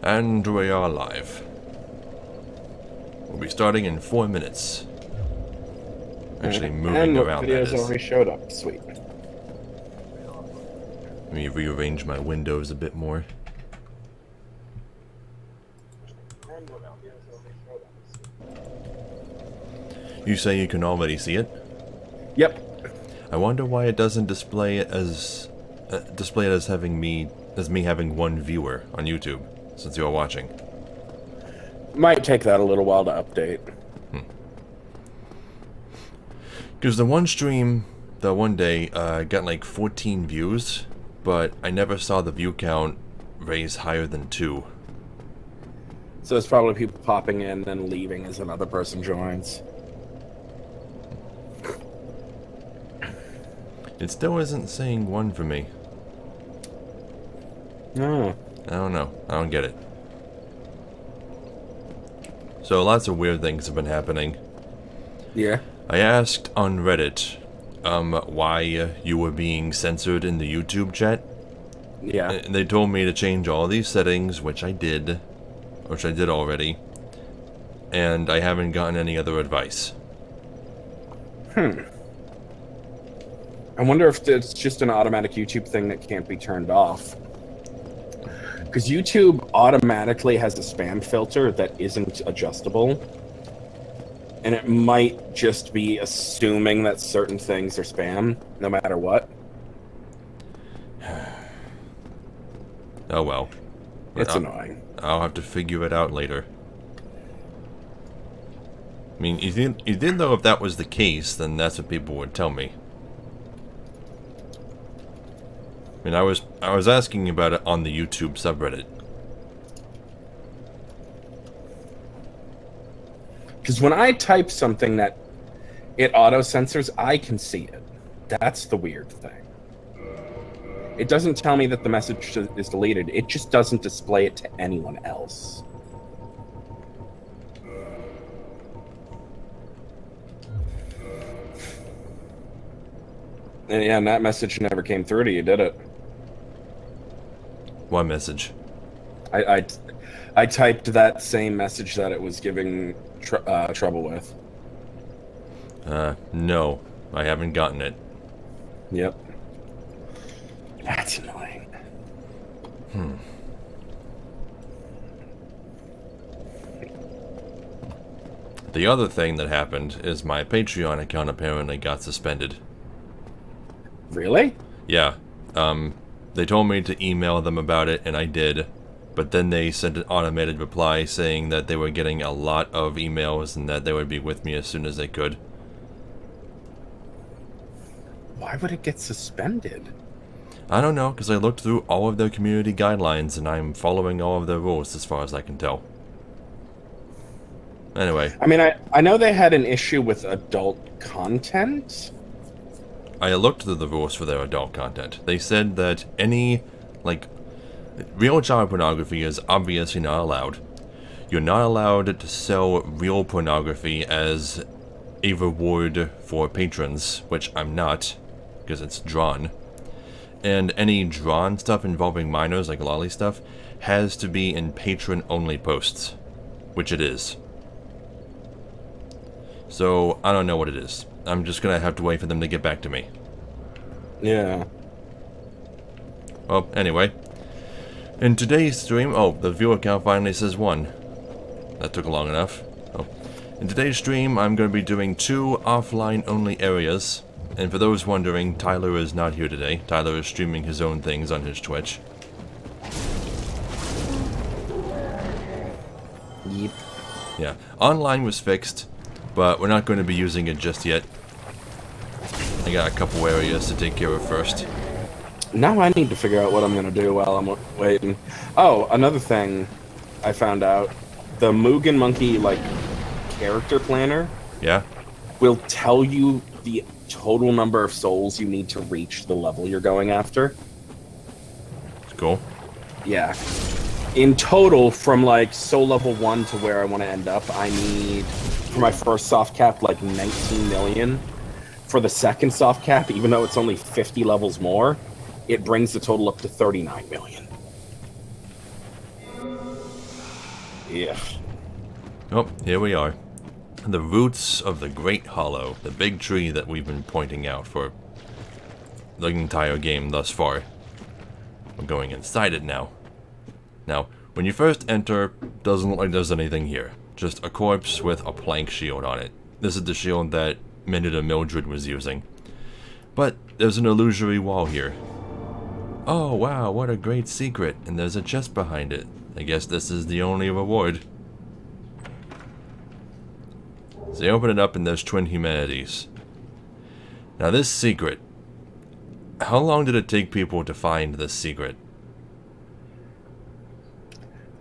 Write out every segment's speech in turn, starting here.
And we are live. We'll be starting in 4 minutes. Actually moving around, that videos is. already showed up. Sweet. Let me rearrange my windows a bit more. You say you can already see it? Yep. I wonder why it doesn't display it as me having one viewer on YouTube since you're watching. Might take that a little while to update. Because the one stream, the one day, got like 14 views, but I never saw the view count raise higher than 2. So it's probably people popping in and leaving as another person joins. It still isn't saying 1 for me. Oh. I don't know. I don't get it. So lots of weird things have been happening. Yeah. I asked on Reddit why you were being censored in the YouTube chat. Yeah. And they told me to change all these settings, which I did already. And I haven't gotten any other advice. I wonder if it's just an automatic YouTube thing that can't be turned off. Because YouTube automatically has a spam filter that isn't adjustable. And it might just be assuming that certain things are spam, no matter what. Oh well. It's annoying. I'll have to figure it out later. I mean, you didn't know if that was the case, then that's what people would tell me. I mean, I was asking about it on the YouTube subreddit. Because when I type something that it auto-censors, I can see it. That's the weird thing. It doesn't tell me that the message is deleted. It just doesn't display it to anyone else. And that message never came through to you, did it? What message? I typed that same message that it was giving trouble with. No. I haven't gotten it. Yep. That's annoying. The other thing that happened is my Patreon account apparently got suspended. Really? Yeah. They told me to email them about it, and I did. But then they sent an automated reply saying that they were getting a lot of emails and that they would be with me as soon as they could. Why would it get suspended? I don't know, because I looked through all of their community guidelines and I'm following all of their rules as far as I can tell. Anyway. I mean, I know they had an issue with adult content. I looked through the rules for their adult content. They said that any, real child pornography is obviously not allowed. You're not allowed to sell real pornography as a reward for patrons, which I'm not, because it's drawn. And any drawn stuff involving minors, like lolly stuff, has to be in patron-only posts, which it is. So, I don't know what it is. I'm just gonna have to wait for them to get back to me. Yeah. Well, anyway. In today's stream... Oh, the viewer count finally says 1. That took long enough. Oh. In today's stream, I'm going to be doing 2 offline-only areas. And for those wondering, Tyler is not here today. Tyler is streaming his own things on his Twitch. Yep. Yeah. Online was fixed, but we're not going to be using it just yet. I got a couple areas to take care of first. Now I need to figure out what I'm going to do while I'm waiting. Oh, another thing I found out. The Mugen Monkey, character planner... Yeah? ...will tell you the total number of souls you need to reach the level you're going after. Cool. Yeah. In total, from, soul level 1 to where I want to end up, I need, for my first soft cap, 19 million. For the second soft cap, even though it's only 50 levels more, it brings the total up to 39 million. Yeah. Oh, here we are. The roots of the Great Hollow, the big tree that we've been pointing out for the entire game thus far. We're going inside it now. Now, when you first enter, doesn't look like there's anything here. Just a corpse with a plank shield on it. This is the shield that Minute and Mildred was using. But there's an illusory wall here. Oh wow, what a great secret, and there's a chest behind it. I guess this is the only reward. So you open it up and there's twin humanities. Now this secret, how long did it take people to find this secret?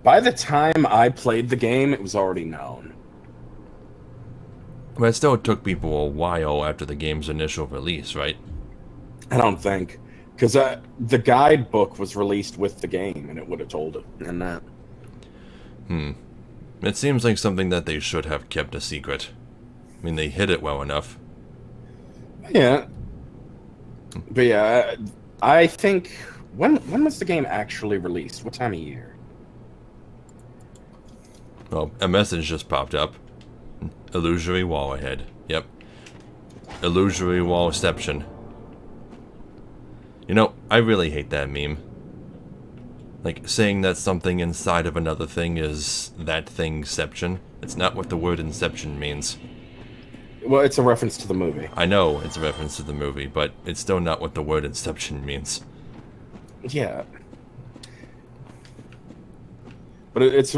By the time I played the game, it was already known. But it still took people a while after the game's initial release, right? I don't think. Because the guidebook was released with the game, and it would have told it in that. It seems like something that they should have kept a secret. I mean, they hid it well enough. Yeah. But yeah, I think... When was the game actually released? What time of year? Well, a message just popped up. Illusory wall ahead. Yep. Illusory wallception. You know, I really hate that meme. Like, saying that something inside of another thing is that thingception. It's not what the word inception means. Well, it's a reference to the movie. I know it's a reference to the movie, but it's still not what the word inception means. Yeah. But it's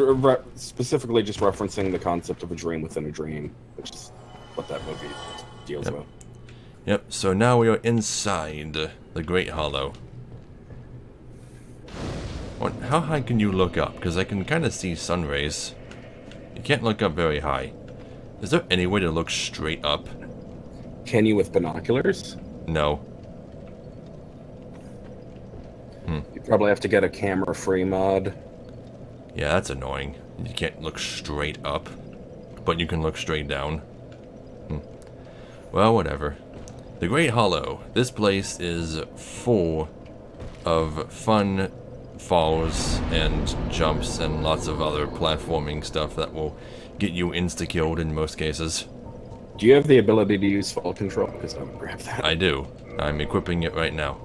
specifically just referencing the concept of a dream within a dream, which is what that movie deals with. Yep, so now we are inside the Great Hollow. How high can you look up? Because I can kind of see sun rays. You can't look up very high. Is there any way to look straight up? Can you with binoculars? No. You probably have to get a camera-free mod. Yeah, that's annoying. You can't look straight up, but you can look straight down. Well, whatever. The Great Hollow. This place is full of fun falls and jumps and lots of other platforming stuff that will get you insta-killed in most cases. Do you have the ability to use fall control? Because I would grab that. I do. I'm equipping it right now.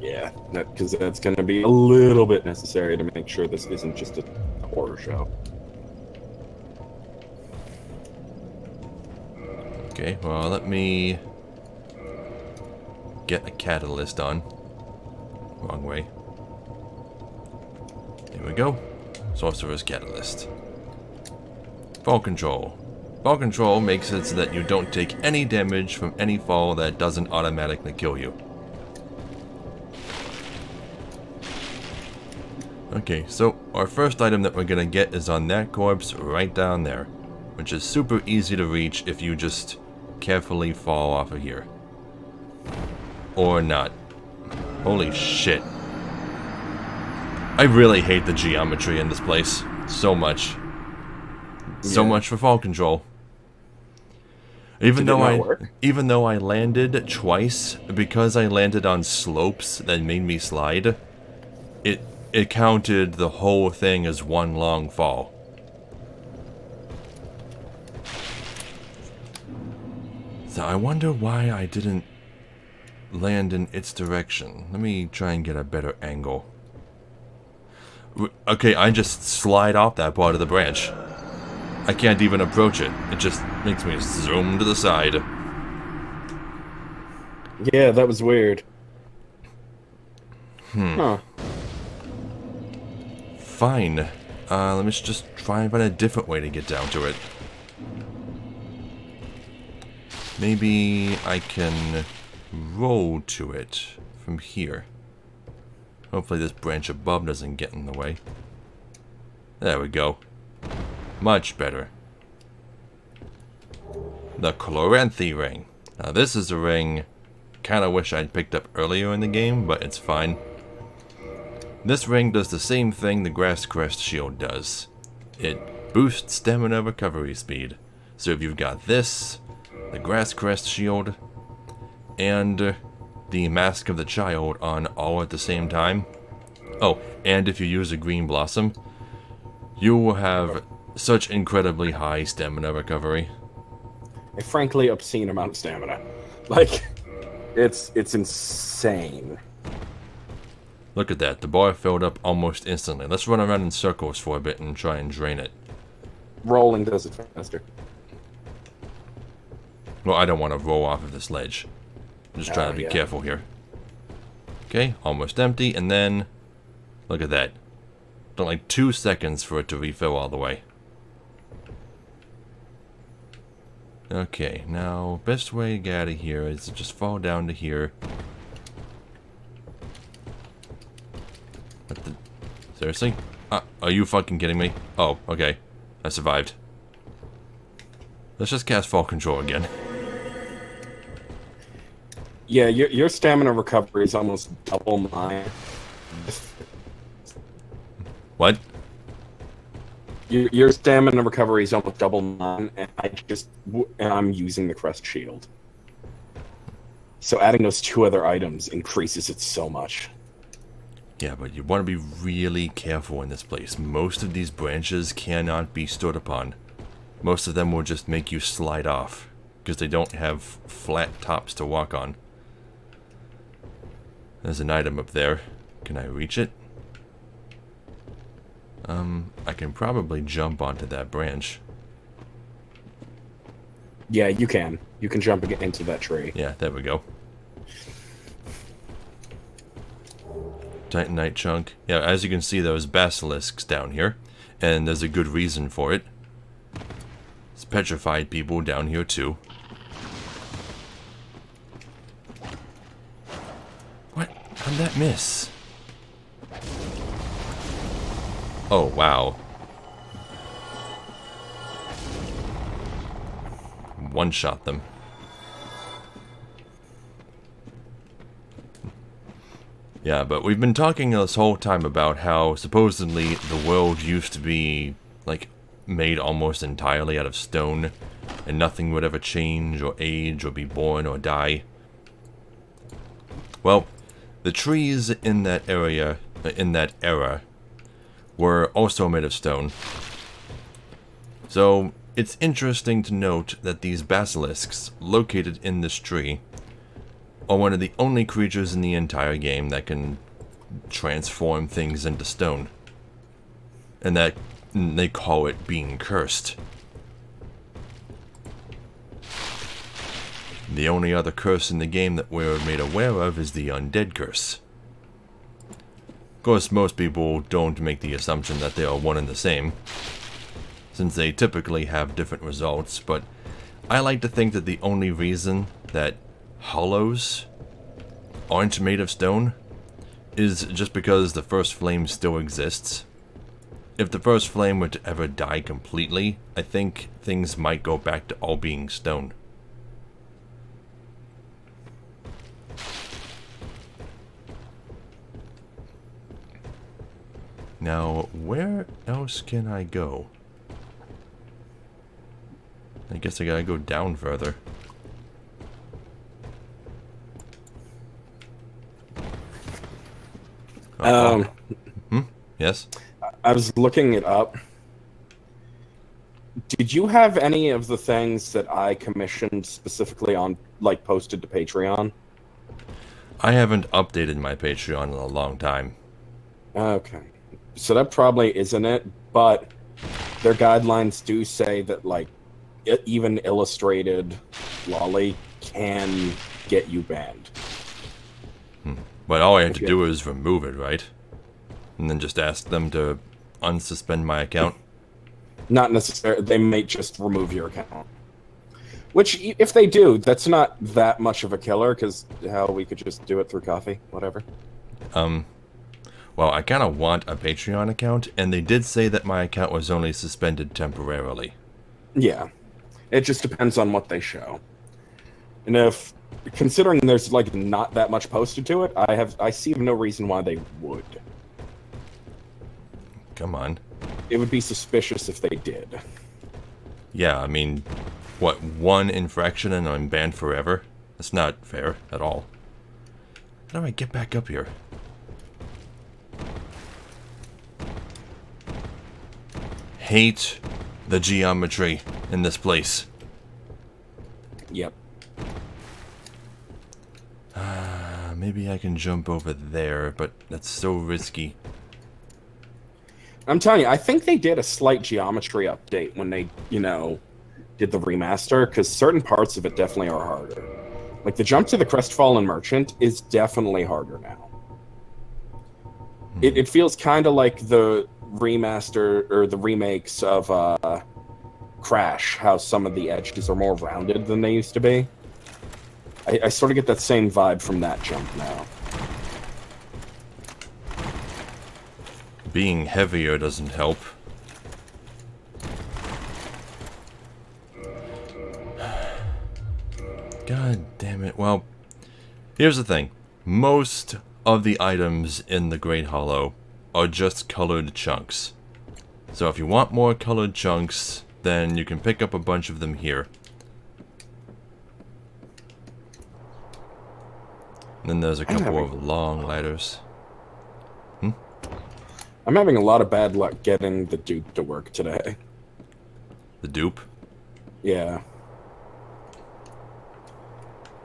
Yeah, because that's going to be a little bit necessary to make sure this isn't just a horror show. Okay, well, let me get a catalyst on. Wrong way. Here we go. Sorcerer's Catalyst. Fall control. Fall control makes it so that you don't take any damage from any fall that doesn't automatically kill you. Okay, so our first item that we're gonna get is on that corpse right down there, which is super easy to reach if you just carefully fall off of here. Or not. Holy shit. I really hate the geometry in this place so much. So much for fall control. Even though I landed twice, because I landed on slopes that made me slide, it counted the whole thing as one long fall. So I wonder why I didn't land in its direction. Let me try and get a better angle. Okay, I just slide off that part of the branch. I can't even approach it. It just makes me zoom to the side. Yeah, that was weird. Huh. Fine. Let me just try and find a different way to get down to it. Maybe I can roll to it from here. Hopefully this branch above doesn't get in the way. There we go. Much better. The Chloranthy ring. Now this is a ring kinda wish I'd picked up earlier in the game, but it's fine. This ring does the same thing the Grass Crest shield does. It boosts stamina recovery speed. So if you've got this, the Grass Crest shield, and the Mask of the Child on all at the same time. Oh, and if you use a Green Blossom, You will have such incredibly high stamina recovery. A frankly obscene amount of stamina. Like, it's insane. Look at that. The bar filled up almost instantly. Let's run around in circles for a bit and try and drain it. Rolling does it faster. Well, I don't want to roll off of this ledge. I'm just trying to be careful here. Okay, almost empty, and then... Look at that. Took like 2 seconds for it to refill all the way. Okay, now, best way to get out of here is to just fall down to here. What the... Seriously? Are you fucking kidding me? Oh, okay. I survived. Let's just cast Fall Control again. Yeah, your stamina recovery is almost double mine. What? Your stamina recovery is almost double mine, and I'm using the Crest Shield. So adding those 2 other items increases it so much. Yeah, but you want to be really careful in this place. Most of these branches cannot be stood upon. Most of them will just make you slide off, because they don't have flat tops to walk on. There's an item up there. Can I reach it? I can probably jump onto that branch. Yeah, you can. You can jump into that tree. Yeah, there we go. Titanite chunk. Yeah, as you can see, those basilisks down here, and there's a good reason for it. It's petrified people down here too. What? How'd that miss? Oh, wow. One-shot them. Yeah, but we've been talking this whole time about how supposedly the world used to be, like, made almost entirely out of stone, and nothing would ever change or age or be born or die. Well, the trees in that area, in that era, were also made of stone. So, it's interesting to note that these basilisks located in this tree are one of the only creatures in the entire game that can transform things into stone. And that they call it being cursed. The only other curse in the game that we're made aware of is the undead curse. Of course, most people don't make the assumption that they are one and the same, since they typically have different results, but I like to think that the only reason that hollows aren't made of stone is just because the first flame still exists. If the first flame were to ever die completely, I think things might go back to all being stone. Now, where else can I go? I guess I gotta go down further. Yes? I was looking it up. Did you have any of the things that I commissioned specifically on, like, posted to Patreon? I haven't updated my Patreon in a long time. Okay. So that probably isn't it, but their guidelines do say that, like, even illustrated lolly can get you banned. But all I have to do is remove it, right? And then just ask them to unsuspend my account? Not necessarily. They may just remove your account. Which, if they do, that's not that much of a killer, because hell, we could just do it through coffee, whatever. Well, I kind of want a Patreon account, and they did say that my account was only suspended temporarily. Yeah. It just depends on what they show. And if, considering there's, like, not that much posted to it, I see no reason why they would. Come on. It would be suspicious if they did. Yeah, I mean, what, one infraction and I'm banned forever? That's not fair at all. How do I get back up here? hate the geometry in this place. Yep. Maybe I can jump over there, but that's so risky. I'm telling you, I think they did a slight geometry update when they, you know, did the remaster, because certain parts of it definitely are harder. Like, the jump to the Crestfallen Merchant is definitely harder now. It feels kind of like the remaster, or the remakes of Crash, how some of the edges are more rounded than they used to be. I sort of get that same vibe from that jump now. Being heavier doesn't help. God damn it. Well, here's the thing. Most of the items in the Great Hollow are just colored chunks. So if you want more colored chunks, then you can pick up a bunch of them here. And then there's a couple of long ladders. I'm having a lot of bad luck getting the dupe to work today. The dupe? Yeah.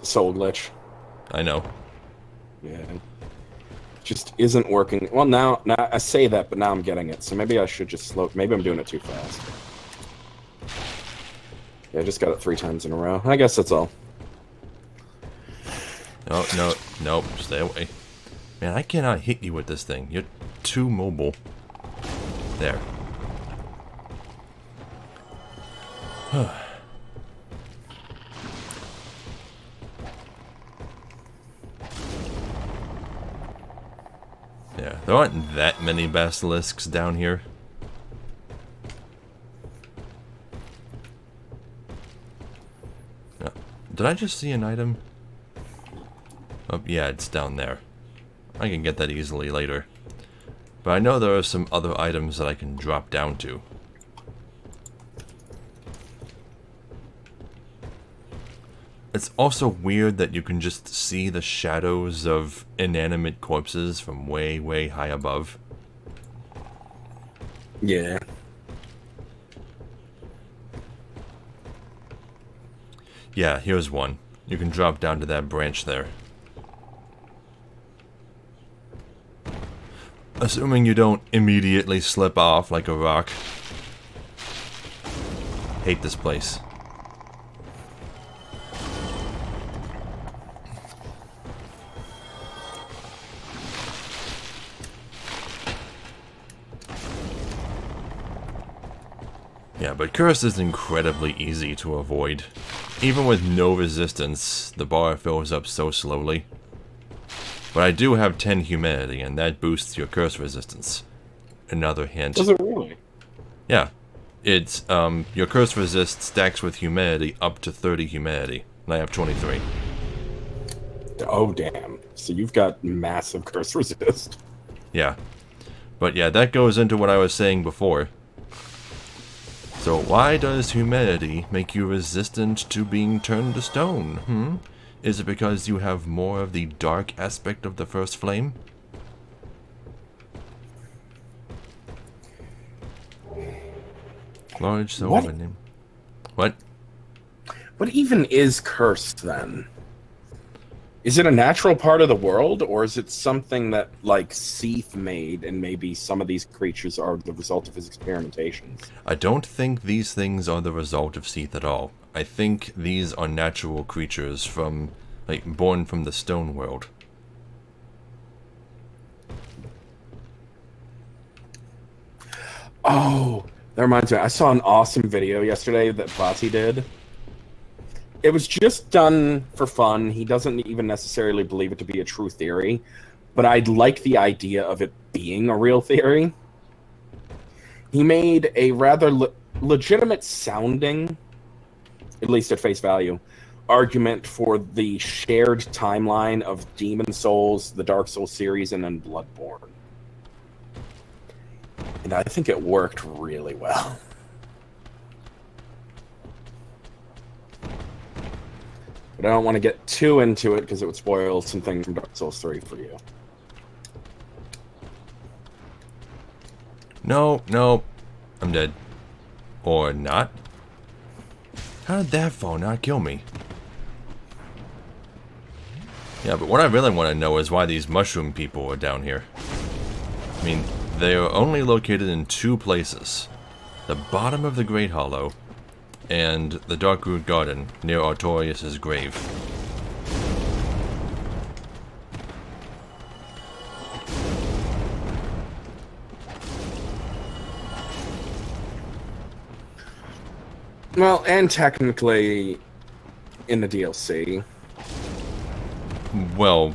Soul glitch. I know. Yeah. Just isn't working. Well, now I say that, but now I'm getting it. So maybe I should just slow. Maybe I'm doing it too fast. Yeah, I just got it 3 times in a row. I guess that's all. No, stay away. Man, I cannot hit you with this thing. You're too mobile. There. Yeah, there aren't that many basilisks down here. No. Did I just see an item? Oh, yeah, it's down there. I can get that easily later. But I know there are some other items that I can drop down to. It's also weird that you can just see the shadows of inanimate corpses from way, way high above. Yeah. Yeah, here's one. You can drop down to that branch there. Assuming you don't immediately slip off like a rock. Hate this place. Yeah, but Curse is incredibly easy to avoid. Even with no resistance, the bar fills up so slowly. But I do have 10 humanity, and that boosts your curse resistance. Another hint. Does it really? Yeah. It's, your curse resist stacks with humanity up to 30 humanity. And I have 23. Oh, damn. So you've got massive curse resist. Yeah. But yeah, that goes into what I was saying before. So why does humanity make you resistant to being turned to stone, Is it because you have more of the dark aspect of the first flame? Large silver name. What? What even is cursed, then? Is it a natural part of the world, or is it something that, like, Seath made, and maybe some of these creatures are the result of his experimentations? I don't think these things are the result of Seath at all. I think these are natural creatures from, like, born from the stone world. Oh, that reminds me. I saw an awesome video yesterday that Vati did. It was just done for fun. He doesn't even necessarily believe it to be a true theory, but I like the idea of it being a real theory. He made a rather legitimate sounding, at least at face value, argument for the shared timeline of Demon Souls, the Dark Souls series, and then Bloodborne. And I think it worked really well. But I don't want to get too into it because it would spoil some things from Dark Souls 3 for you. No, I'm dead. Or not? How did that fall not kill me? Yeah, but what I really want to know is why these mushroom people are down here. I mean, they are only located in 2 places. The bottom of the Great Hollow and the Darkroot Garden near Artorias' grave. Well, and technically in the DLC. Well,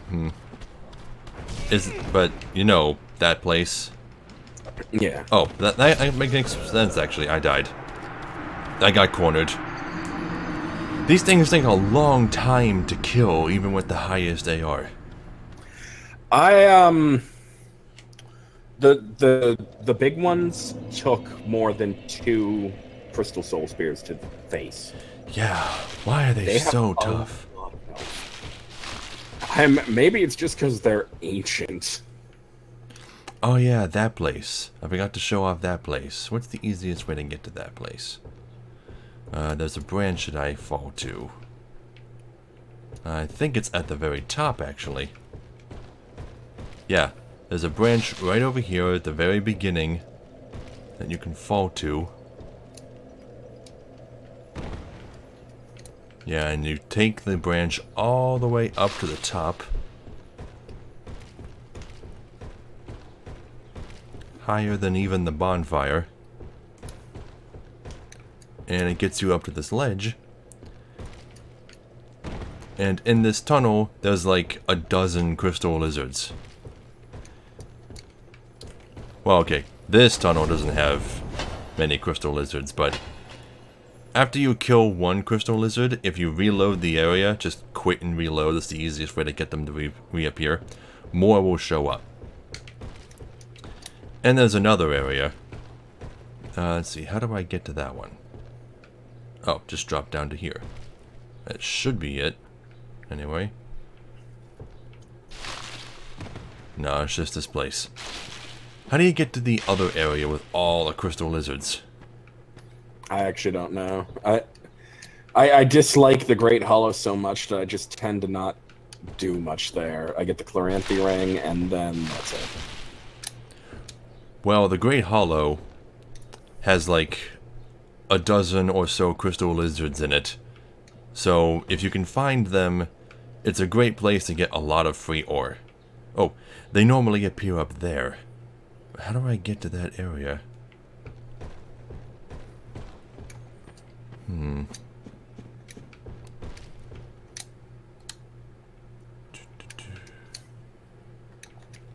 but you know that place. Yeah. Oh, that makes sense. Actually, I died. I got cornered. These things take a long time to kill, even with the highest AR. The big ones took more than 2 Crystal Soul Spears to the face. Yeah, why are they so tough? Maybe it's just because they're ancient. Oh yeah, that place. I forgot to show off that place. What's the easiest way to get to that place? There's a branch that I fall to. I think it's at the very top, actually. Yeah, there's a branch right over here at the very beginning that you can fall to. Yeah, and you take the branch all the way up to the top. Higher than even the bonfire. And it gets you up to this ledge. And in this tunnel, there's like a dozen crystal lizards. Well, okay, this tunnel doesn't have many crystal lizards, but after you kill one crystal lizard, if you reload the area, just quit and reload, that's the easiest way to get them to reappear, more will show up. And there's another area. Let's see, how do I get to that one? Oh, just drop down to here. That should be it. Anyway. No, it's just this place. How do you get to the other area with all the crystal lizards? I actually don't know. I dislike the Great Hollow so much that I just tend to not do much there. I get the Chloranthy Ring, and then that's it. Well, the Great Hollow has like a dozen or so crystal lizards in it. So, if you can find them, it's a great place to get a lot of free ore. Oh, they normally appear up there. How do I get to that area?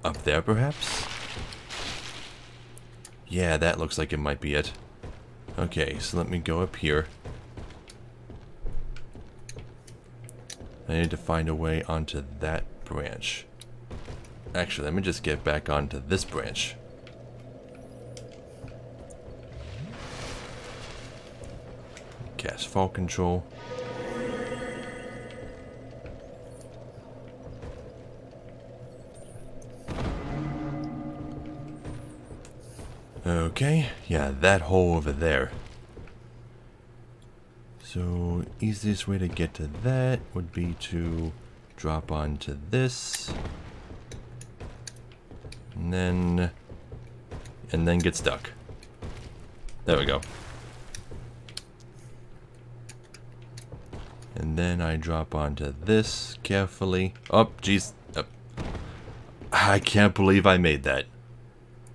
Up there, perhaps? Yeah, that looks like it might be it. Okay, so let me go up here. I need to find a way onto that branch. Actually, let me just get back onto this branch. Cast fall control. Okay, yeah, that hole over there. So, easiest way to get to that would be to drop onto this. And then get stuck. There we go. And then I drop onto this carefully. Oh, jeez. I can't believe I made that.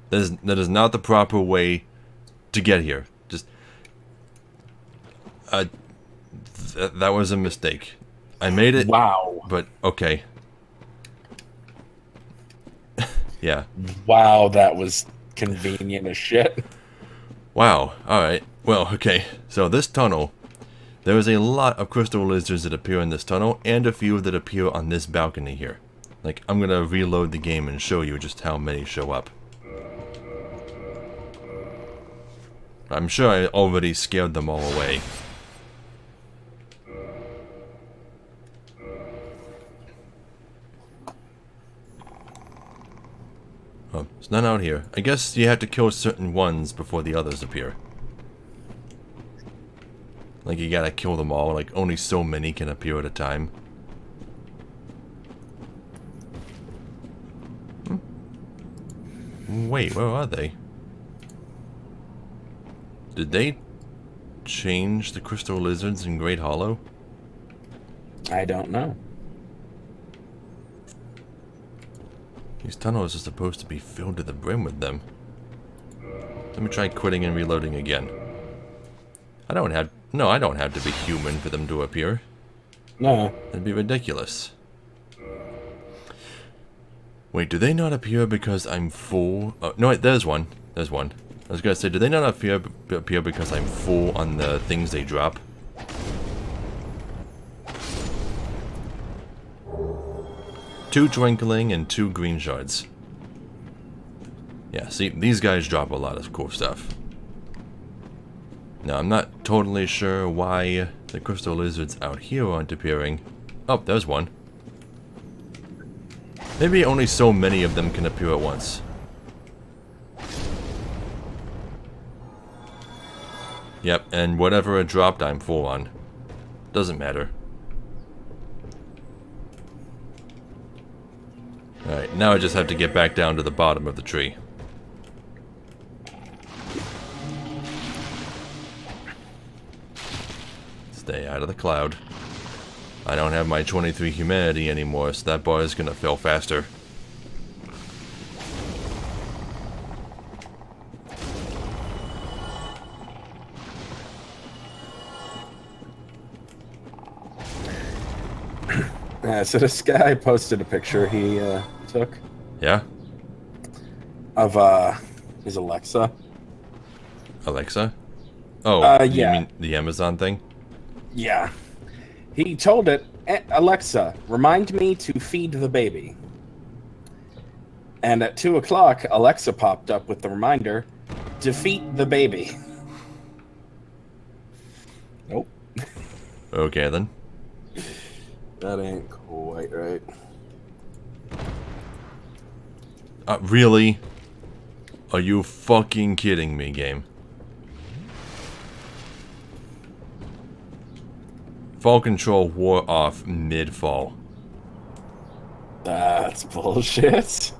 That is not the proper way to get here. Just... that was a mistake. I made it. Wow. But, okay. Yeah. Wow, that was convenient as shit. Wow. Alright. Well, okay. So this tunnel, there is a lot of crystal lizards that appear in this tunnel, and a few that appear on this balcony here. Like, I'm gonna reload the game and show you just how many show up. I'm sure I already scared them all away. Oh, it's none out here. I guess you have to kill certain ones before the others appear. Like, you gotta kill them all. Like, only so many can appear at a time. Wait, where are they? Did they change the crystal lizards in Great Hollow? I don't know. These tunnels are supposed to be filled to the brim with them. Let me try quitting and reloading again. I don't have to be human for them to appear. No. That'd be ridiculous. Wait, do they not appear because I'm full? Oh, no, wait, there's one. There's one. I was gonna say, do they not appear because I'm full on the things they drop? Two twinkling and 2 green shards. Yeah, see, these guys drop a lot of cool stuff. Now, I'm not totally sure why the crystal lizards out here aren't appearing. Oh, there's one. Maybe only so many of them can appear at once. Yep, and whatever it dropped, I'm full on. Doesn't matter. Alright, now I just have to get back down to the bottom of the tree. Stay out of the cloud. I don't have my 23 humanity anymore, so that bar is gonna fill faster. So this guy posted a picture he took. Yeah? Of his Alexa. Alexa? Oh, yeah. You mean the Amazon thing? Yeah. He told it, Alexa, remind me to feed the baby. And at 2 o'clock, Alexa popped up with the reminder, defeat the baby. Nope. Okay, then. That ain't quite right. Really? Are you fucking kidding me, game? Fall control wore off mid-fall. That's bullshit.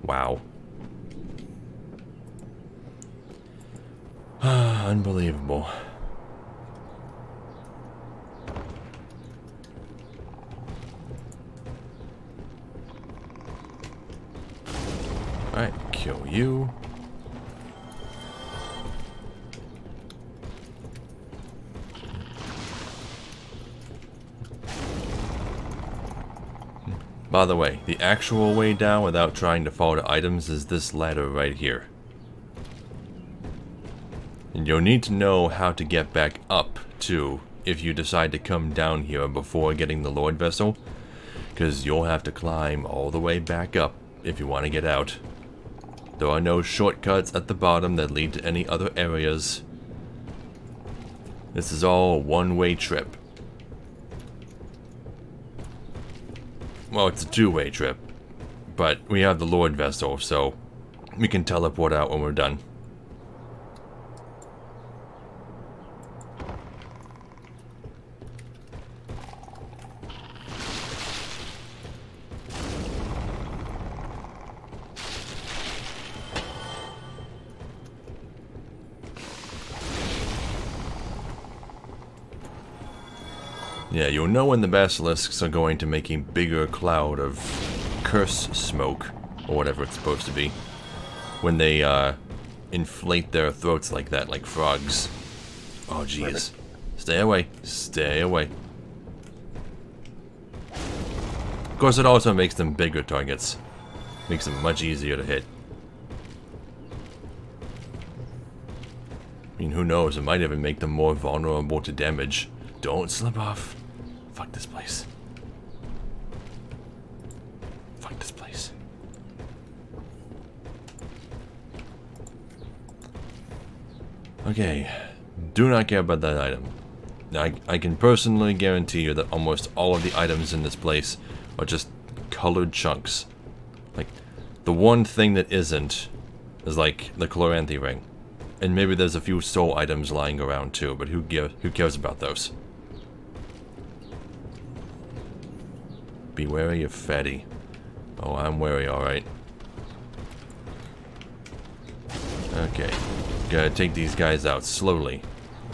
Wow. Unbelievable. Alright, kill you. By the way, the actual way down without trying to fall to items is this ladder right here. And you'll need to know how to get back up, too, if you decide to come down here before getting the Lord Vessel, because you'll have to climb all the way back up if you want to get out. There are no shortcuts at the bottom that lead to any other areas. This is all a one-way trip. Well, it's a two-way trip, but we have the Lord Vessel, so we can teleport out when we're done. Yeah, you'll know when the basilisks are going to make a bigger cloud of curse smoke, or whatever it's supposed to be, when they inflate their throats like that, like frogs. Oh, jeez. Stay away. Stay away. Of course, it also makes them bigger targets. Makes them much easier to hit. I mean, who knows? It might even make them more vulnerable to damage. Don't slip off. Fuck this place. Fuck this place. Okay. Do not care about that item. Now, I can personally guarantee you that almost all of the items in this place are just colored chunks. Like, the one thing that isn't is like the Chloranthy ring. And maybe there's a few soul items lying around too, but who cares about those? Be wary of fatty. Oh, I'm wary, alright. Okay. Gotta take these guys out slowly.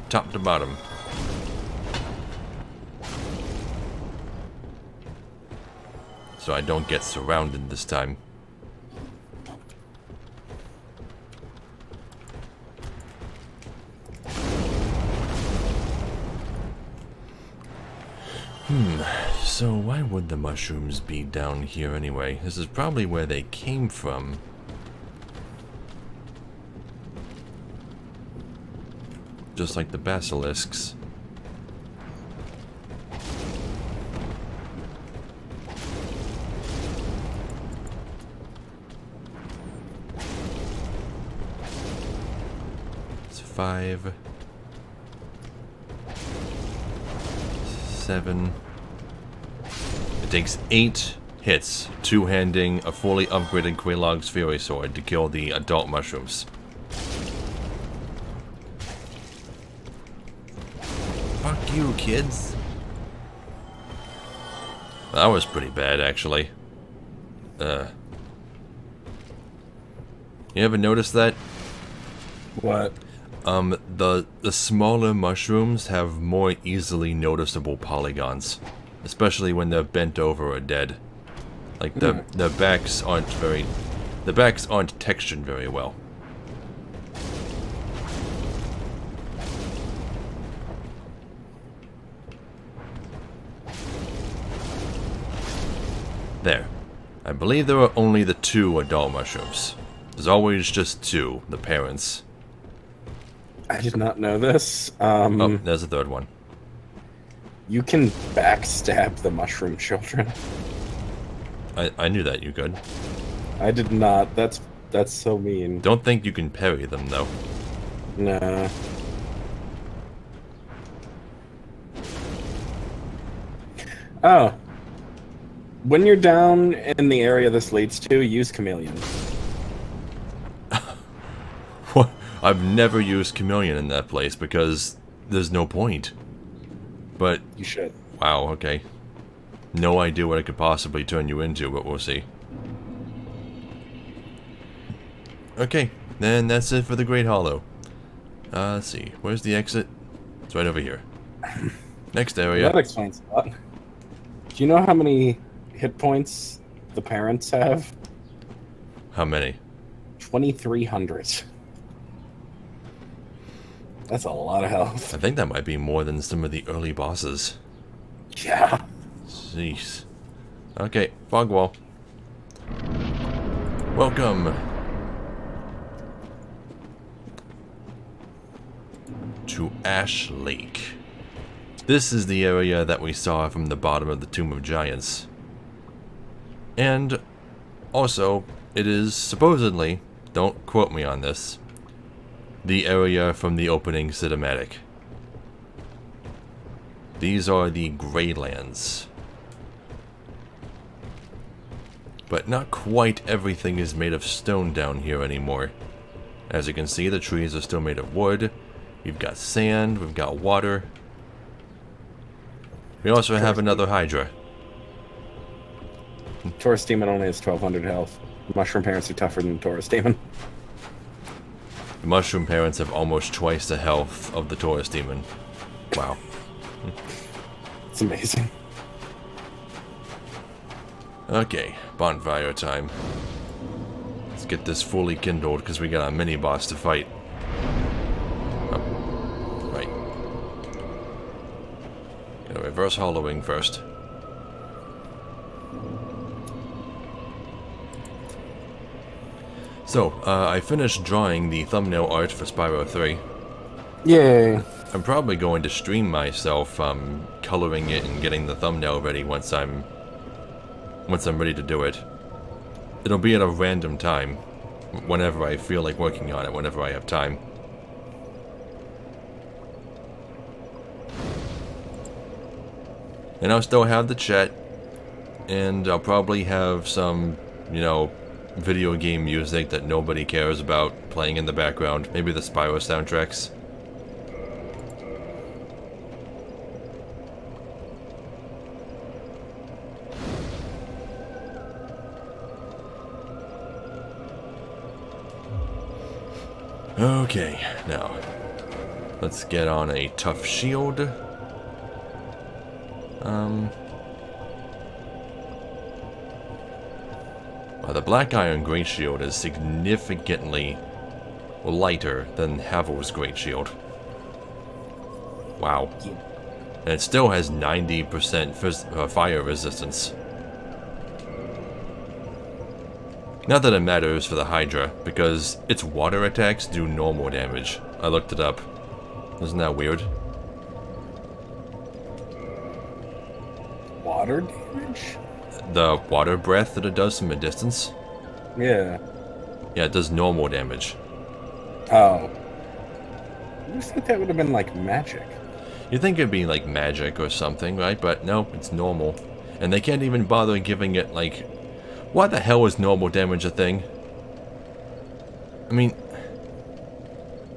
Top to bottom. So I don't get surrounded this time. So why would the mushrooms be down here anyway? This is probably where they came from. Just like the basilisks. It's 5, 7. It takes 8 hits, two-handing a fully upgraded Quelaag's Fury Sword to kill the adult mushrooms. Fuck you, kids. That was pretty bad, actually. You ever notice that? What? The smaller mushrooms have more easily noticeable polygons, especially when they're bent over or dead. Like their backs aren't textured very well. There. I believe there are only the 2 adult mushrooms. There's always just 2, the parents. I did not know this. Oh, there's a 3rd one. You can backstab the mushroom children. I knew that you could. I did not. That's so mean. Don't think you can parry them, though. Nah. Oh. When you're down in the area this leads to, use Chameleon. What? I've never used Chameleon in that place because there's no point. But You should. wow, okay. No idea what it could possibly turn you into, but we'll see. Okay, then that's it for the Great Hollow. Let's see. Where's the exit? It's right over here. Next area. That explains a lot. Do you know how many hit points the parents have? How many? 2,300. That's a lot of health. I think that might be more than some of the early bosses. Yeah. Jeez. Okay, fog wall. Welcome to Ash Lake. This is the area that we saw from the bottom of the Tomb of Giants. And also, it is supposedly, don't quote me on this, the area from the opening cinematic. These are the Greylands. But not quite everything is made of stone down here anymore. As you can see, the trees are still made of wood. We've got sand, we've got water. We also have another Hydra. Taurus Demon only has 1,200 health. Mushroom parents are tougher than Taurus Demon. The Mushroom parents have almost twice the health of the Taurus Demon. Wow. It's amazing. Okay, bonfire time. Let's get this fully kindled because we got a mini boss to fight. Oh, right. Gotta reverse hollowing first. So, I finished drawing the thumbnail art for Spyro 3. Yay. I'm probably going to stream myself coloring it and getting the thumbnail ready once I'm ready to do it. It'll be at a random time, whenever I feel like working on it, whenever I have time. And I'll still have the chat, and I'll probably have some, you know, video game music that nobody cares about playing in the background. Maybe the Spyro soundtracks. Okay, now let's get on a tough shield. Well, the Black Iron Great Shield is significantly lighter than Havel's Great Shield. Wow. And it still has 90% fire resistance. Not that it matters for the Hydra, because its water attacks do normal damage. I looked it up. Isn't that weird? Water damage? The water breath that it does from a distance? Yeah. Yeah, it does normal damage. Oh. I just think that would have been like magic. You'd think it'd be like magic or something, right? But no, it's normal. And they can't even bother giving it like... Why the hell is normal damage a thing? I mean...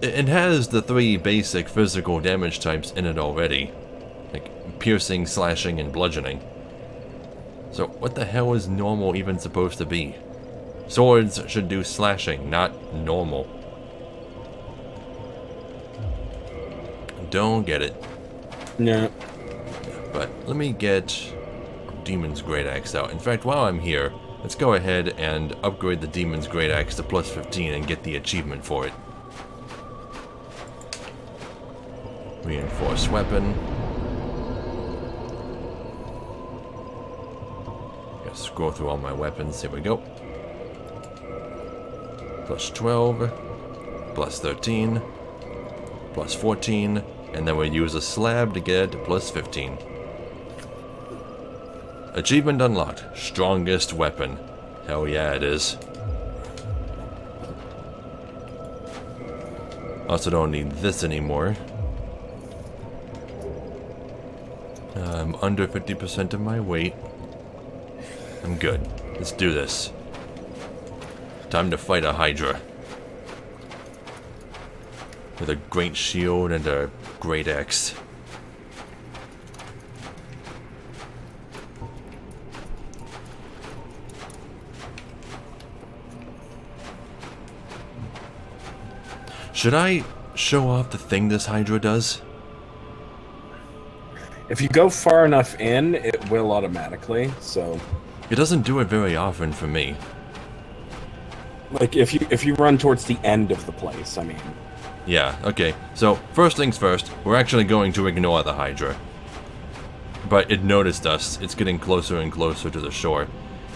It has the 3 basic physical damage types in it already. Like piercing, slashing, and bludgeoning. So what the hell is normal even supposed to be? Swords should do slashing, not normal. Don't get it. No. But let me get Demon's Great Axe out. In fact, while I'm here, let's go ahead and upgrade the Demon's Great Axe to plus 15 and get the achievement for it. Reinforced weapon. Gotta scroll through all my weapons. Here we go. Plus 12. Plus 13. Plus 14. And then we use a slab to get it to plus 15. Achievement unlocked. Strongest weapon. Hell yeah, it is. Also don't need this anymore. I'm under 50% of my weight. I'm good. Let's do this. Time to fight a Hydra. With a great shield and a great axe. Should I show off the thing this Hydra does? If you go far enough in, it will automatically, so... It doesn't do it very often for me. Like, if you run towards the end of the place, I mean... Yeah, okay. So, first things first, we're actually going to ignore the Hydra. But it noticed us. It's getting closer and closer to the shore.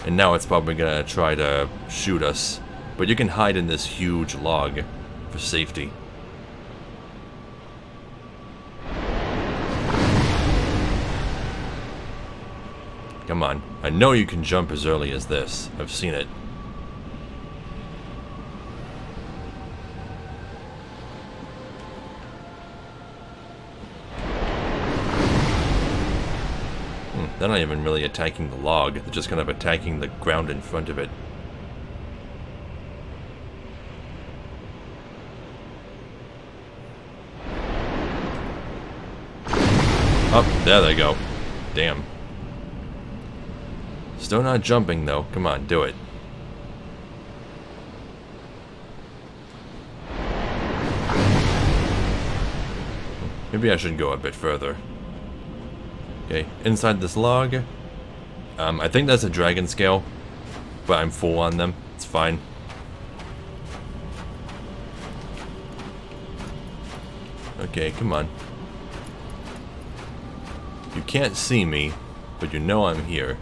And now it's probably gonna try to shoot us. But you can hide in this huge log for safety. Come on. I know you can jump as early as this. I've seen it. They're not even really attacking the log. They're just kind of attacking the ground in front of it. Oh, there they go. Damn. Still not jumping, though. Come on, do it. Maybe I should go a bit further. Okay, inside this log. I think that's a dragon scale, but I'm full on them. It's fine. Okay, come on. You can't see me, but you know I'm here.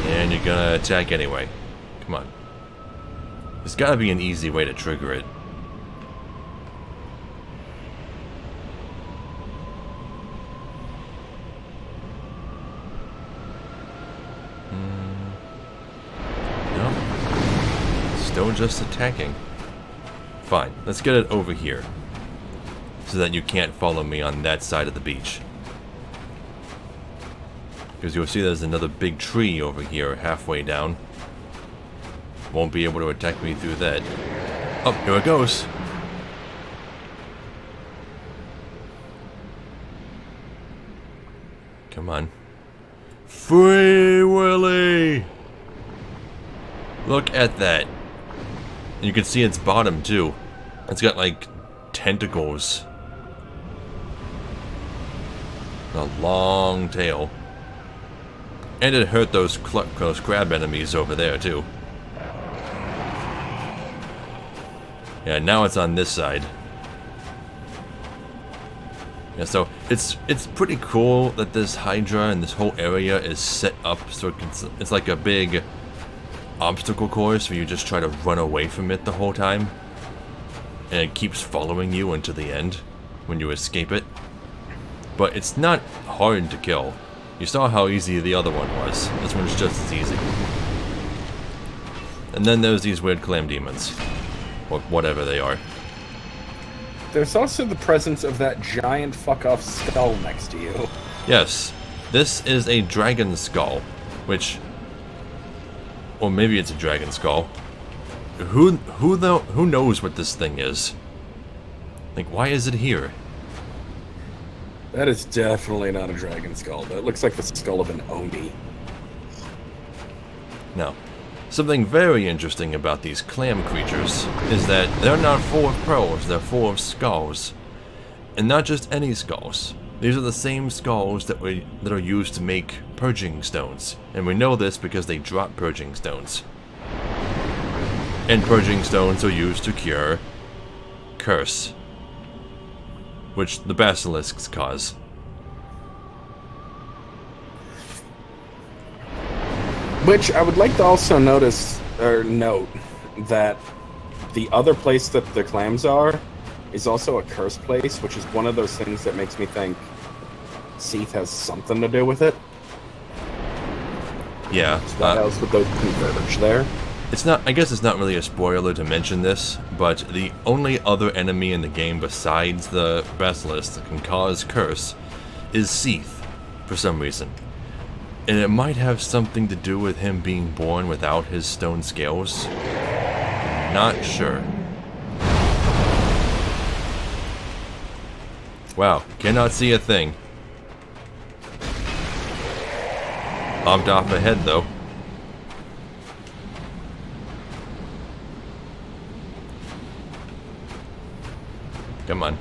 And you're gonna attack anyway. Come on. There's gotta be an easy way to trigger it. No. Still just attacking. Fine, let's get it over here. So that you can't follow me on that side of the beach. Because you'll see there's another big tree over here halfway down. Won't be able to attack me through that. Oh, here it goes. Come on. Free Willy! Look at that. And you can see its bottom too. It's got like tentacles. A long tail. And it hurt those crab enemies over there too. Yeah, now it's on this side. Yeah, so it's pretty cool that this Hydra and this whole area is set up so it's like a big obstacle course where you just try to run away from it the whole time. And it keeps following you until the end when you escape it. But it's not hard to kill. You saw how easy the other one was. This one's just as easy. And then there's these weird clam demons. Or whatever they are. There's also the presence of that giant fuck-off skull next to you. Yes. This is a dragon skull. Which... Or maybe it's a dragon skull. Who knows what this thing is? Like, why is it here? That is definitely not a dragon skull. That looks like the skull of an Oni. Now, something very interesting about these clam creatures is that they're not full of pearls, they're full of skulls. And not just any skulls. These are the same skulls that are used to make purging stones. And we know this because they drop purging stones. And purging stones are used to cure curse, which the basilisks cause. Which I would like to also note that the other place that the clams are is also a curse place, which is one of those things that makes me think Seath has something to do with it. Yeah. So what else with those converge there? It's not. I guess it's not really a spoiler to mention this, but the only other enemy in the game besides the basilisk that can cause curse is Seath, for some reason. And it might have something to do with him being born without his stone scales. Not sure. Wow, cannot see a thing. Bumped off ahead though. Come on.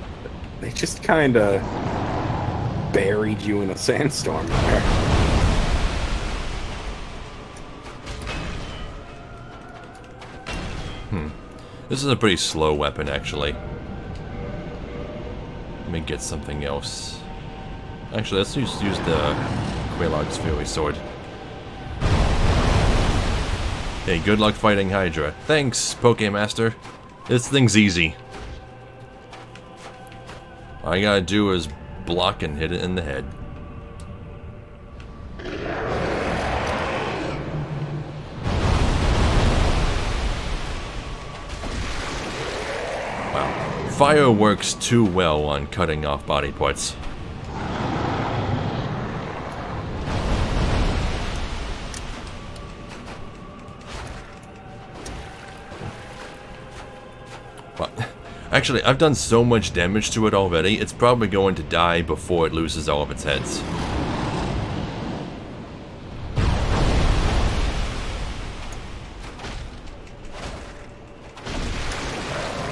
They just kinda buried you in a sandstorm there. This is a pretty slow weapon, actually. Let me get something else. Actually, let's use the Quelaag's Fury Sword. Hey, good luck fighting Hydra. Thanks, Pokemaster. This thing's easy. All I gotta do is block and hit it in the head. Wow. Fire works too well on cutting off body parts. Actually, I've done so much damage to it already, it's probably going to die before it loses all of its heads.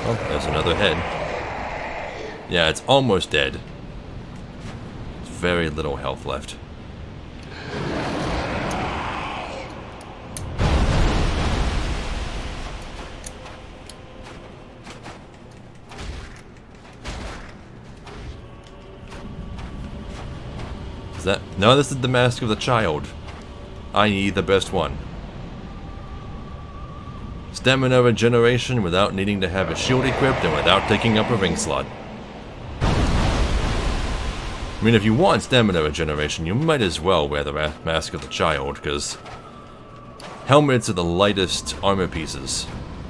Oh, there's another head. Yeah, it's almost dead. There's very little health left. Is that... No, this is the Mask of the Child. I.e. the best one. Stamina regeneration without needing to have a shield equipped and without taking up a ring slot. I mean, if you want stamina regeneration, you might as well wear the Mask of the Child, because helmets are the lightest armor pieces.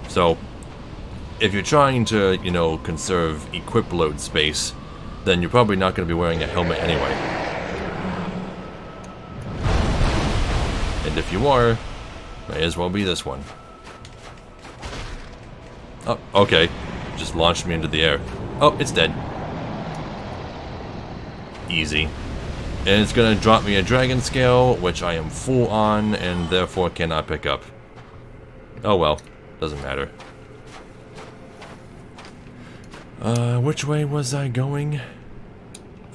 So, if you're trying to, you know, conserve equip load space, then you're probably not going to be wearing a helmet anyway. And if you are, may as well be this one. Oh, okay. Just launched me into the air. Oh, it's dead. Easy. And it's gonna drop me a dragon scale, which I am full on, and therefore cannot pick up. Oh well, doesn't matter. Which way was I going?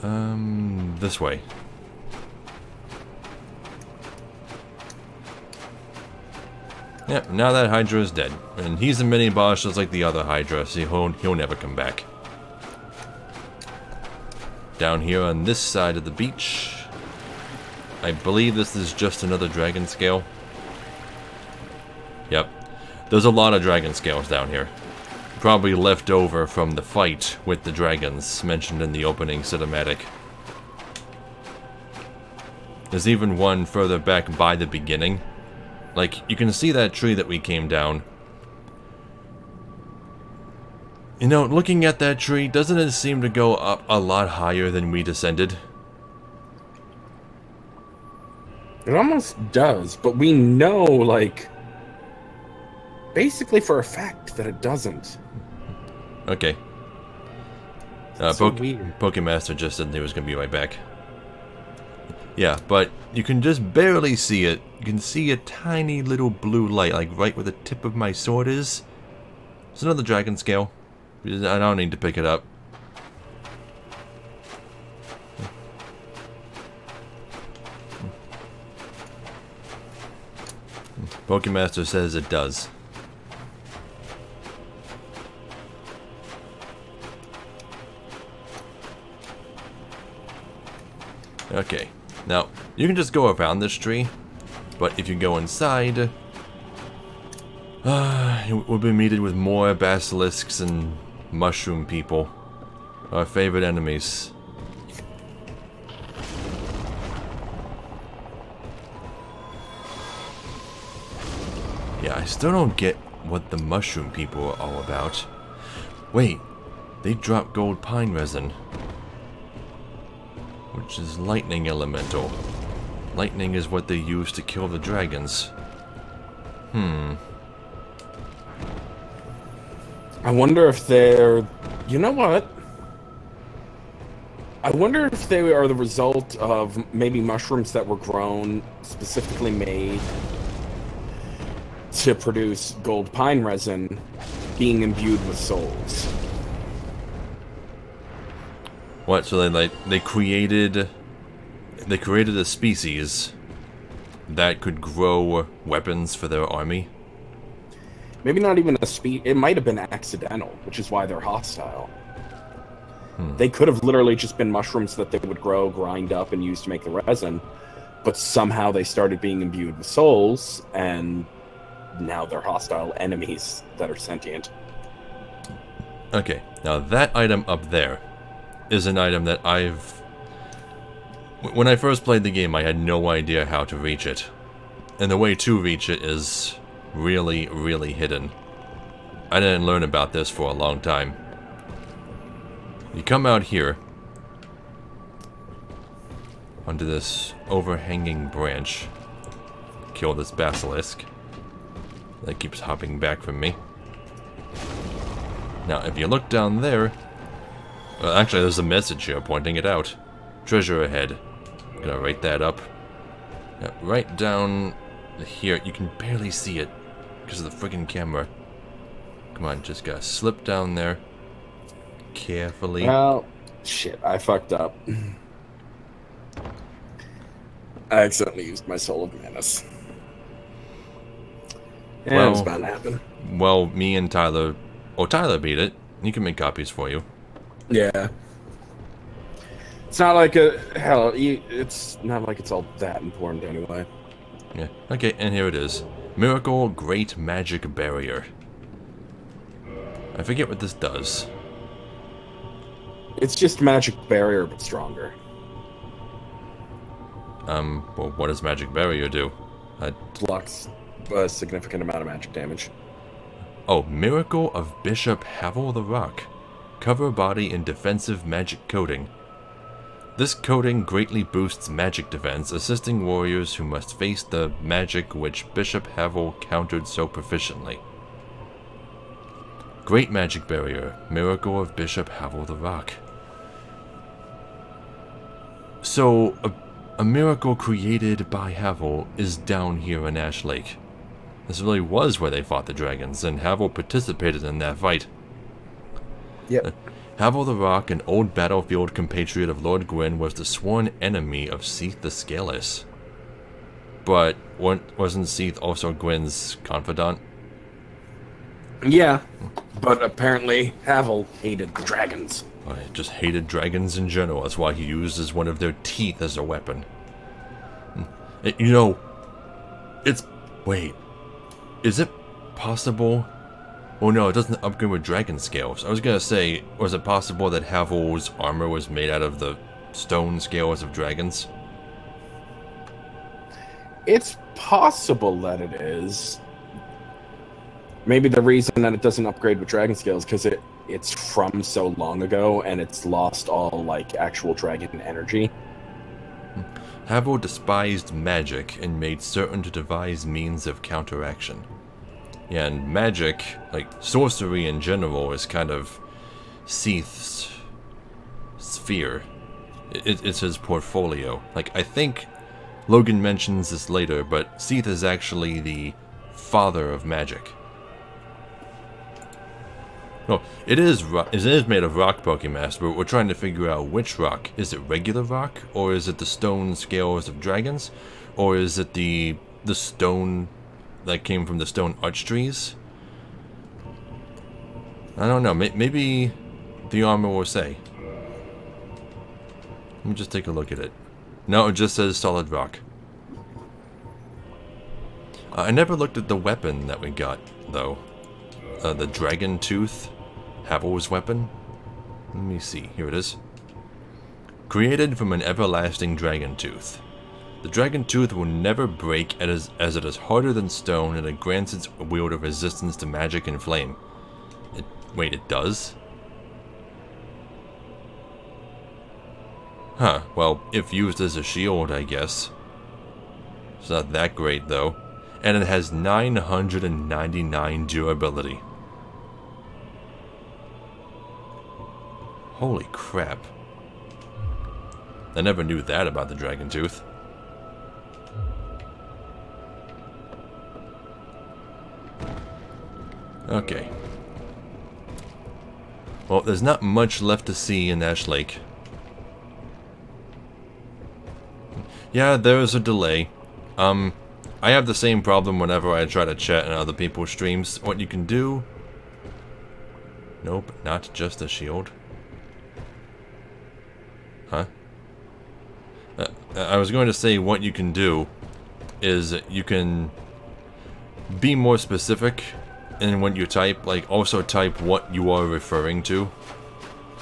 This way. Yep, now that Hydra is dead. And he's a mini-boss just like the other Hydra, so he'll never come back. Down here on this side of the beach, I believe this is just another dragon scale. Yep, there's a lot of dragon scales down here. Probably left over from the fight with the dragons mentioned in the opening cinematic. There's even one further back by the beginning. Like, you can see that tree that we came down. You know, looking at that tree, doesn't it seem to go up a lot higher than we descended? It almost does, but we know, like, basically for a fact that it doesn't. Okay. So weird. Pokemaster just said he was going to be right back. Yeah, but you can just barely see it. You can see a tiny little blue light, like right where the tip of my sword is. It's another dragon scale. I don't need to pick it up. Pokemaster says it does. Okay, now you can just go around this tree, but if you go inside, we'll be meted with more basilisks and mushroom people, our favorite enemies. Yeah, I still don't get what the mushroom people are all about. Wait, they drop gold pine resin, which is lightning elemental. Lightning is what they use to kill the dragons. I wonder if they're... You know what? I wonder if they are the result of maybe mushrooms that were grown, specifically made to produce gold pine resin, being imbued with souls. What? So they created a species that could grow weapons for their army? Maybe not even a it might have been accidental, which is why they're hostile. They could have literally just been mushrooms that they would grow, grind up, and use to make the resin, but somehow they started being imbued with souls, and now they're hostile enemies that are sentient. Okay, now that item up there is an item that when I first played the game, I had no idea how to reach it. And the way to reach it is really, really hidden. I didn't learn about this for a long time. You come out here onto this overhanging branch, kill this basilisk that keeps hopping back from me. Now, if you look down there, actually there's a message here pointing it out. Treasure ahead. I'm gonna write that up. Yeah, right down here, you can barely see it because of the friggin' camera. Come on, just gotta slip down there carefully. Well, shit, I fucked up. I accidentally used my Soul of Menace. Yeah, well, it's bound to happen. Well, me and Tyler... Oh, Tyler beat it. He can make copies for you. Yeah. It's not like it's not like it's all that important anyway. Yeah. Okay, and here it is. Miracle Great Magic Barrier. I forget what this does. It's just magic barrier, but stronger. Well, what does Magic Barrier do? Blocks a significant amount of magic damage. Oh, Miracle of Bishop Havel the Rock. Cover body in defensive magic coating. This coating greatly boosts magic defense, assisting warriors who must face the magic which Bishop Havel countered so proficiently. Great Magic Barrier, Miracle of Bishop Havel the Rock. So, a miracle created by Havel is down here in Ash Lake. This really was where they fought the dragons, and Havel participated in that fight. Yep. Havel the Rock, an old battlefield compatriot of Lord Gwyn, was the sworn enemy of Seath the Scaleless. But wasn't Seath also Gwyn's confidant? Yeah, but apparently Havel hated the dragons. I just hated dragons in general. That's why he used one of their teeth as a weapon. You know, wait. Is it possible? Oh no, it doesn't upgrade with dragon scales. I was gonna say, was it possible that Havel's armor was made out of the stone scales of dragons? It's possible that it is. Maybe the reason that it doesn't upgrade with dragon scales because it's from so long ago and it's lost all like actual dragon energy. Havel despised magic and made certain to devise means of counteraction. Yeah, and magic, like sorcery in general, is kind of Seath's sphere. It's his portfolio. Like, I think Logan mentions this later, but Seath is actually the father of magic. Well, it is made of rock, Pokemaster, but we're trying to figure out which rock. Is it regular rock, or is it the stone scales of dragons, or is it the stone that came from the stone arch trees? I don't know. Maybe the armor will say. Let me just take a look at it. No, it just says solid rock. I never looked at the weapon that we got, though. The dragon tooth. Havel's weapon. Let me see. Here it is. Created from an everlasting dragon tooth. The dragon tooth will never break as it is harder than stone and it grants its wielder resistance to magic and flame. Wait, it does? Huh, well, if used as a shield, I guess. It's not that great, though. And it has 999 durability. Holy crap. I never knew that about the dragon tooth. Okay. Well, there's not much left to see in Ash Lake. Yeah, there is a delay. I have the same problem whenever I try to chat in other people's streams. What you can do... Nope, not just a shield. Huh? I was going to say what you can do is you can be more specific in what you type, like also type what you are referring to.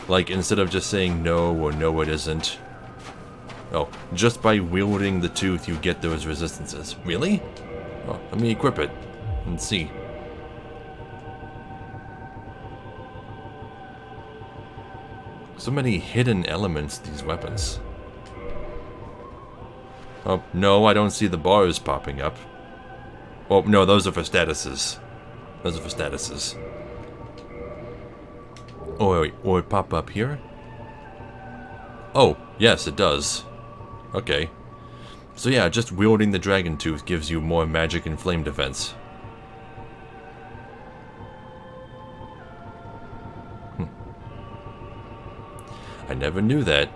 Like instead of just saying no or no it isn't. Oh, just by wielding the tooth you get those resistances. Really? Oh, let me equip it and see. So many hidden elements to these weapons. Oh, no, I don't see the bars popping up. Oh, no, those are for statuses. Those are for statuses. Oh, wait, will it pop up here? Oh, yes, it does. Okay. So yeah, just wielding the dragon tooth gives you more magic and flame defense. I never knew that.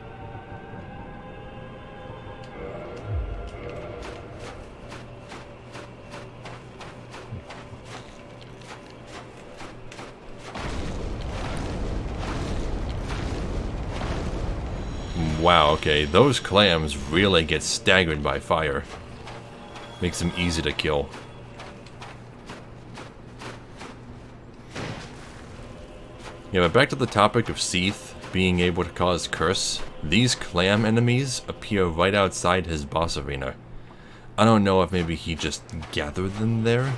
Wow, okay, those clams really get staggered by fire. Makes them easy to kill. Yeah, but back to the topic of Seath being able to cause curse. These clam enemies appear right outside his boss arena. I don't know if maybe he just gathered them there.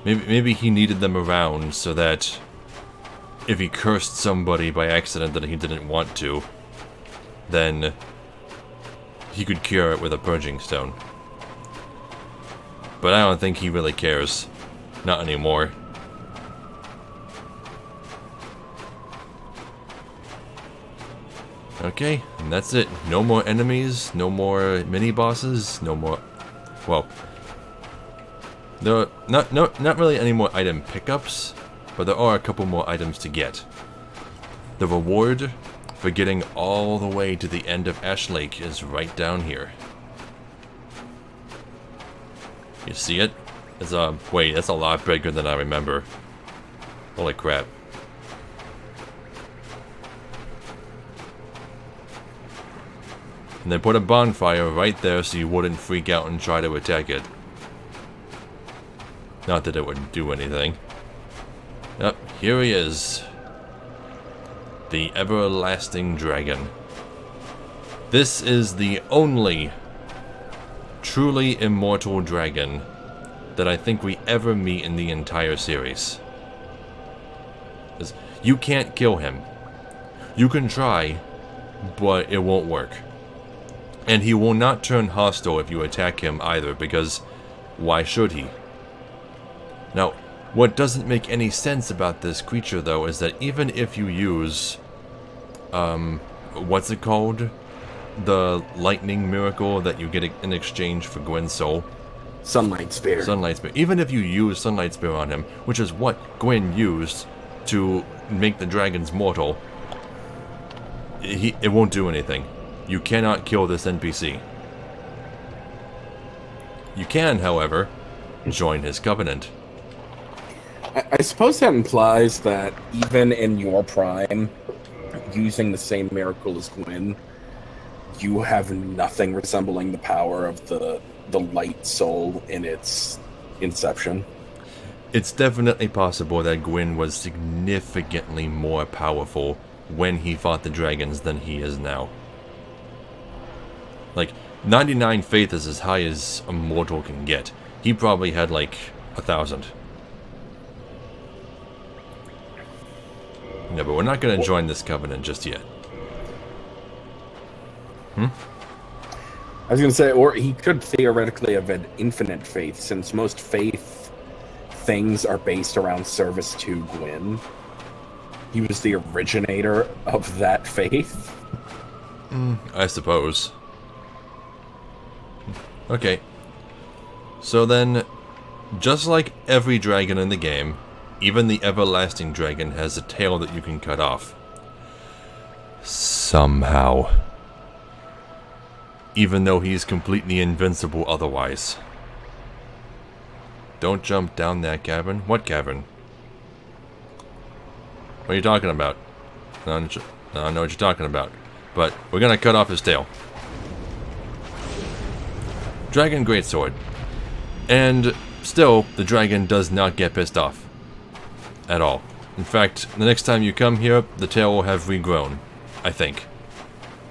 Maybe he needed them around so that if he cursed somebody by accident that he didn't want to, then he could cure it with a purging stone. But I don't think he really cares. Not anymore. Okay, and that's it. No more enemies, no more mini-bosses, no more... Well... There are not really any more item pickups, but there are a couple more items to get. The reward for getting all the way to the end of Ash Lake is right down here. You see it? It's wait, that's a lot bigger than I remember. Holy crap. And they put a bonfire right there so you wouldn't freak out and try to attack it. Not that it would do anything. Yep, here he is. The Everlasting Dragon. This is the only truly immortal dragon that I think we ever meet in the entire series. You can't kill him. You can try, but it won't work. And he will not turn hostile if you attack him either, because why should he? Now, what doesn't make any sense about this creature, though, is that even if you use, what's it called? The lightning miracle that you get in exchange for Gwen's soul. Sunlight Spear. Sunlight Spear. Even if you use Sunlight Spear on him, which is what Gwen used to make the dragons mortal, it won't do anything. You cannot kill this NPC. You can, however, join his covenant. I suppose that implies that even in your prime, using the same miracle as Gwen, you have nothing resembling the power of the light soul in its inception. It's definitely possible that Gwyn was significantly more powerful when he fought the dragons than he is now. Like, 99 faith is as high as a mortal can get. He probably had like 1,000. No, but we're not going to join this covenant just yet. I was going to say, or he could theoretically have had infinite faith, since most faith things are based around service to Gwyn. He was the originator of that faith. I suppose. Okay. So then, just like every dragon in the game, even the Everlasting Dragon has a tail that you can cut off. Somehow. Even though he's completely invincible otherwise. Don't jump down that cavern. What cavern? What are you talking about? I don't know what you're talking about. But we're gonna cut off his tail. Dragon Greatsword. And still, the dragon does not get pissed off. At all. In fact, the next time you come here, the tail will have regrown. I think.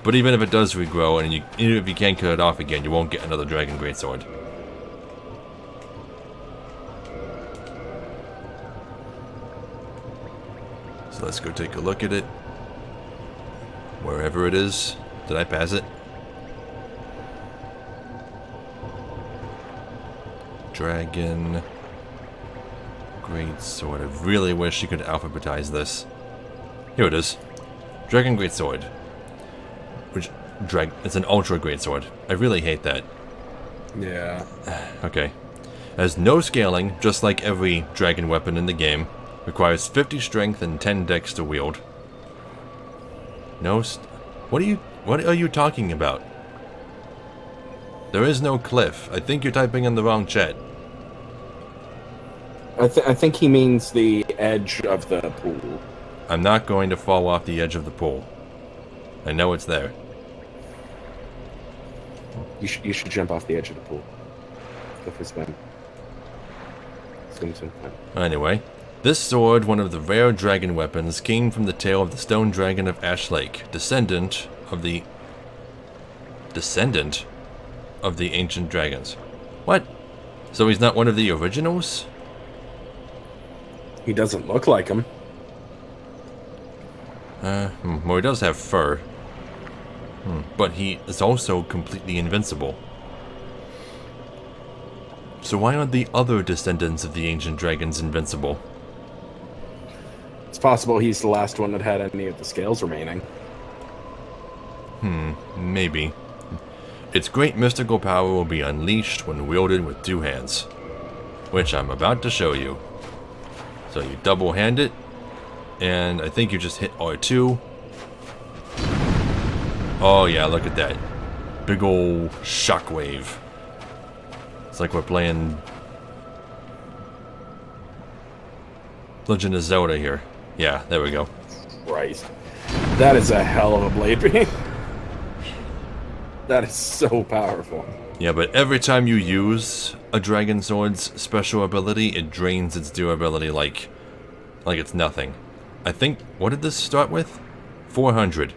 But even if it does regrow, and even if you can't cut it off again, you won't get another Dragon Greatsword. So let's go take a look at it. Wherever it is. Did I pass it? Dragon Greatsword. I really wish you could alphabetize this. Here it is. Dragon Greatsword. Which, it's an Ultra Greatsword. I really hate that. Yeah. Okay. Has no scaling, just like every dragon weapon in the game. Requires 50 strength and 10 dex to wield. No what are you talking about? There is no cliff. I think you're typing in the wrong chat. I think he means the edge of the pool. I'm not going to fall off the edge of the pool. I know it's there. You should jump off the edge of the pool. Go for a swim. Swim. Anyway, this sword, one of the rare dragon weapons, came from the tail of the stone dragon of Ash Lake, descendant of the ancient dragons. What? So he's not one of the originals? He doesn't look like him. Well, he does have fur. But he is also completely invincible. So why aren't the other descendants of the ancient dragons invincible? It's possible he's the last one that had any of the scales remaining. Maybe. Its great mystical power will be unleashed when wielded with 2 hands. Which I'm about to show you. So you double hand it, and I think you just hit R2. Oh yeah, look at that. Big ol' shockwave. It's like we're playing Legend of Zelda here. Yeah, there we go. Christ. That is a hell of a blade beam. That is so powerful. Yeah, but every time you use a Dragon Sword's special ability, it drains its durability like it's nothing. I think, what did this start with? 400.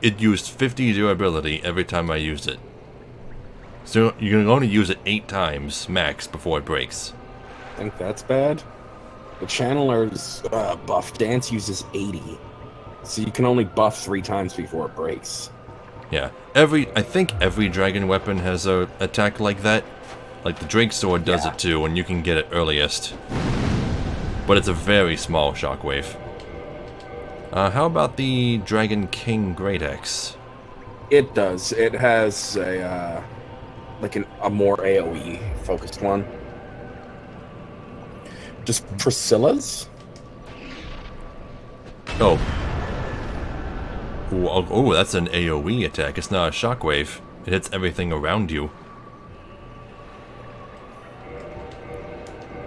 It used 50 durability every time I used it. So you can only use it 8 times max before it breaks. I think that's bad. The Channeler's buff dance uses 80. So you can only buff 3 times before it breaks. Yeah, I think every dragon weapon has a attack like that. Like the Drake Sword does it too, and you can get it earliest. But it's a very small shockwave. How about the Dragon King Great Axe? It does. It has a a more AoE focused one. Just Priscilla's? Oh. Oh, that's an AoE attack. It's not a shockwave. It hits everything around you.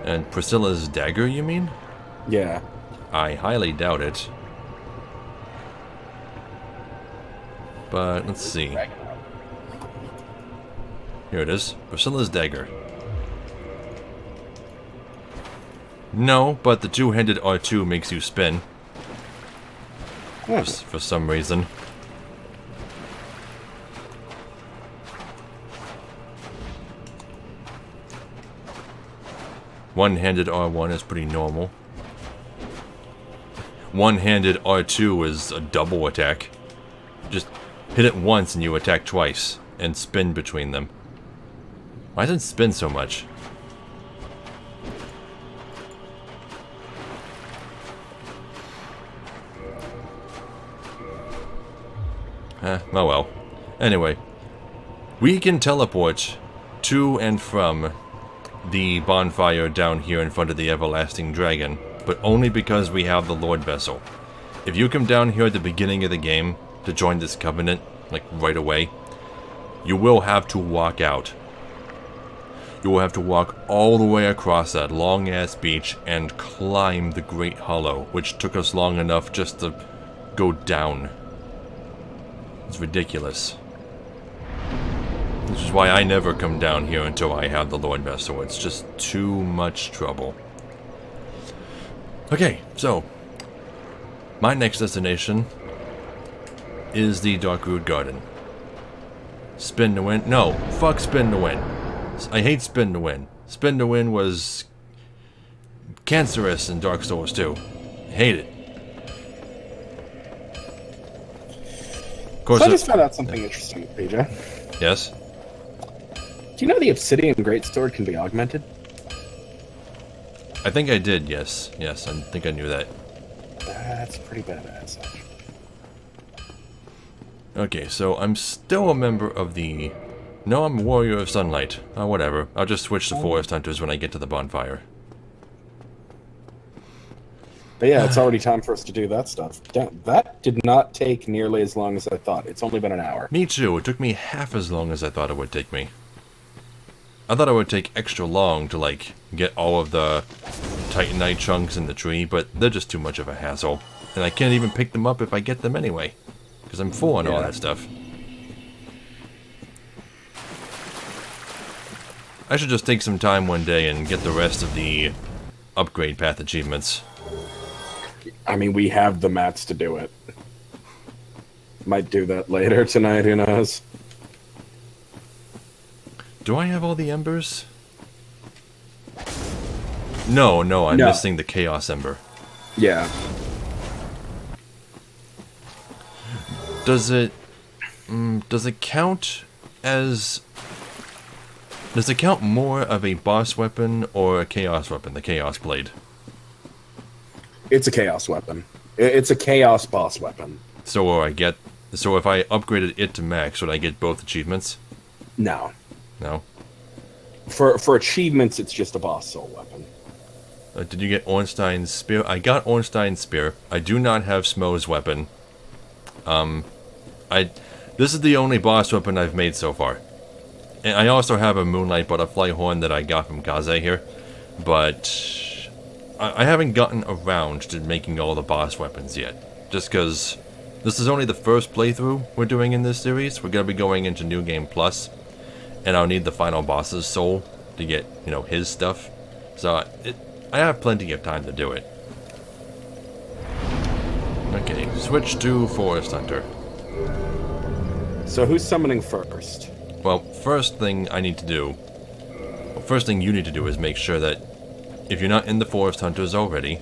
And Priscilla's dagger, you mean? Yeah. I highly doubt it. But, let's see. Here it is. Priscilla's dagger. No, but the 2-handed R2 makes you spin. For some reason. One-handed R1 is pretty normal. One-handed R2 is a double attack. Just hit it once and you attack twice, and spin between them. Why does it spin so much? Oh well. Anyway, we can teleport to and from the bonfire down here in front of the Everlasting Dragon, but only because we have the Lord Vessel. If you come down here at the beginning of the game to join this covenant, like right away, you will have to walk out. You will have to walk all the way across that long-ass beach and climb the Great Hollow, which took us long enough just to go down. It's ridiculous. Which is why I never come down here until I have the Lord Vessel. It's just too much trouble. Okay, so my next destination is the Darkroot Garden. Spin to win? No, fuck spin to win. I hate spin to win. Spin to win was cancerous in Dark Souls 2. Hate it. Of course, so I just found out something interesting, PJ. Yes? Do you know the Obsidian Greatsword can be augmented? I think I did, yes. Yes, I think I knew that. That's pretty badass. Okay, so I'm still a member of the... No, I'm Warrior of Sunlight. Oh, whatever. I'll just switch to Forest Hunters when I get to the bonfire. But yeah, it's already time for us to do that stuff. That did not take nearly as long as I thought. It's only been an hour. Me too. It took me half as long as I thought it would take me. I thought it would take extra long to, like, get all of the Titanite chunks in the tree, but they're just too much of a hassle. And I can't even pick them up if I get them anyway. Because I'm full on all that stuff. I should just take some time one day and get the rest of the upgrade path achievements. I mean, we have the mats to do it. Might do that later tonight, who knows? Do I have all the embers? No, I'm missing the Chaos Ember. Yeah. Does it count as... Does it count more of a boss weapon or a chaos weapon, the Chaos Blade? It's a chaos weapon. It's a chaos boss weapon. So if I upgraded it to max, would I get both achievements? No. No? For achievements, it's just a boss soul weapon. Did you get Ornstein's Spear? I got Ornstein's Spear. I do not have Smo's weapon. This is the only boss weapon I've made so far. And I also have a Moonlight Butterfly Horn that I got from Kaze here. But I haven't gotten around to making all the boss weapons yet. Just because this is only the first playthrough we're doing in this series. We're going to be going into New Game Plus. And I'll need the final boss's soul to get, you know, his stuff. So I have plenty of time to do it. Okay, switch to Forest Hunter. So who's summoning first? Well, first thing you need to do is make sure that if you're not in the Forest Hunters already...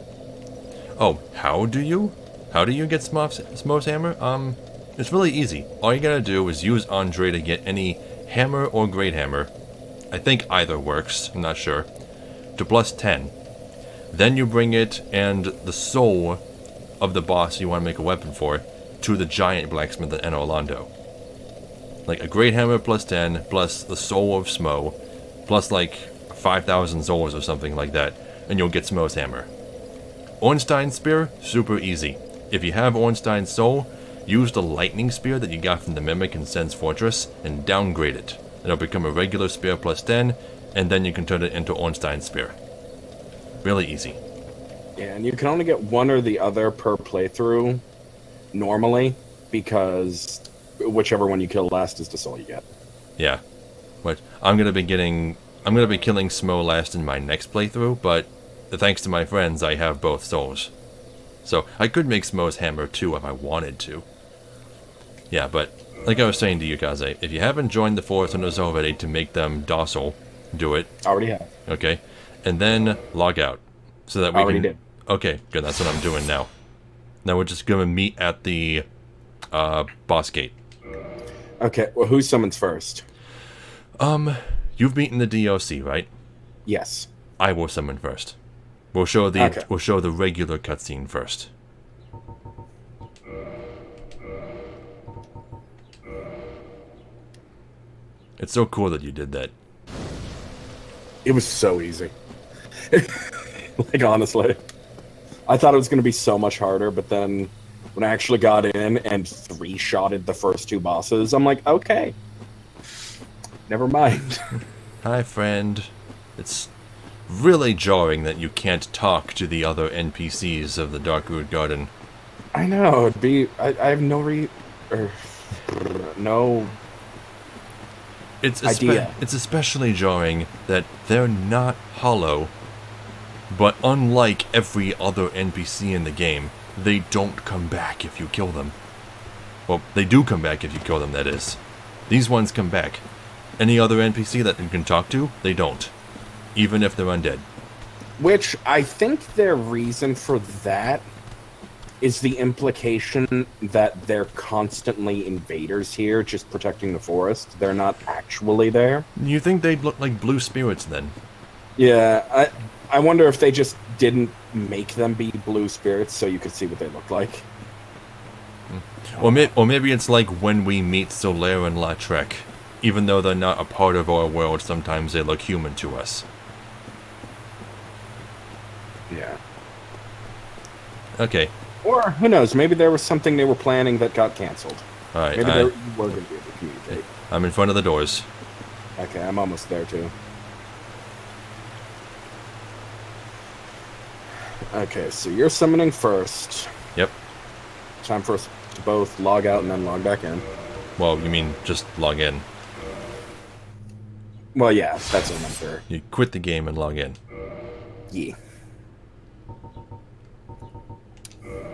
Oh, how do you get Smo's hammer? It's really easy. All you gotta do is use Andre to get any hammer or great hammer. I think either works, I'm not sure. To plus 10. Then you bring it and the soul of the boss you want to make a weapon for to the giant blacksmith at Orlando. Like a great hammer plus 10, plus the soul of Smo, plus like 5,000 souls or something like that, and you'll get Smo's hammer. Ornstein's Spear, super easy. If you have Ornstein's soul, use the lightning spear that you got from the Mimic in Sen's Fortress and downgrade it. It'll become a regular spear plus 10, and then you can turn it into Ornstein's Spear. Really easy. Yeah, and you can only get one or the other per playthrough normally, because whichever one you kill last is the soul you get. Yeah. But I'm gonna be killing Smo last in my next playthrough, but thanks to my friends, I have both souls. So I could make Smo's hammer too if I wanted to. Yeah, but like I was saying to you, Kaze, if you haven't joined the Forest Hunters already to make them docile, do it. Already have. Okay. And then log out. So that we Already can... did. Okay, good, that's what I'm doing now. Now we're just gonna meet at the boss gate. Okay, well, who summons first? You've beaten the DOC, right? Yes. I will summon first. We'll show the regular cutscene first. It's so cool that you did that. It was so easy. Like, honestly. I thought it was going to be so much harder, but then when I actually got in and three-shotted the first two bosses, I'm like, okay. Never mind. Hi, friend. It's really jarring that you can't talk to the other NPCs of the Darkroot Garden. I know, it'd be... I have no no idea. It's especially jarring that they're not hollow, but unlike every other NPC in the game, they don't come back if you kill them. Well, they do come back if you kill them, that is. These ones come back. Any other NPC that you can talk to, they don't. Even if they're undead. Which, I think their reason for that is the implication that they're constantly invaders here, just protecting the forest. They're not actually there. You think they'd look like blue spirits, then? Yeah, I wonder if they just didn't make them be blue spirits so you could see what they look like. Or maybe it's like when we meet Solaire and Lautrec. Even though they're not a part of our world, sometimes they look human to us. Yeah. Okay. Or, who knows, maybe there was something they were planning that got cancelled. Alright, maybe they were going to be able to communicate. I'm in front of the doors. Okay, I'm almost there, too. Okay, so you're summoning first. Yep. Time for us to both log out and then log back in. Well, you mean just log in? Well, yeah, that's what I'm sure. You quit the game and log in. Yeah.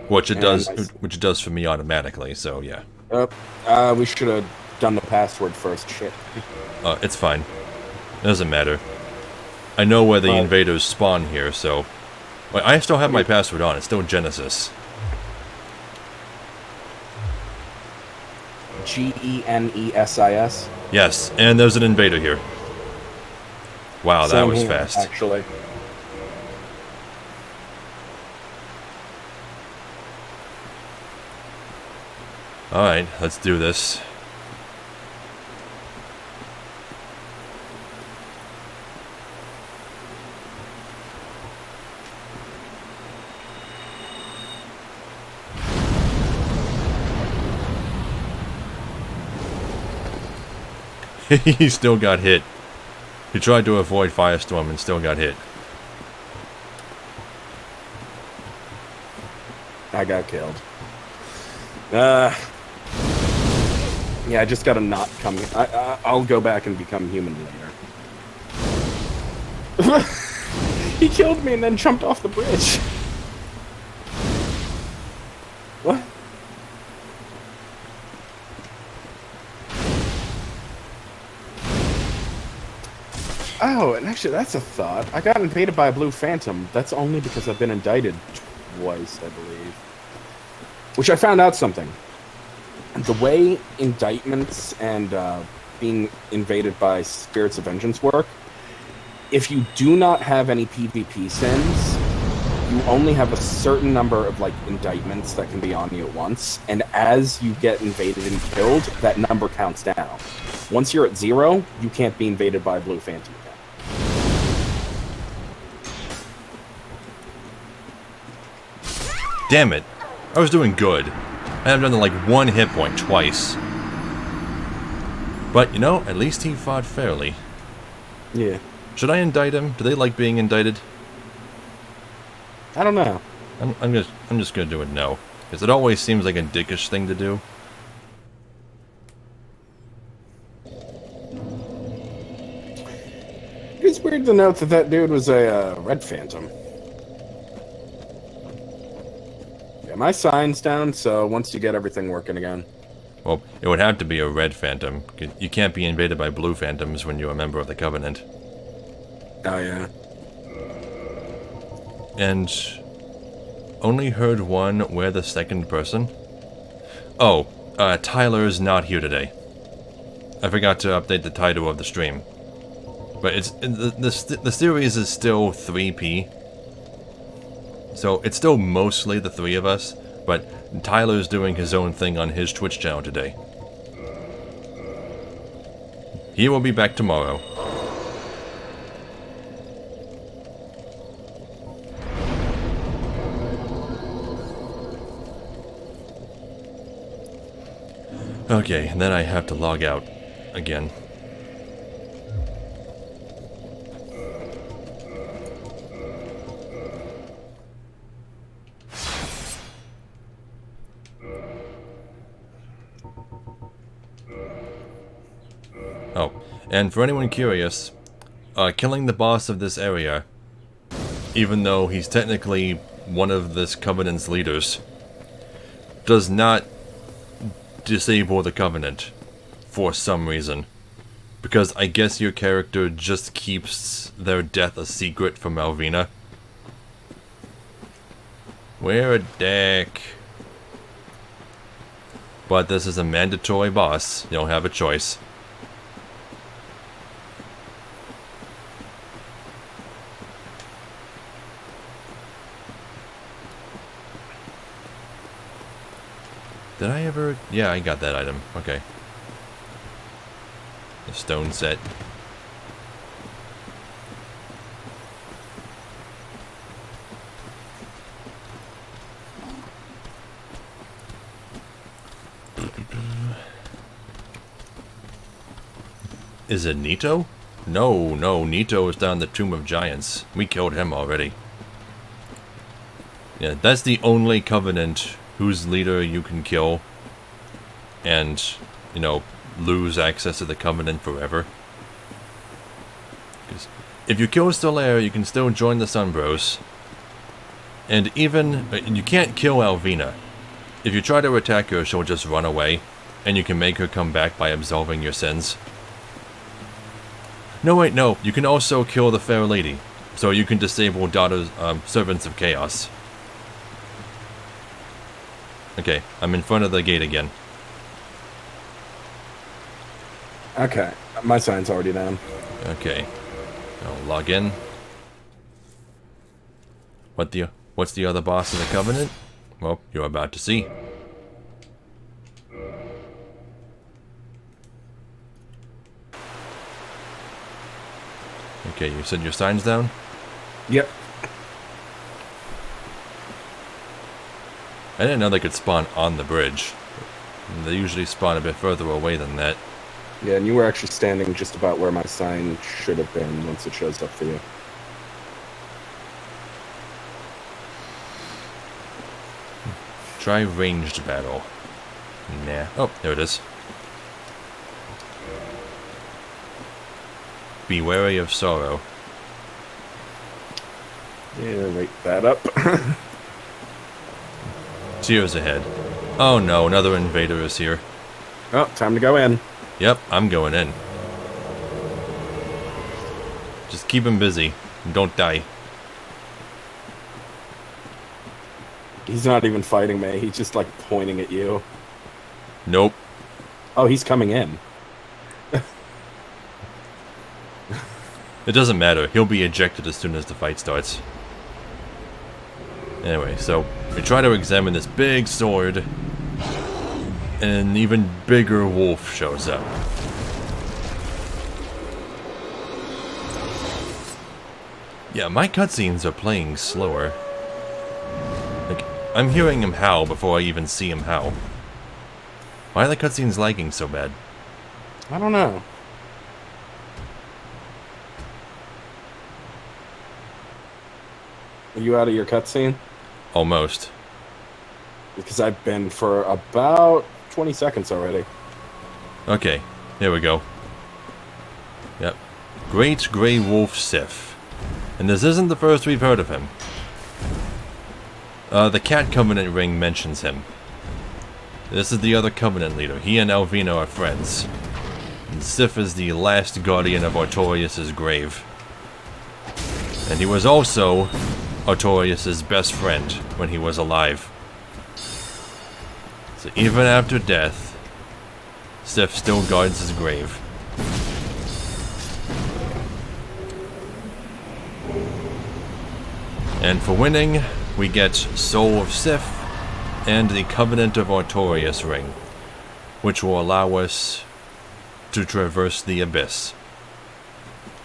Which it does for me automatically, so yeah. We should have done the password first. Shit. It's fine. It doesn't matter. I know where the invaders spawn here, so... Wait, I still have my password on. It's still Genesis. Genesis. Yes, and there's an invader here. Wow, that was fast. Actually. Alright, let's do this. He still got hit. He tried to avoid Firestorm and still got hit. I got killed. Yeah, I just gotta not come. I'll go back and become human later. He killed me and then jumped off the bridge. What? Oh, and actually, that's a thought. I got invaded by a blue phantom. That's only because I've been indicted twice, I believe. Which I found out something. The way indictments and being invaded by spirits of vengeance work, if you do not have any PvP sins, you only have a certain number of indictments that can be on you at once, and as you get invaded and killed, that number counts down. Once you're at 0, you can't be invaded by a blue phantom again. Damn it. I was doing good. I have done like 1 hit point twice. But, you know, at least he fought fairly. Yeah. Should I indict him? Do they like being indicted? I don't know. I'm just gonna do it no. Because it always seems like a dickish thing to do. It's weird to note that that dude was a red phantom. Yeah, my sign's down, so once you get everything working again. Well, it would have to be a red phantom. You can't be invaded by blue phantoms when you're a member of the Covenant. Oh, yeah. And only heard one. Where the second person? Oh, Tyler's not here today. I forgot to update the title of the stream. But it's the series is still 3P. So it's still mostly the 3 of us, but Tyler's doing his own thing on his Twitch channel today. He will be back tomorrow. Okay, and then I have to log out again. Oh, and for anyone curious, killing the boss of this area, even though he's technically one of this Covenant's leaders, does not disable the Covenant for some reason. Because I guess your character just keeps their death a secret from Malvina. We're a dick. But this is a mandatory boss. You don't have a choice. Did I ever? Yeah, I got that item. Okay. The stone set. Is it Nito? No, Nito is down the Tomb of Giants. We killed him already. Yeah, that's the only Covenant whose leader you can kill and, you know, lose access to the Covenant forever. Because if you kill Stellaire, you can still join the Sun Bros. And even, you can't kill Alvina. If you try to attack her, she'll just run away, and you can make her come back by absolving your sins. No, wait, no, you can also kill the Fair Lady, so you can disable Daughters, Servants of Chaos. Okay, I'm in front of the gate again. Okay, my sign's already down. Okay. I'll log in. What's the other boss of the Covenant? Well, you're about to see. Okay, you said your sign's down? Yep. I didn't know they could spawn on the bridge. They usually spawn a bit further away than that. Yeah, and you were actually standing just about where my sign should have been once it shows up for you. Try ranged battle. Nah. Oh, there it is. Be wary of sorrow. Yeah, rate that up. Tears ahead. Oh no, another invader is here. Oh, time to go in. Yep, I'm going in. Just keep him busy. And don't die. He's not even fighting me. He's just like pointing at you. Nope. Oh, he's coming in. It doesn't matter. He'll be ejected as soon as the fight starts. Anyway, so we try to examine this big sword, and an even bigger wolf shows up. Yeah, my cutscenes are playing slower. Like, I'm hearing him howl before I even see him howl. Why are the cutscenes lagging so bad? I don't know. Are you out of your cutscene? Almost. Because I've been for about 20 seconds already. Okay, here we go. Yep. Great Grey Wolf Sif. And this isn't the first we've heard of him. The Cat Covenant ring mentions him. This is the other Covenant leader. He and Alvina are friends. And Sif is the last guardian of Artorias' grave. And he was also Artorias' best friend when he was alive. So even after death, Sif still guards his grave. And for winning, we get Soul of Sif and the Covenant of Artorias ring, which will allow us to traverse the abyss.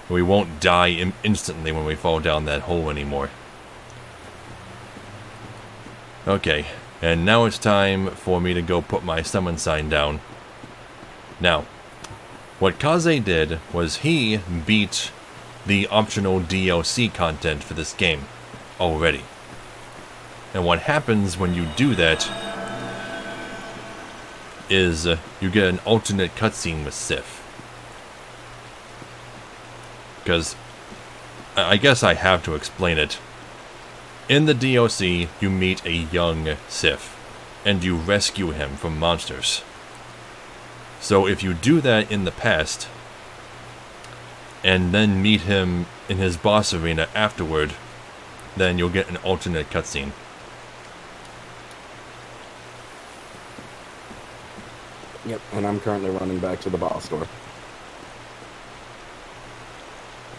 We won't die instantly when we fall down that hole anymore. Okay, and now it's time for me to go put my summon sign down. Now, what Kaze did was he beat the optional DLC content for this game already. And what happens when you do that is you get an alternate cutscene with Sif. Because I guess I have to explain it. In the DLC, you meet a young Sif, and you rescue him from monsters. So if you do that in the past, and then meet him in his boss arena afterward, then you'll get an alternate cutscene. Yep, and I'm currently running back to the boss door.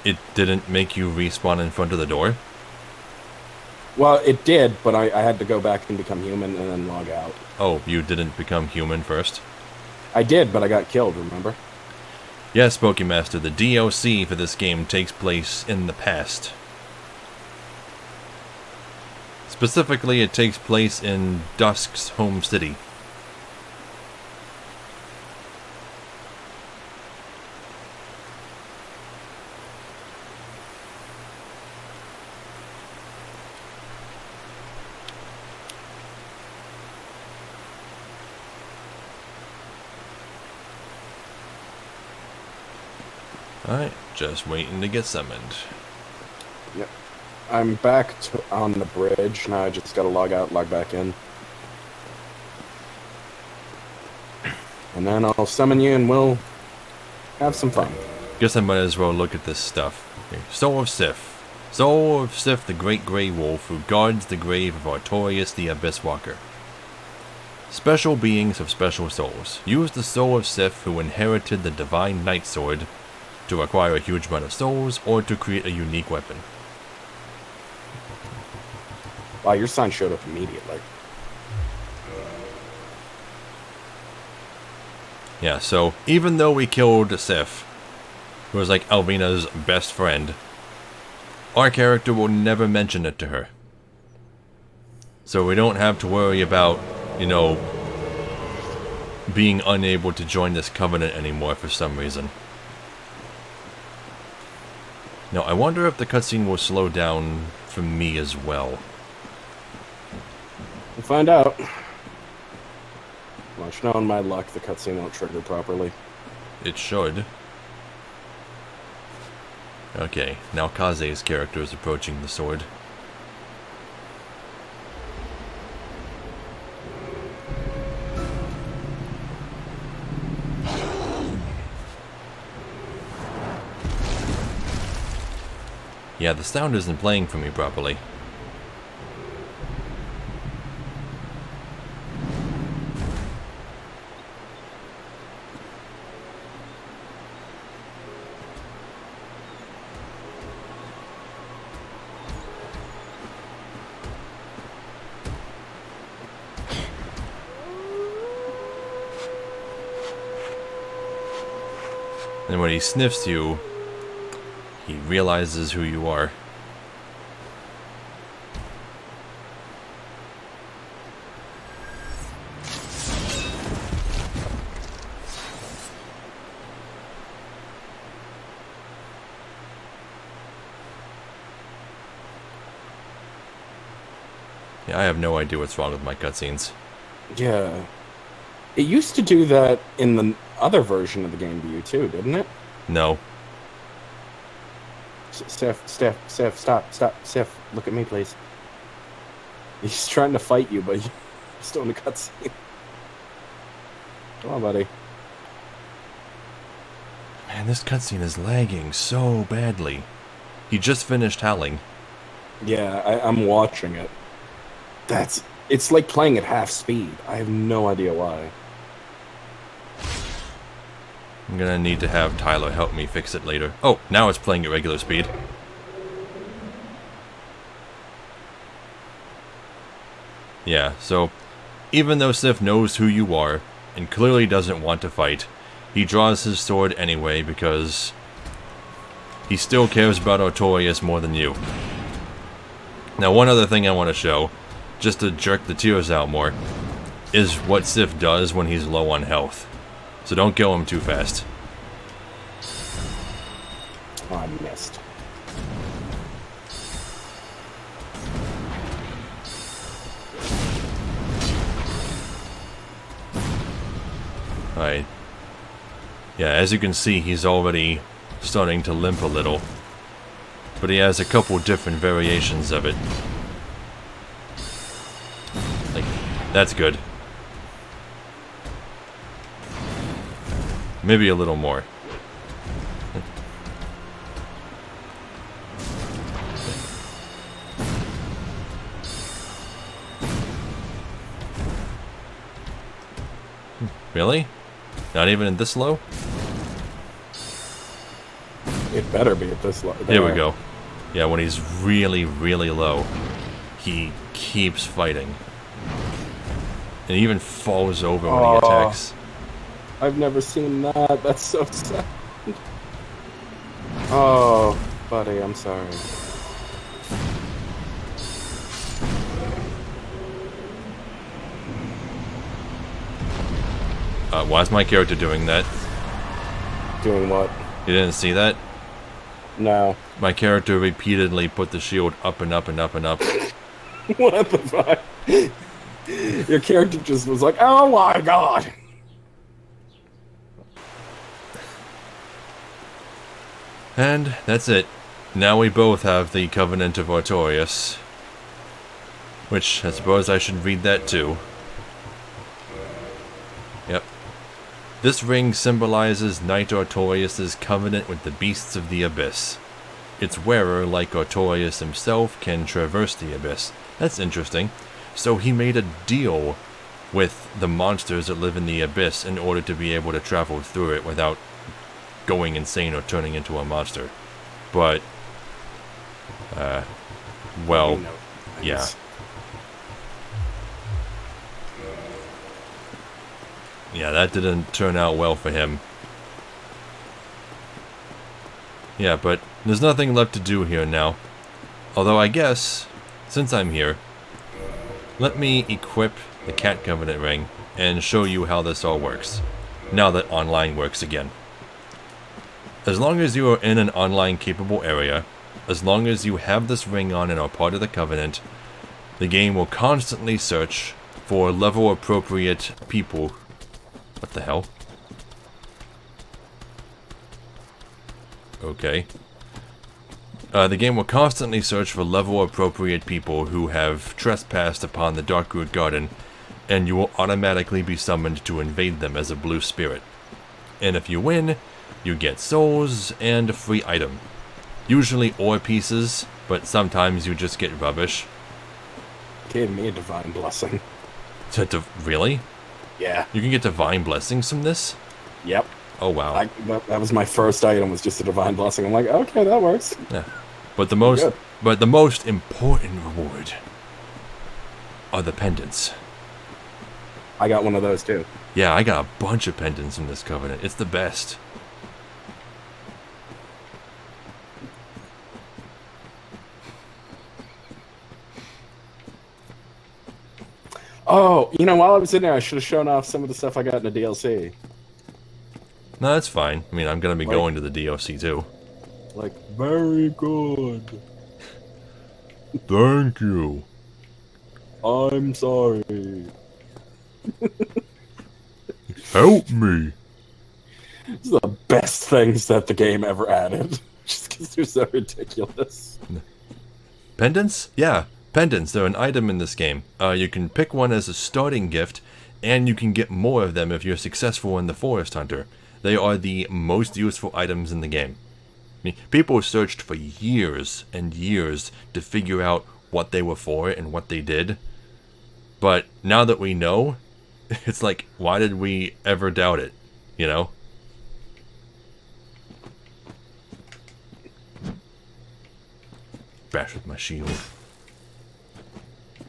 It didn't make you respawn in front of the door? Well, it did, but I had to go back and become human and then log out. Oh, you didn't become human first? I did, but I got killed, remember? Yes, Pokemaster, the DLC for this game takes place in the past. Specifically, it takes place in Dusk's home city. Alright, just waiting to get summoned. Yep. I'm back on the bridge. Now I just gotta log out, log back in. And then I'll summon you and we'll have some fun. Guess I might as well look at this stuff. Okay. Soul of Sif. Soul of Sif, the Great Grey Wolf, who guards the grave of Artorias the Abyss Walker. Special beings of special souls. Use the soul of Sith who inherited the Divine Knight Sword to acquire a huge amount of souls or to create a unique weapon. Wow, your sign showed up immediately. Yeah, so even though we killed Sif, who was like Alvina's best friend, our character will never mention it to her. So we don't have to worry about, you know, being unable to join this covenant anymore for some reason. Now, I wonder if the cutscene will slow down for me as well. We'll find out. Much knowing my luck, the cutscene won't trigger properly. It should. Okay, now Kaze's character is approaching the sword. Yeah, the sound isn't playing for me properly. And when he sniffs you, he realizes who you are. Yeah, I have no idea what's wrong with my cutscenes. Yeah. It used to do that in the other version of the game to you too, didn't it? No. Sif, stop, Sif, look at me, please. He's trying to fight you, but you're still in the cutscene. Come on, buddy. Man, this cutscene is lagging so badly. He just finished howling. Yeah, I'm watching it. It's like playing at half speed. I have no idea why. I'm gonna need to have Tyler help me fix it later. Oh, now it's playing at regular speed. Yeah, so even though Sif knows who you are and clearly doesn't want to fight, he draws his sword anyway because he still cares about Artorias more than you. Now, one other thing I want to show, just to jerk the tears out more, is what Sif does when he's low on health. So don't kill him too fast. Oh, I missed. Alright. Yeah, as you can see, he's already starting to limp a little. But he has a couple different variations of it. Like, that's good. Maybe a little more. Really? Not even in this low? It better be at this low. Here we go. Yeah, when he's really, really low, he keeps fighting. And he even falls over when he attacks. I've never seen that. That's so sad. Oh, buddy, I'm sorry. Why is my character doing that? Doing what? You didn't see that? No. My character repeatedly put the shield up and up and up and up. What the fuck? Your character just was like, oh my god! And that's it. Now we both have the Covenant of Artorias. Which, I suppose I should read that too. Yep. This ring symbolizes Knight Artorias' covenant with the beasts of the Abyss. Its wearer, like Artorias himself, can traverse the Abyss. That's interesting. So he made a deal with the monsters that live in the abyss in order to be able to travel through it without going insane or turning into a monster. But, well, yeah. Yeah, that didn't turn out well for him. Yeah, but there's nothing left to do here now. Although I guess, since I'm here, let me equip the Cat Covenant ring and show you how this all works, now that online works again. As long as you are in an online capable area, as long as you have this ring on and are part of the Covenant, the game will constantly search for level appropriate people. What the hell? Okay. The game will constantly search for level-appropriate people who have trespassed upon the Darkroot Garden, and you will automatically be summoned to invade them as a blue spirit. And if you win, you get souls and a free item. Usually ore pieces, but sometimes you just get rubbish. Gave me a divine blessing. Really? Yeah. You can get divine blessings from this? Yep. Oh wow. That was my first item, was just a divine blessing. I'm like, okay, that works. Yeah. But the most important reward are the pendants. I got one of those too. Yeah, I got a bunch of pendants in this Covenant. It's the best. Oh, you know, while I was in there, I should have shown off some of the stuff I got in the DLC. No, that's fine. I mean, I'm gonna be going to the DLC too. Like, very good. Thank you. I'm sorry. Help me. These are the best things that the game ever added. Just because they're so ridiculous. Pendants? Yeah, pendants. They're an item in this game. You can pick one as a starting gift, and you can get more of them if you're successful in the Forest Hunter. They are the most useful items in the game. I mean, people searched for years and years to figure out what they were for and what they did. But now that we know, it's like, why did we ever doubt it? You know? Bash with my shield.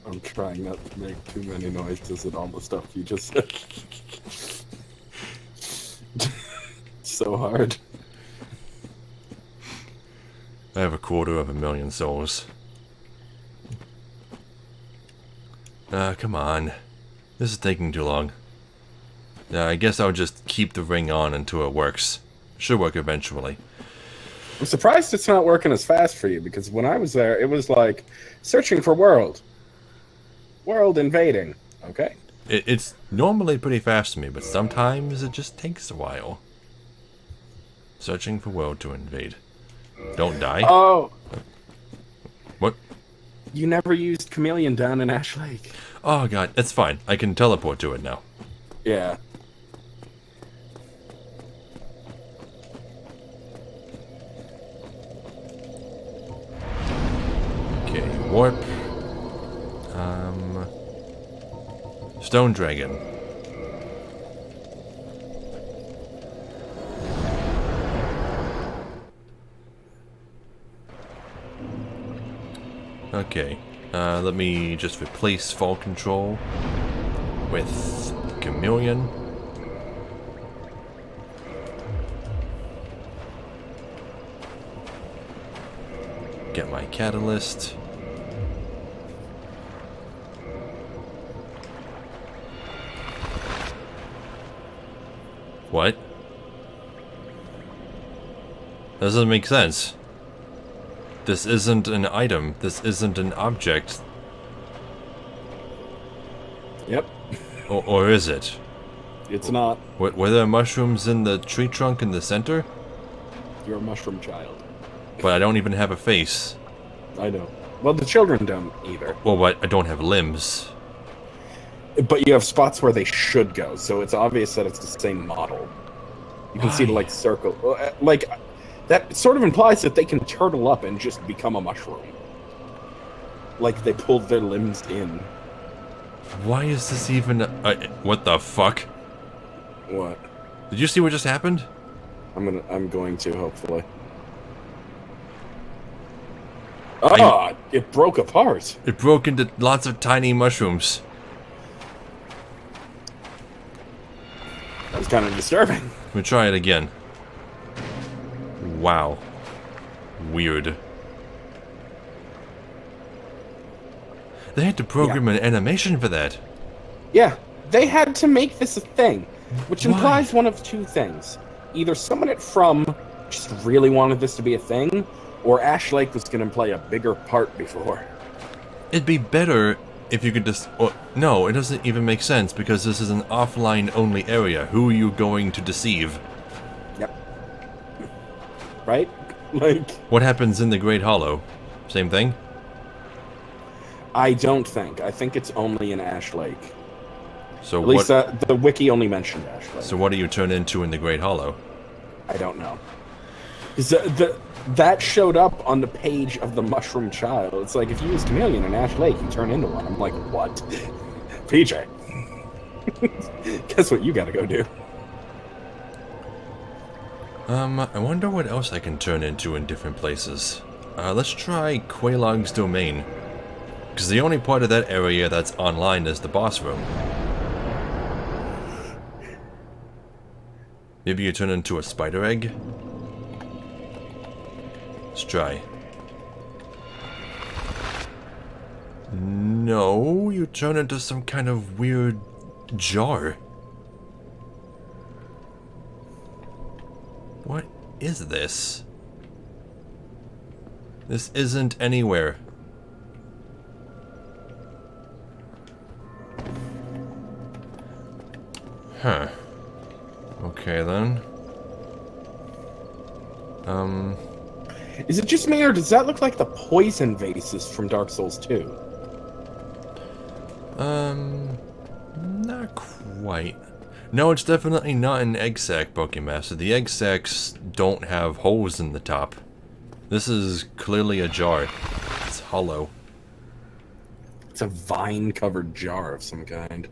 I'm trying not to make too many noises at all the stuff you just said. So hard. I have 250,000 souls. Come on. This is taking too long. I guess I'll just keep the ring on until it works. Should work eventually. I'm surprised it's not working as fast for you, because when I was there, it was like, searching for world. World invading. Okay. It's normally pretty fast to me, but sometimes it just takes a while. Searching for world to invade. Don't die. Oh! What? You never used Chameleon down in Ash Lake. Oh god, it's fine. I can teleport to it now. Yeah. Okay, warp. Stone Dragon. Okay, let me just replace fall control with Chameleon. Get my catalyst. What? That doesn't make sense. This isn't an item. This isn't an object. Yep. Or is it? It's not. Were there mushrooms in the tree trunk in the center? You're a mushroom child. But I don't even have a face. I know. Well, the children don't either. Well, but I don't have limbs. But you have spots where they should go, so it's obvious that it's the same model. You can see the, like, circle. Like, that sort of implies that they can turtle up and just become a mushroom. Like, they pulled their limbs in. Why is this even... what the fuck? What? Did you see what just happened? I'm going to, hopefully. Ah, it broke apart. It broke into lots of tiny mushrooms. That was kind of disturbing. Let me try it again. Wow. Weird. They had to program an animation for that. Yeah, they had to make this a thing, which Why? implies one of two things. Either someone at From just really wanted this to be a thing, or Ash Lake was going to play a bigger part before. It'd be better if you could just... Oh, no, it doesn't even make sense, because this is an offline-only area. Who are you going to deceive? Yep. Right? Like... What happens in the Great Hollow? Same thing? I don't think. I think it's only in Ash Lake. So At least the wiki only mentioned Ash Lake. So what do you turn into in the Great Hollow? I don't know. 'Cause that showed up on the page of the Mushroom Child. It's like, if you use Chameleon in Ash Lake, you turn into one. I'm like, what? PJ. Guess what you gotta go do? I wonder what else I can turn into in different places. Let's try Quelaag's Domain. Because the only part of that area that's online is the boss room. Maybe you turn into a spider egg? Let's try. No, you turn into some kind of weird jar. What is this? This isn't anywhere. Huh. Okay then. Is it just me, or does that look like the poison vases from Dark Souls 2? Not quite. No, it's definitely not an egg sac, Pokemaster. The egg sacs don't have holes in the top. This is clearly a jar. It's hollow. It's a vine-covered jar of some kind.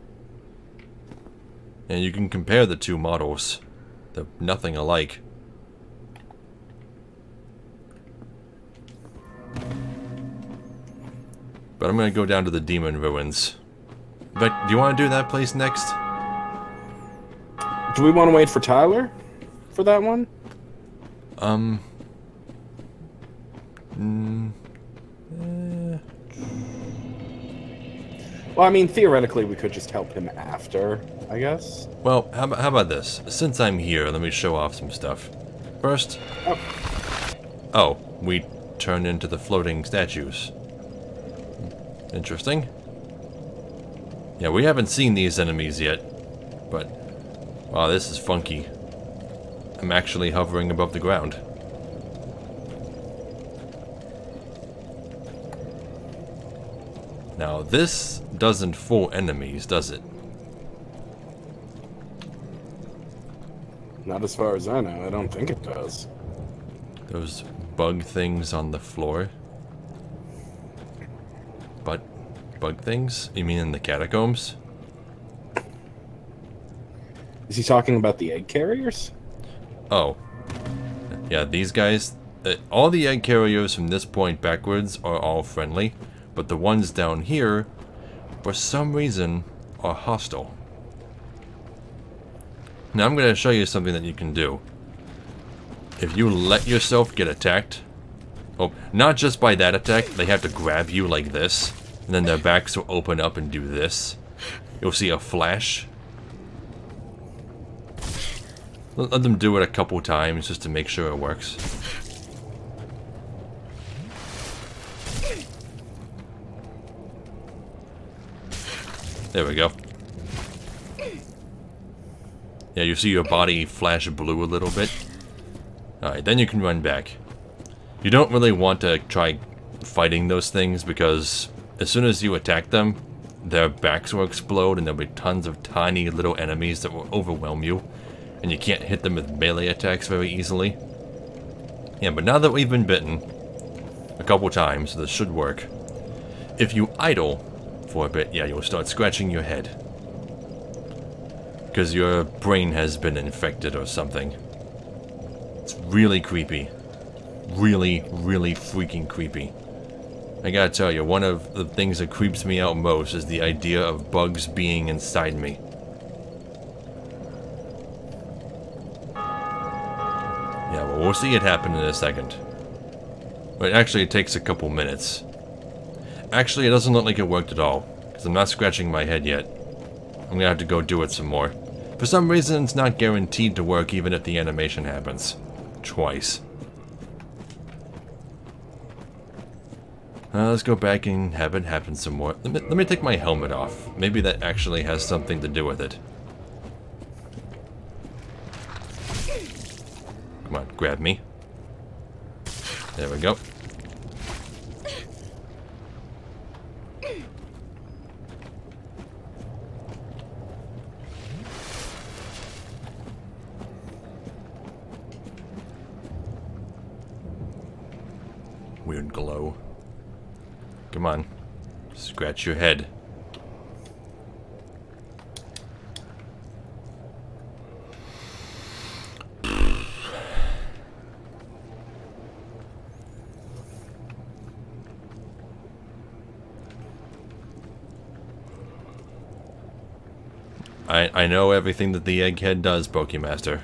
And you can compare the two models. They're nothing alike. But I'm gonna go down to the Demon Ruins. But do you want to do that place next? Do we want to wait for Tyler for that one? Well, I mean, theoretically, we could just help him after, I guess. Well, how about this? Since I'm here, let me show off some stuff. First... Oh, we turn into the floating statues. Interesting. Yeah, we haven't seen these enemies yet, but... Wow, this is funky. I'm actually hovering above the ground. Now, this doesn't fool enemies, does it? Not as far as I know. I don't think it does. Those bug things on the floor. But bug things? You mean in the catacombs? Is he talking about the egg carriers? Oh. Yeah, these guys... all the egg carriers from this point backwards are all friendly, but the ones down here, for some reason, are hostile. Now I'm going to show you something that you can do. If you let yourself get attacked... Oh, not just by that attack, they have to grab you like this, and then their backs will open up and do this. You'll see a flash. Let them do it a couple times just to make sure it works. There we go. Yeah, you see your body flash blue a little bit. Alright, then you can run back. You don't really want to try fighting those things because as soon as you attack them, their backs will explode and there'll be tons of tiny little enemies that will overwhelm you. And you can't hit them with melee attacks very easily. Yeah, but now that we've been bitten a couple times, this should work. If you idle, for a bit, yeah, you'll start scratching your head. Because your brain has been infected or something. It's really creepy. Really, really freaking creepy. I gotta tell you, one of the things that creeps me out most is the idea of bugs being inside me. Yeah, well, we'll see it happen in a second. But actually, it takes a couple minutes. Actually, it doesn't look like it worked at all, because I'm not scratching my head yet. I'm gonna have to go do it some more. For some reason, it's not guaranteed to work even if the animation happens. Twice. Let's go back and have it happen some more. Let me take my helmet off. Maybe that actually has something to do with it. Come on, grab me. There we go. Weird glow. Come on. Scratch your head. I know everything that the egghead does, Pokemaster.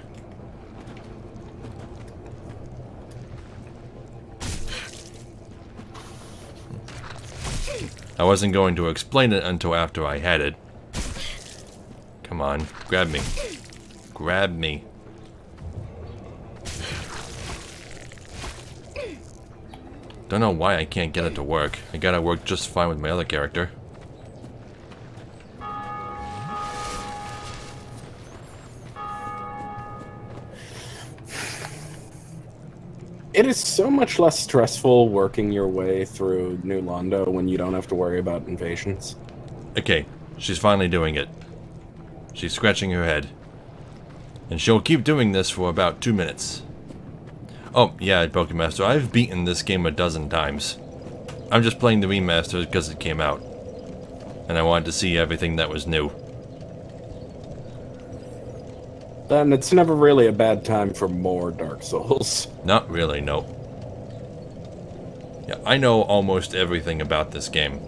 I wasn't going to explain it until after I had it. Come on, grab me. Grab me. Don't know why I can't get it to work. I got it work just fine with my other character. It is so much less stressful working your way through New Londo when you don't have to worry about invasions. Okay, she's finally doing it. She's scratching her head. And she'll keep doing this for about 2 minutes. Oh, yeah, Pokemaster, I've beaten this game a dozen times. I'm just playing the remaster because it came out. And I wanted to see everything that was new. Then it's never really a bad time for more Dark Souls. Not really, no. Yeah, I know almost everything about this game.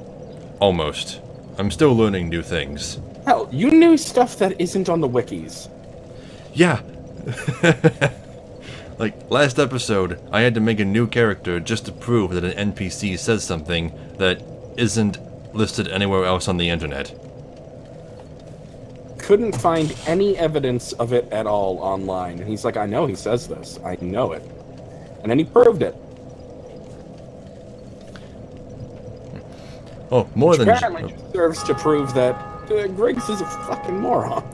Almost. I'm still learning new things. Hell, you knew stuff that isn't on the wikis. Yeah. Like, last episode, I had to make a new character just to prove that an NPC says something that isn't listed anywhere else on the internet. Couldn't find any evidence of it at all online. And he's like, I know he says this. I know it. And then he proved it. Oh, more than... apparently just serves to prove that Griggs is a fucking moron.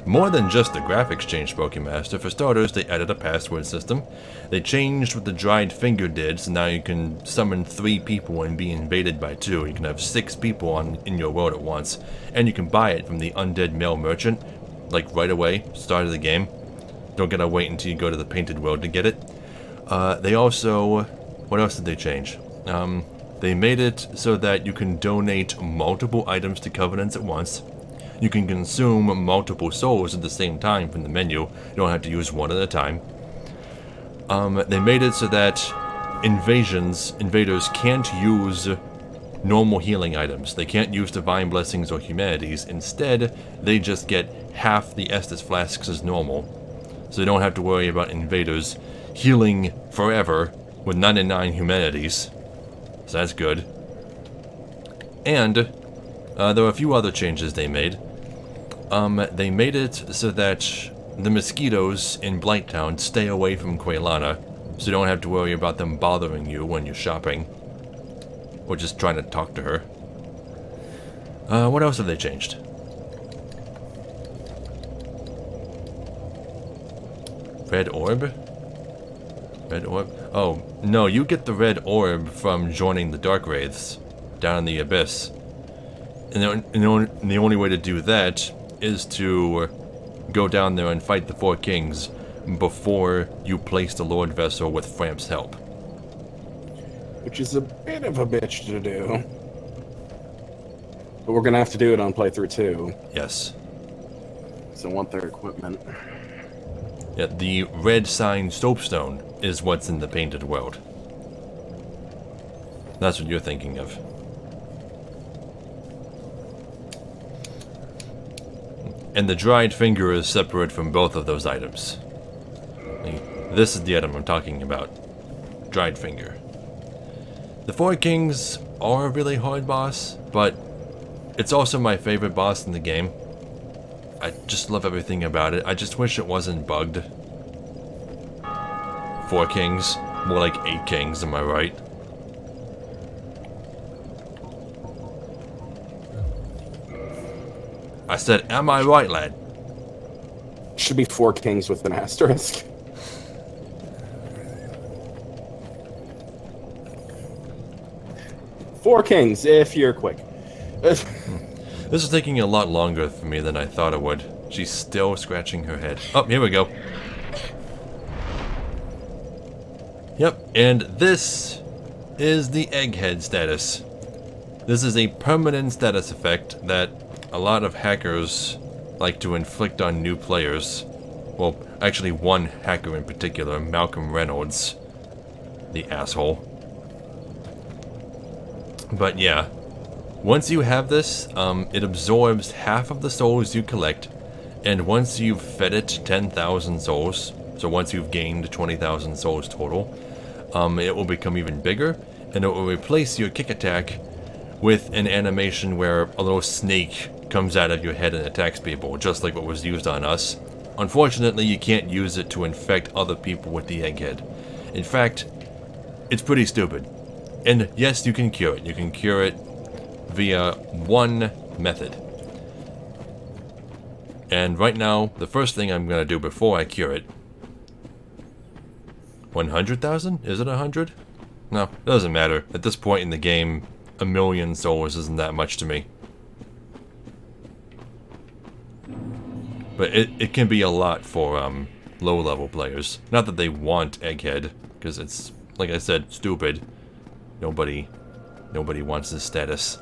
More than just the graphics changed, Pokemaster. For starters, they added a password system. They changed what the dried finger did, so now you can summon 3 people and be invaded by 2. You can have 6 people in your world at once. And you can buy it from the undead male merchant, like right away, start of the game. Don't gotta wait until you go to the painted world to get it. They also... what else did they change? They made it so that you can donate multiple items to Covenants at once. You can consume multiple souls at the same time from the menu. You don't have to use one at a time. They made it so that invaders can't use normal healing items. They can't use Divine Blessings or Humanities. Instead, they just get half the Estus Flasks as normal. So they don't have to worry about invaders healing forever with 99 Humanities. So that's good. And there were a few other changes they made. They made it so that the mosquitoes in Blighttown stay away from Quailana, so you don't have to worry about them bothering you when you're shopping. Or just trying to talk to her. What else have they changed? Red orb? Red orb? Oh, no, you get the red orb from joining the Dark Wraiths down in the Abyss. And the only way to do that is to go down there and fight the 4 kings before you place the Lord Vessel with Framp's help. Which is a bit of a bitch to do. But we're gonna have to do it on playthrough 2. Yes. So I want their equipment. Yeah, the red sign soapstone is what's in the painted world. That's what you're thinking of. And the dried finger is separate from both of those items. This is the item I'm talking about. Dried finger. The Four Kings are a really hard boss, but it's also my favorite boss in the game. I just love everything about it. I just wish it wasn't bugged. 4 kings. More like 8 kings, am I right? I said, am I right, lad? Should be 4 kings with an asterisk. Four kings, if you're quick. This is taking a lot longer for me than I thought it would. She's still scratching her head. Oh, here we go. Yep, and this is the egghead status. This is a permanent status effect that a lot of hackers like to inflict on new players. Well, actually one hacker in particular, Malcolm Reynolds. The asshole. But yeah, once you have this, it absorbs half of the souls you collect, and once you've fed it 10,000 souls, so once you've gained 20,000 souls total, it will become even bigger, and it will replace your kick attack with an animation where a little snake comes out of your head and attacks people, just like what was used on us. Unfortunately, you can't use it to infect other people with the egghead. In fact, it's pretty stupid. And yes, you can cure it. You can cure it via one method. And right now, the first thing I'm going to do before I cure it... 100,000? Is it 100? No, it doesn't matter. At this point in the game, 1,000,000 souls isn't that much to me. But it can be a lot for low-level players. Not that they want Egghead, because it's, like I said, stupid. Nobody wants this status.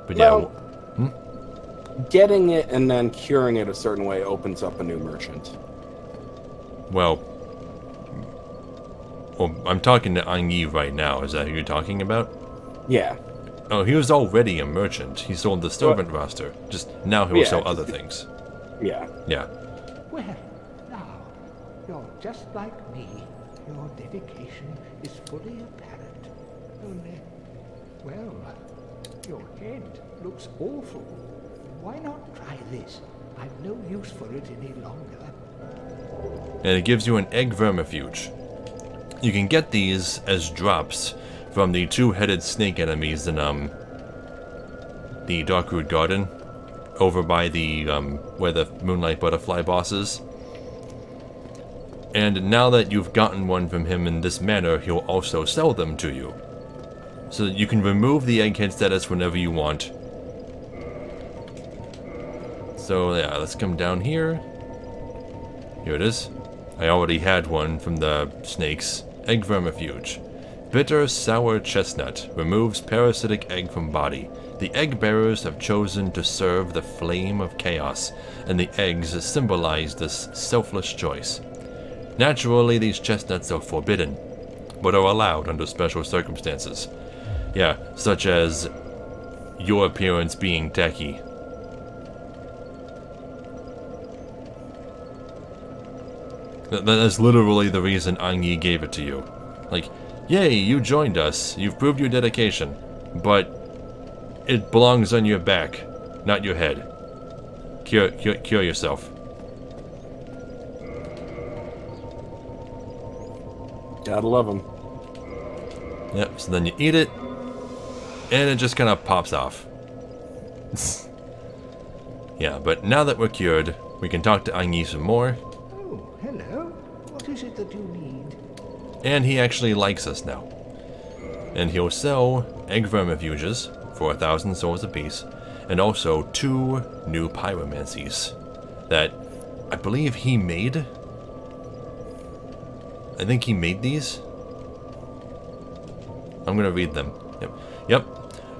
But well, yeah. Getting it and then curing it a certain way opens up a new merchant. Well, I'm talking to Ang Yi right now. Is that who you're talking about? Yeah. Oh, he was already a merchant. He sold the servant roster. Just now he'll sell other things. Yeah. Yeah. Well, now, you're just like me. Your dedication is fully apparent. Only, well, your head looks awful. Why not try this? I've no use for it any longer. And it gives you an egg vermifuge. You can get these as drops from the two-headed snake enemies in the Darkroot Garden, over by the where the Moonlight Butterfly boss is. And now that you've gotten one from him in this manner, he'll also sell them to you. So you can remove the egghead status whenever you want. So yeah, let's come down here. Here it is. I already had one from the snakes. Egg vermifuge. Bitter, sour chestnut. Removes parasitic egg from body. The egg bearers have chosen to serve the flame of chaos, and the eggs symbolize this selfless choice. Naturally, these chestnuts are forbidden, but are allowed under special circumstances. Yeah, such as your appearance being tacky. That is literally the reason Ang Yi gave it to you. Like, yay, you joined us. You've proved your dedication. But it belongs on your back, not your head. Cure yourself. Gotta love them. Yep, so then you eat it, and it just kind of pops off. Yeah, but now that we're cured, we can talk to Ang Yi some more. Oh, hello. What is it that you need? And he actually likes us now. And he'll sell egg vermifuges for 1,000 souls apiece, and also 2 new pyromancies that I believe he made. I think he made these. I'm gonna read them. Yep.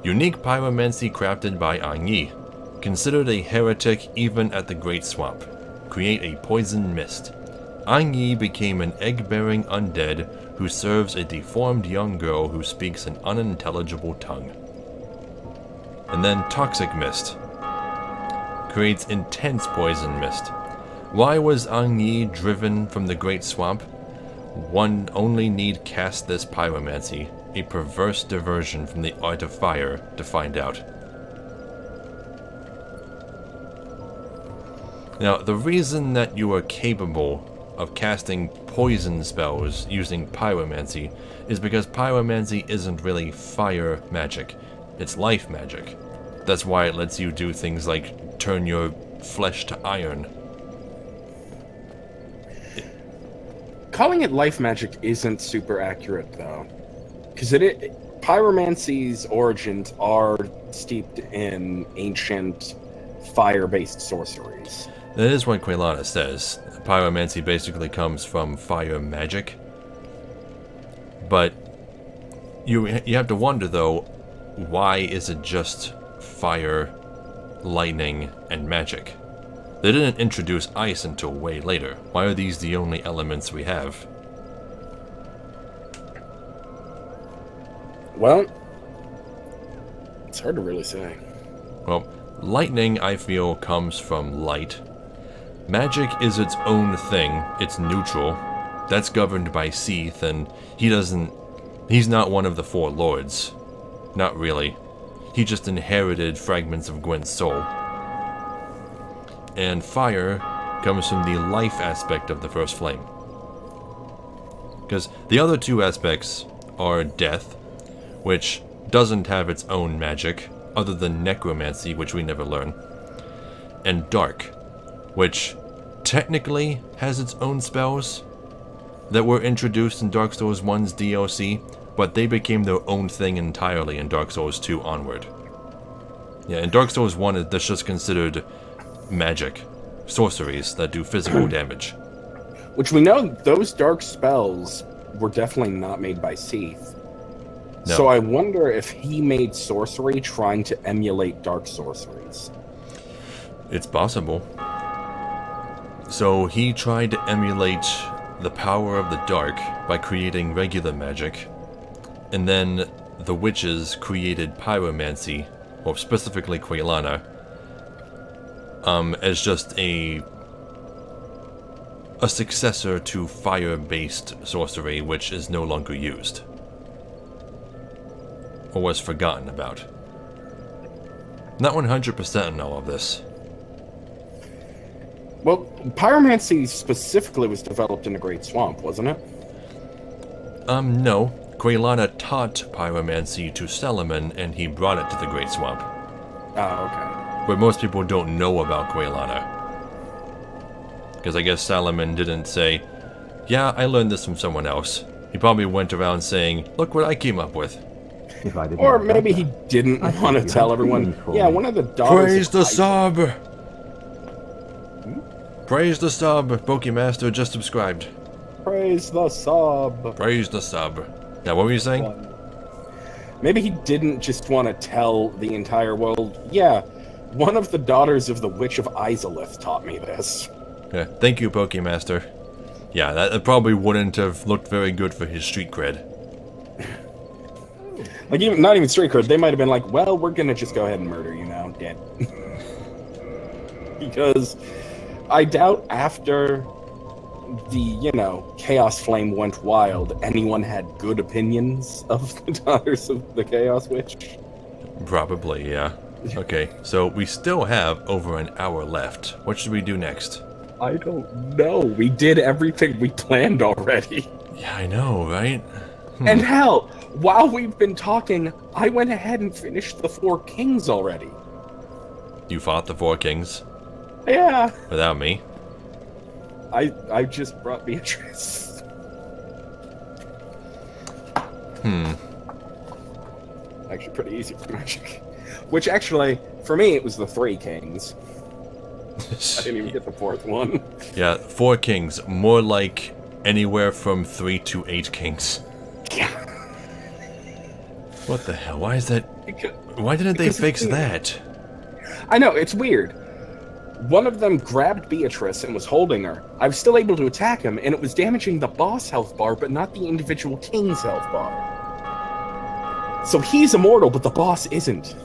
Unique pyromancy crafted by An Yi. Considered a heretic even at the Great Swamp. Create a poison mist. An Yi became an egg-bearing undead who serves a deformed young girl who speaks an unintelligible tongue. And then Toxic Mist. Creates intense poison mist. Why was An Yi driven from the Great Swamp? One only need cast this pyromancy, a perverse diversion from the art of fire, to find out. Now, the reason that you are capable of casting poison spells using pyromancy is because pyromancy isn't really fire magic, it's life magic. That's why it lets you do things like turn your flesh to iron. Calling it life magic isn't super accurate, though. Because pyromancy's origins are steeped in ancient fire-based sorceries. That is what Quaylana says. Pyromancy basically comes from fire magic. But you have to wonder, though, why is it just fire, lightning, and magic? They didn't introduce ice until way later. Why are these the only elements we have? Well, it's hard to really say. Well, lightning, I feel, comes from light. Magic is its own thing. It's neutral. That's governed by Seath, and he's not one of the four lords. Not really. He just inherited fragments of Gwen's soul. And fire comes from the life aspect of the First Flame. Because the other two aspects are death, which doesn't have its own magic, other than necromancy, which we never learn, and dark, which technically has its own spells that were introduced in Dark Souls 1's DLC, but they became their own thing entirely in Dark Souls 2 onward. Yeah, in Dark Souls 1, that's just considered magic, sorceries that do physical damage. Which we know those dark spells were definitely not made by Seath. No. So I wonder if he made sorcery trying to emulate dark sorceries. It's possible. So he tried to emulate the power of the dark by creating regular magic, and then the witches created pyromancy, or specifically Quaylana, as just a successor to fire-based sorcery, which is no longer used. Or was forgotten about. Not 100% in all of this. Well, pyromancy specifically was developed in the Great Swamp, wasn't it? No. Quaylana taught pyromancy to Salaman, and he brought it to the Great Swamp. Oh, okay. But most people don't know about Quaylana. Because I guess Salaman didn't say, yeah, I learned this from someone else. He probably went around saying, look what I came up with. Or maybe he didn't want to tell everyone. Yeah, one of the daughters. Praise the sub! Praise the sub! Pokemaster just subscribed. Praise the sub. Praise the sub. Now, what were you saying? Maybe he didn't just want to tell the entire world. Yeah, one of the daughters of the Witch of Izalith taught me this. Yeah, thank you, Pokemaster. Yeah, that probably wouldn't have looked very good for his street cred. Like, even not even street cred, they might have been like, well, we're gonna just go ahead and murder you now, dead. Because I doubt after the, Chaos Flame went wild, anyone had good opinions of the Daughters of the Chaos Witch. Probably, yeah. Okay, so we still have over an hour left. What should we do next? I don't know. We did everything we planned already. Yeah, I know, right? And hell, while we've been talking, I went ahead and finished the 4 Kings already. You fought the 4 kings? Yeah. Without me? I just brought Beatrice. Actually, pretty easy for magic. Which actually, for me, it was the 3 Kings. I didn't even get the 4th one. Yeah, 4 kings. More like anywhere from 3 to 8 kings. What the hell? Why is that? Why didn't they fix that? I know, it's weird. One of them grabbed Beatrice and was holding her. I was still able to attack him, and it was damaging the boss health bar, but not the individual king's health bar. So he's immortal, but the boss isn't.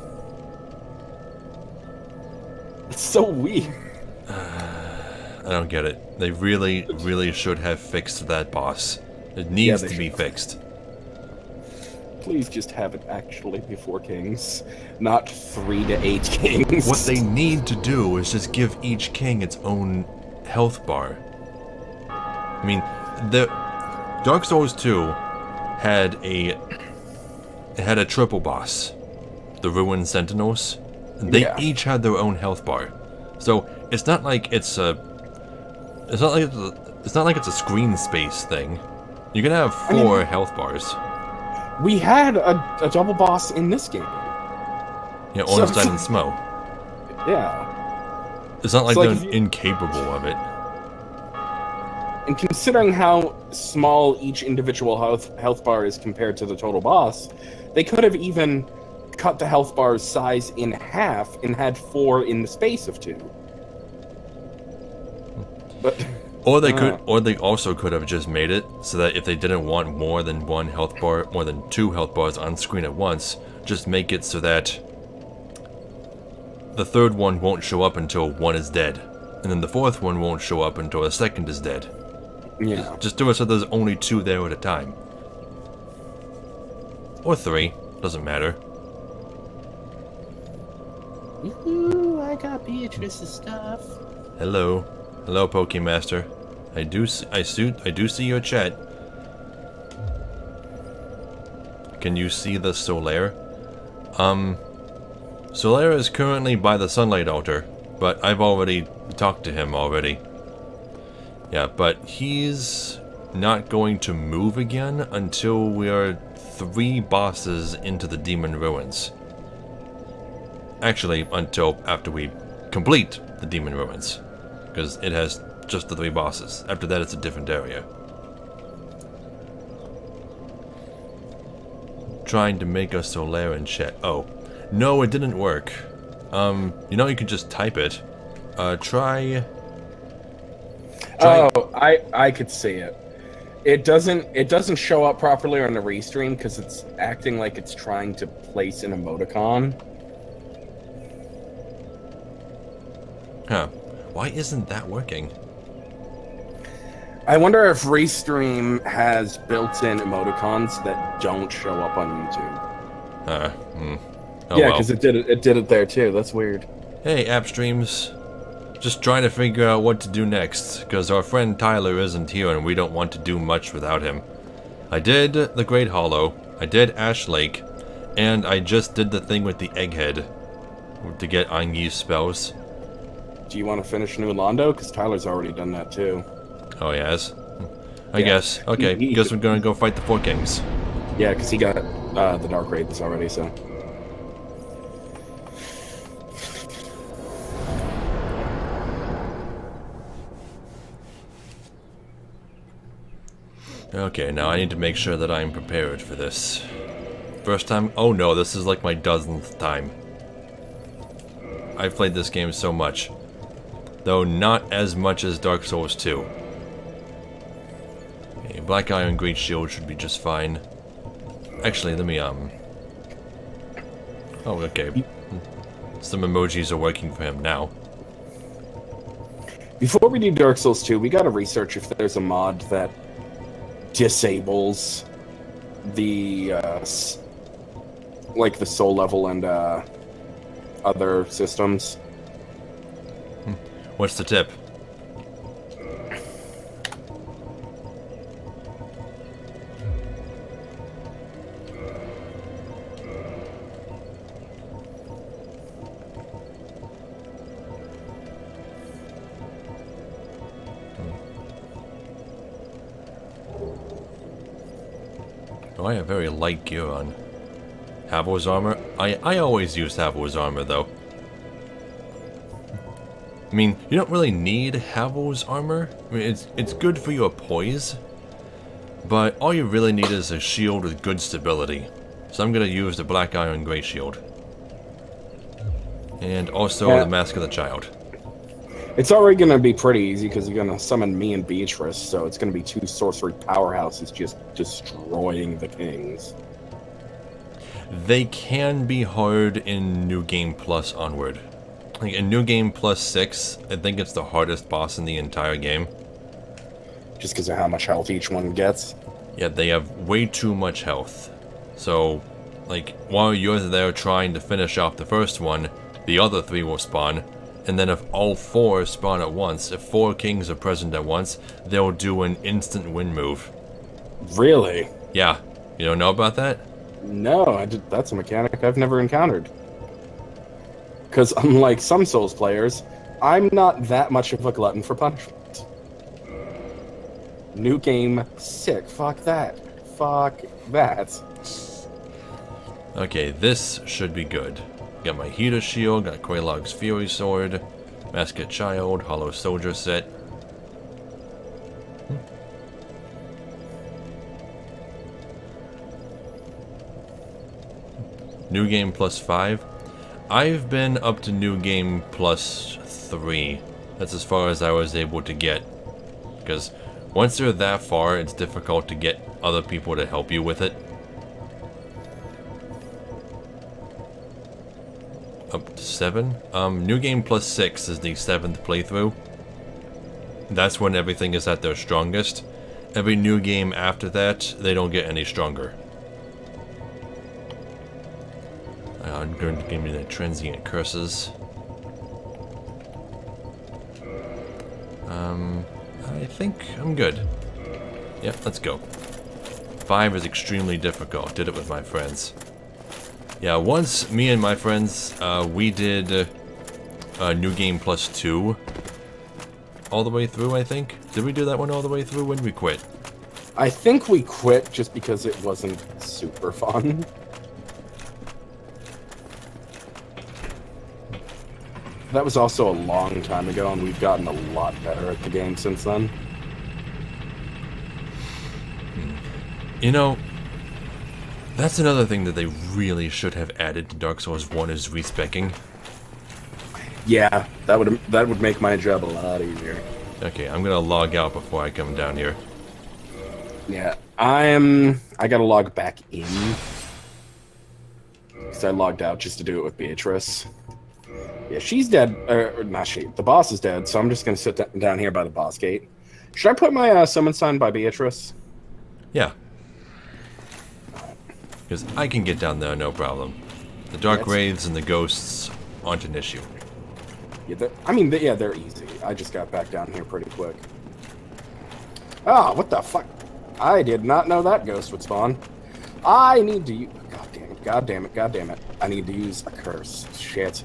It's so weird. I don't get it. They really, really should have fixed that boss. It needs to be fixed. Please just have it actually be 4 kings, not 3 to 8 kings. What they need to do is just give each king its own health bar. I mean, the Dark Souls 2 had a triple boss, the Ruined Sentinels. They each had their own health bar, so it's not like it's a screen space thing. You can have 4 health bars. We had a double boss in this game. Yeah, Ornstein and Smo. Yeah. It's not like they're incapable of it. And considering how small each individual health bar is compared to the total boss, they could have even cut the health bar's size in half and had 4 in the space of 2. But... Or they could, or they also could have just made it so that if they didn't want more than 1 health bar, more than 2 health bars on screen at once, just make it so that the 3rd one won't show up until 1 is dead, and then the 4th one won't show up until the 2nd is dead. Yeah. Just do it so there's only 2 there at a time. Or 3, doesn't matter. Ooh, I got Beatrice's stuff. Hello. Hello, Pokemaster. I do see your chat. Can you see the Solaire? Solaire is currently by the Sunlight Altar, but I've already talked to him already. Yeah, but he's not going to move again until we are 3 bosses into the Demon Ruins. Actually, until after we complete the Demon Ruins. Because it has just the 3 bosses. After that, it's a different area. Trying to make a Solaire in chat. Oh. No, it didn't work. You know, you can just type it. Try... Oh, I could see it. It doesn't show up properly on the restream because it's acting like it's trying to place an emoticon. Huh. Why isn't that working? I wonder if Restream has built-in emoticons that don't show up on YouTube. Oh, yeah, because it did it there too. That's weird. Hey, app streams. Just trying to figure out what to do next, because our friend Tyler isn't here and we don't want to do much without him. I did the Great Hollow, I did Ash Lake, and I just did the thing with the Egghead to get unused spells. Do you want to finish New Londo? Because Tyler's already done that too. Oh, yes? I guess. Okay, guess we're gonna go fight the 4 kings. Yeah, because he got the Dark Wraiths already, so... Okay, now I need to make sure that I'm prepared for this. First time? Oh no, this is like my dozenth time. I've played this game so much. Though not as much as Dark Souls 2. Okay, Black Iron Great Shield should be just fine. Actually, let me, Oh, okay. Some emojis are working for him now. Before we do Dark Souls 2, we gotta research if there's a mod that disables the, like the soul level and, other systems. What's the tip? Oh, I have very light gear on. Havel's armor? I always use Havel's armor, though. I mean, you don't really need Havel's armor. I mean, it's good for your poise, but all you really need is a shield with good stability. So I'm gonna use the Black Iron Grey Shield. And also the Mask of the Child. It's already going to be pretty easy because you're going to summon me and Beatrice, so it's going to be two sorcery powerhouses just destroying the kings. They can be hard in New Game Plus onward. Like in New Game Plus 6, I think it's the hardest boss in the entire game. Just because of how much health each one gets? Yeah, they have way too much health. So, like, while you're there trying to finish off the first one, the other 3 will spawn. And then if all 4 spawn at once, if 4 kings are present at once, they'll do an instant win move. Really? Yeah. You don't know about that? No, that's a mechanic I've never encountered. Because unlike some Souls players, I'm not that much of a glutton for punishment. New game, sick. Fuck that. Fuck that. Okay, this should be good. Got my Heater Shield, got Quelaag's Fury Sword, Masked Child, Hollow Soldier set. New Game Plus 5. I've been up to New Game Plus 3. That's as far as I was able to get. Because once you're that far, it's difficult to get other people to help you with it. Up to 7. New Game Plus 6 is the 7th playthrough. That's when everything is at their strongest. Every new game after that, they don't get any stronger. I'm going to give me the transient curses. I think I'm good. Yep, let's go. 5 is extremely difficult. Did it with my friends. Yeah, once me and my friends, we did New Game Plus 2 all the way through, I think. Did we do that one all the way through? When did we quit? I think we quit just because it wasn't super fun. That was also a long time ago, and we've gotten a lot better at the game since then. You know, that's another thing that they really should have added to Dark Souls 1 is respeccing. Yeah, that would make my job a lot easier. Okay, I'm gonna log out before I come down here. Yeah, I gotta log back in. Because I logged out just to do it with Beatrice. Yeah, she's dead. Or not she. The boss is dead, so I'm just gonna sit down here by the boss gate. Should I put my summon sign by Beatrice? Yeah. Because I can get down there, no problem. The Dark Wraiths and the Ghosts aren't an issue. Yeah, they're easy. I just got back down here pretty quick. Ah, what the fuck? I did not know that ghost would spawn. I need to use... God damn it, god damn it, god damn it. I need to use a curse. Shit.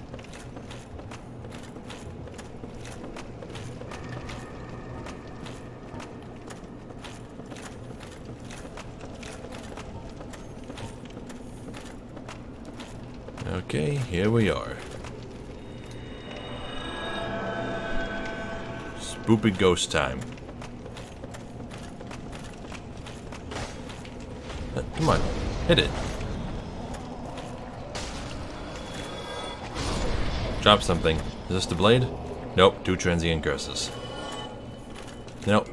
Okay, here we are. Spoopy ghost time. Come on, hit it. Drop something. Is this the blade? Nope, 2 transient curses. Now,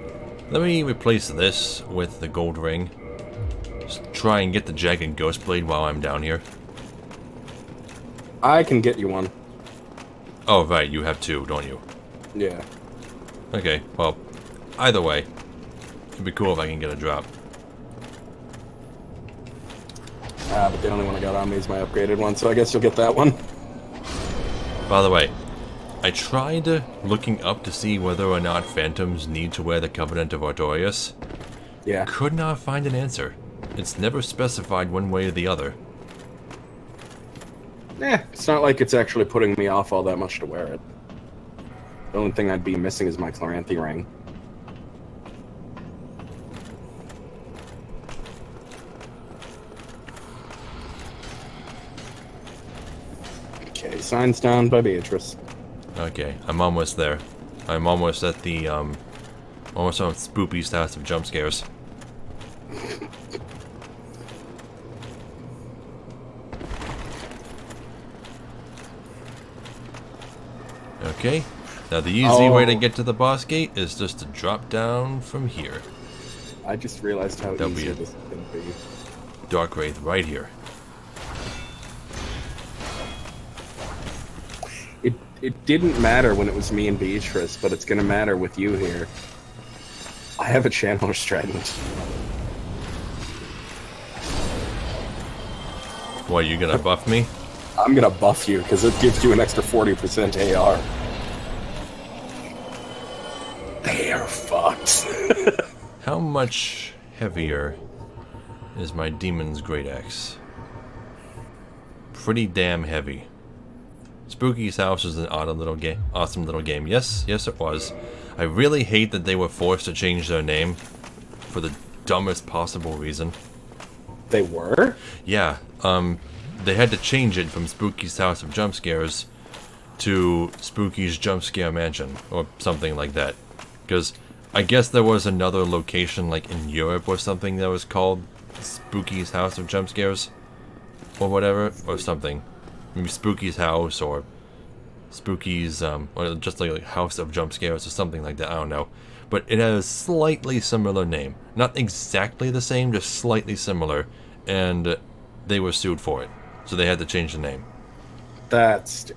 let me replace this with the gold ring. Just try and get the jagged ghost blade while I'm down here. I can get you one. Oh, right, you have 2, don't you? Yeah. Okay, well, either way, it'd be cool if I can get a drop. But the only one I got on me is my upgraded one, so I guess you'll get that one. By the way, I tried looking up to see whether or not phantoms need to wear the Covenant of Artorias. Yeah. Could not find an answer. It's never specified one way or the other. It's not like it's actually putting me off all that much to wear it. The only thing I'd be missing is my Chloranthy ring. Okay, signs down by Beatrice. Okay, I'm almost there. I'm almost at the, almost on Spoopy's house of jump scares. Okay. Now the easy way to get to the boss gate is just to drop down from here. I just realized how That'll easy be this can be. Dark Wraith right here. It didn't matter when it was me and Beatrice, but it's gonna matter with you here. I have a Channeler Strident. What, you gonna buff me? I'm gonna buff you, because it gives you an extra 40% AR. They are fucked. How much heavier is my Demon's Great Axe? Pretty damn heavy. Spooky's House is an awesome little game. Yes, it was. I really hate that they were forced to change their name for the dumbest possible reason. They were? Yeah, they had to change it from Spooky's House of Jump Scares to Spooky's Jump Scare Mansion, or something like that. Because I guess there was another location, like in Europe or something, that was called Spooky's House of Jump Scares, or whatever, or something. Maybe Spooky's House, or Spooky's, or just like House of Jump Scares, or something like that, I don't know. But it has a slightly similar name. Not exactly the same, just slightly similar. And they were sued for it. So they had to change the name. That's...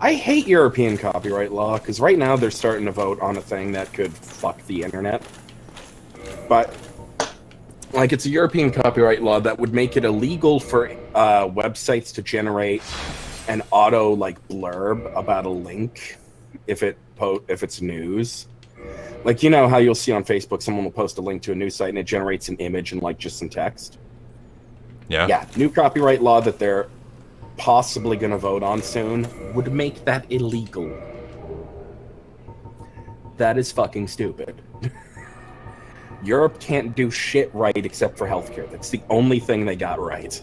I hate European copyright law, because right now they're starting to vote on a thing that could fuck the internet. But, like, it's a European copyright law that would make it illegal for websites to generate an auto, like, blurb about a link if it's news. Like, you know how you'll see on Facebook someone will post a link to a news site and it generates an image and, like, just some text? Yeah? Yeah, new copyright law that they're possibly going to vote on soon would make that illegal. That is fucking stupid. Europe can't do shit right except for healthcare. That's the only thing they got right.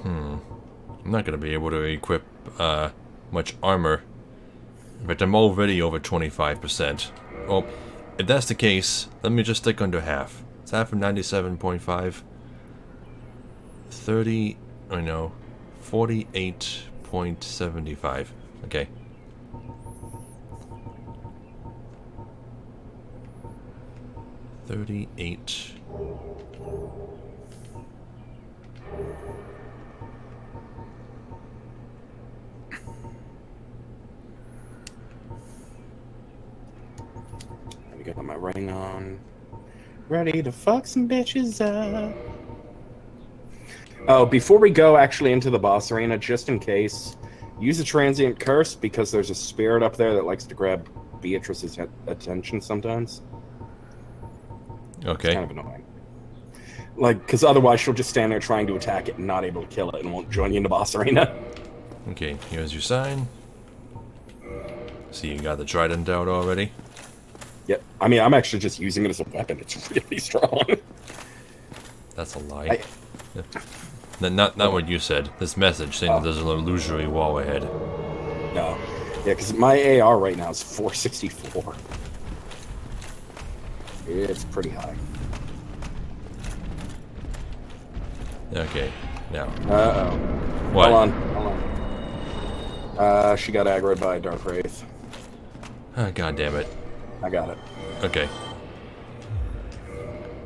I'm not going to be able to equip much armor. In fact, I'm already over 25%. Well, if that's the case, let me just stick under half. It's half of 97.5. 30, I know, 48.75. Okay. $38. I got my ring on. Ready to fuck some bitches up. Oh, before we go actually into the boss arena, just in case, use a transient curse because there's a spirit up there that likes to grab Beatrice's attention sometimes. Okay. It's kind of annoying. Like, because otherwise she'll just stand there trying to attack it and not able to kill it and won't join you in the boss arena. Okay, here's your sign. See, you got the trident out already. Yep. I mean, I'm actually just using it as a weapon. It's really strong. That's a lie. Not what you said. This message saying that there's an illusory wall ahead. No. Yeah, because my AR right now is 464. It's pretty high. Okay, now. Uh-oh. What? Hold on. She got aggroed by a Dark Wraith. Oh, God damn it. I got it. Okay.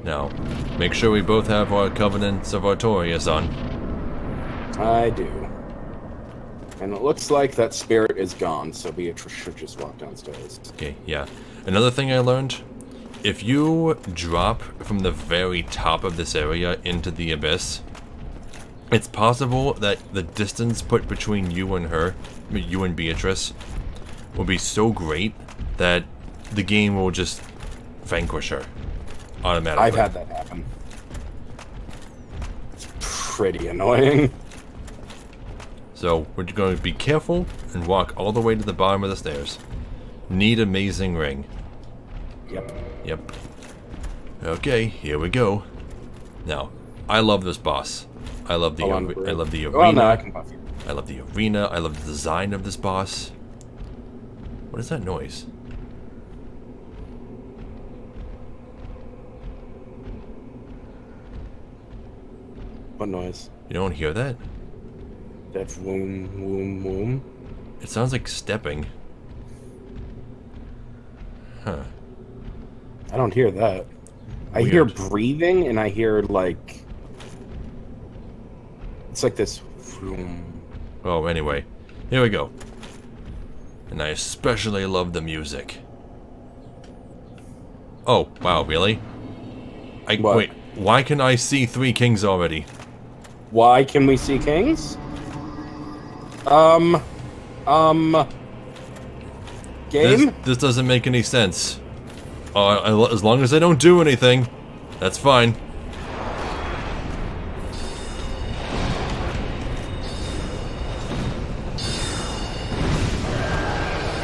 Now, make sure we both have our Covenants of Artorias on. I do. And it looks like that spirit is gone, so Beatrice should just walk downstairs. Okay, yeah. Another thing I learned, if you drop from the very top of this area into the abyss, it's possible that the distance put between you and her, you and Beatrice, will be so great that the game will just vanquish her automatically. I've had that happen. It's pretty annoying. So, we're going to be careful and walk all the way to the bottom of the stairs. Need amazing ring. Yep. Yep. Okay, here we go. Now, I love this boss. I love the arena. Oh, no, I can buff you. I love the arena. I love the design of this boss. What is that noise? What noise? You don't hear that? That woom, woom, woom. It sounds like stepping. Huh. I don't hear that. I Weird. hear breathing, and I hear, like... It's like this... Vroom. Oh, anyway. Here we go. And I especially love the music. Oh, wow, really? What? Wait, why can I see 3 kings already? Why can we see kings? Game? This doesn't make any sense. As long as I don't do anything, that's fine.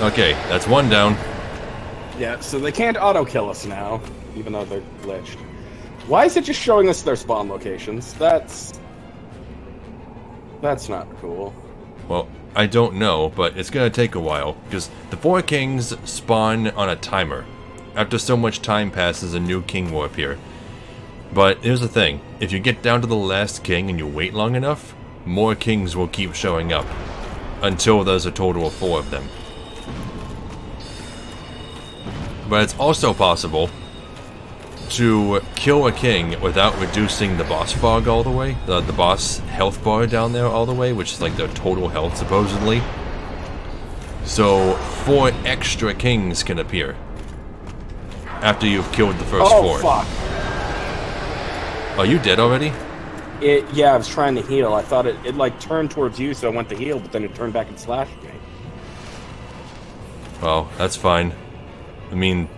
Okay, that's 1 down. Yeah, so they can't auto-kill us now, even though they're glitched. Why is it just showing us their spawn locations? That's not cool. Well, I don't know, but it's gonna take a while, because the 4 kings spawn on a timer. After so much time passes, a new king will appear. But here's the thing, if you get down to the last king and you wait long enough, more kings will keep showing up, until there's a total of 4 of them. But it's also possible to kill a king without reducing the boss fog all the way, the boss health bar down there all the way, which is like their total health supposedly. So 4 extra kings can appear after you've killed the first 4. Oh, fuck. Are you dead already? Yeah, I was trying to heal. I thought it like turned towards you, so I went to heal, but then it turned back and slashed me. Well, that's fine. I mean,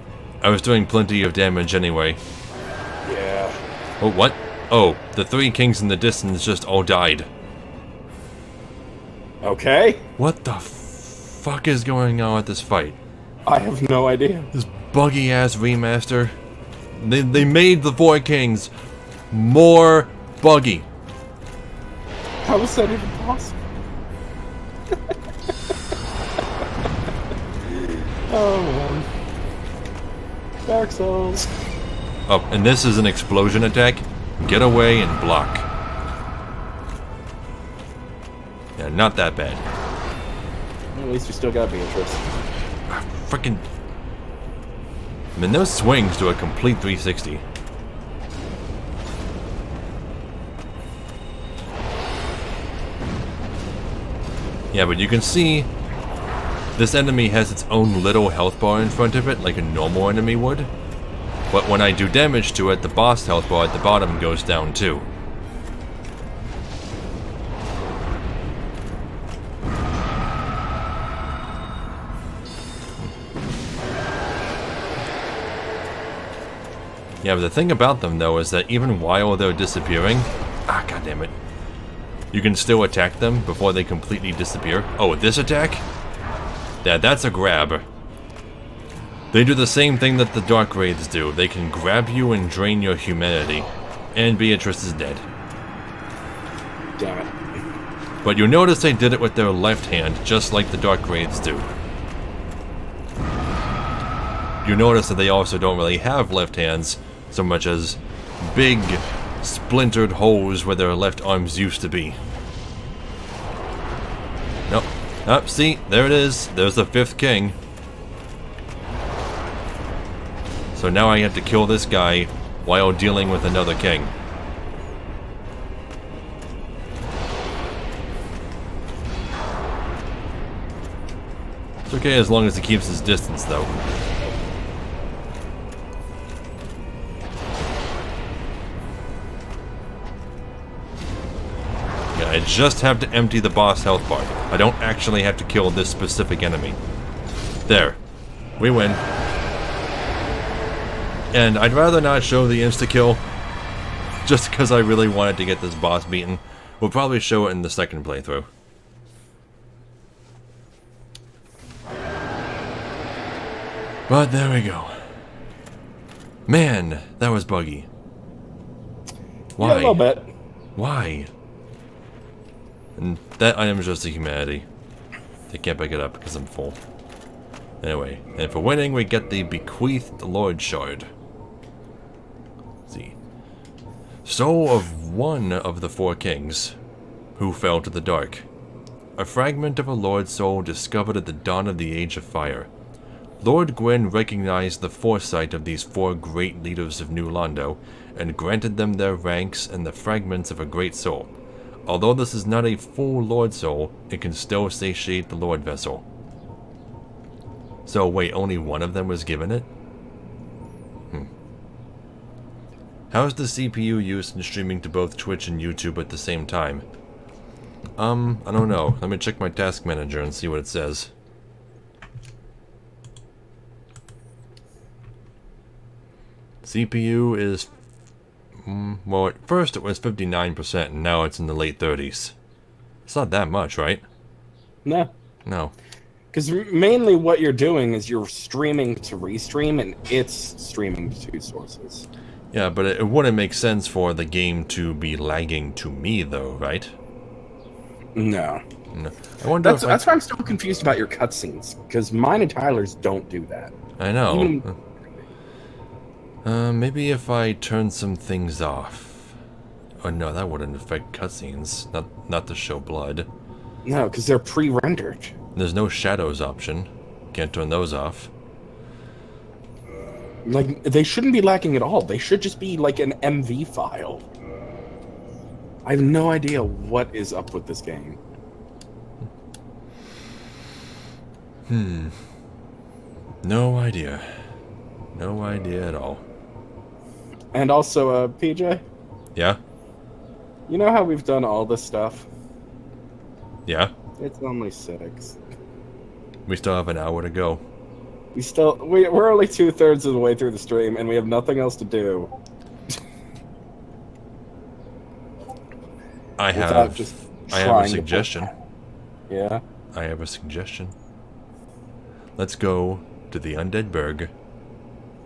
I was doing plenty of damage anyway. Yeah. Oh, what? Oh, the 3 kings in the distance just all died. Okay. What the fuck is going on with this fight? I have no idea. This buggy-ass remaster. They made the 4 kings more buggy. How is that even possible? Oh, man. Dark Souls. Oh, and this is an explosion attack. Get away and block. Yeah, not that bad. Well, at least we still got Beatrice. Freaking... I mean, those swings do a complete 360. Yeah, but you can see this enemy has its own little health bar in front of it, like a normal enemy would. But when I do damage to it, the boss health bar at the bottom goes down too. Yeah, but the thing about them though is that even while they're disappearing... Ah, goddammit. You can still attack them before they completely disappear. Oh, this attack? Yeah, that's a grab. They do the same thing that the Dark Wraiths do. They can grab you and drain your humanity. And Beatrice is dead. Damn it. But you'll notice they did it with their left hand, just like the Dark Wraiths do. You notice that they also don't really have left hands, so much as big, splintered holes where their left arms used to be. Nope. Oh, see, there it is. There's the 5th king. So now I have to kill this guy while dealing with another king. It's okay as long as he keeps his distance, though. Yeah, I just have to empty the boss health bar. I don't actually have to kill this specific enemy. There. We win. And I'd rather not show the insta-kill, just because I really wanted to get this boss beaten. We'll probably show it in the second playthrough. But there we go. Man, that was buggy. Why? Yeah, a little bit. Why? And that item is just a humanity. I can't pick it up because I'm full. Anyway, and for winning we get the Bequeathed Lord Shard. Let's see. Soul of one of the 4 kings who fell to the dark. a fragment of a Lord Soul discovered at the dawn of the Age of Fire. Lord Gwyn recognized the foresight of these 4 great leaders of New Londo, and granted them their ranks and the fragments of a great soul. Although this is not a full Lord Soul, it can still satiate the Lord Vessel. So wait, only one of them was given it? How's the CPU used in streaming to both Twitch and YouTube at the same time? I don't know. Let me check my task manager and see what it says. CPU is... well, at first it was 59%, and now it's in the late 30s. It's not that much, right? No. No. Because mainly what you're doing is you're streaming to restream, and it's streaming to 2 sources. Yeah, but it wouldn't make sense for the game to be lagging to me, though, right? No. No. I wonder that's why I'm still confused about your cutscenes, because mine and Tyler's don't do that. I know. Maybe if I turn some things off. Oh no, that wouldn't affect cutscenes. Not to show blood. No, because they're pre-rendered. There's no shadows option. Can't turn those off. Like, they shouldn't be lacking at all. They should just be like an MV file. I have no idea what is up with this game. No idea. No idea at all. And also, PJ? Yeah? You know how we've done all this stuff? Yeah? It's only 6. We still have an hour to go. We're only 2/3 of the way through the stream, and we have nothing else to do. I have a suggestion. Yeah? I have a suggestion. Let's go to the Undead Burg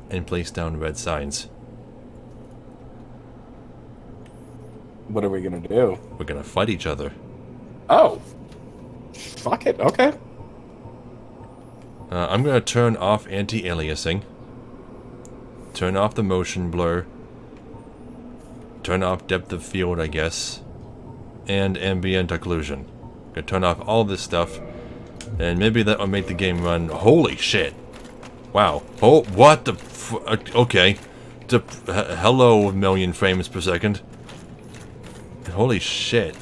and place down red signs. What are we gonna do? We're gonna fight each other. Oh! Fuck it, okay. I'm gonna turn off anti-aliasing. Turn off the motion blur. Turn off depth of field, I guess. And ambient occlusion. Gonna turn off all this stuff. And maybe that will make the game run. Holy shit. Wow. Oh, what the okay. Hello, 1,000,000 frames per second. Holy shit.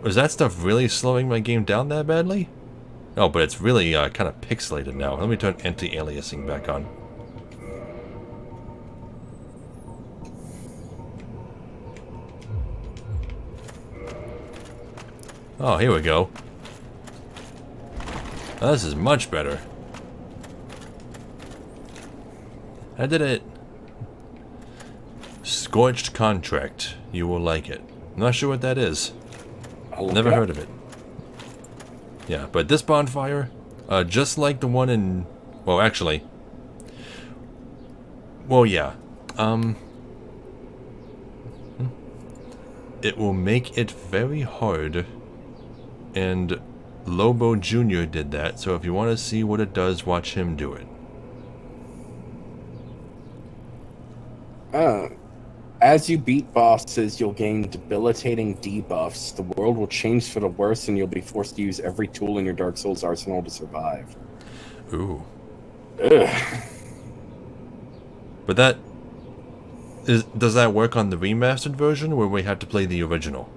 Was that stuff really slowing my game down that badly? Oh, but it's really kind of pixelated now. Let me turn anti-aliasing back on. Oh, here we go. Oh, this is much better. I did it. Scorched Contract. You will like it. I'm not sure what that is. Never heard of it. Yeah, but this bonfire, just like the one in... Well, actually... Well, yeah. It will make it very hard. And Lobo Jr. did that, so if you want to see what it does, watch him do it. As you beat bosses, you'll gain debilitating debuffs. The world will change for the worse, and you'll be forced to use every tool in your Dark Souls arsenal to survive. Ooh. Ugh. But that... does that work on the remastered version, or we have to play the original?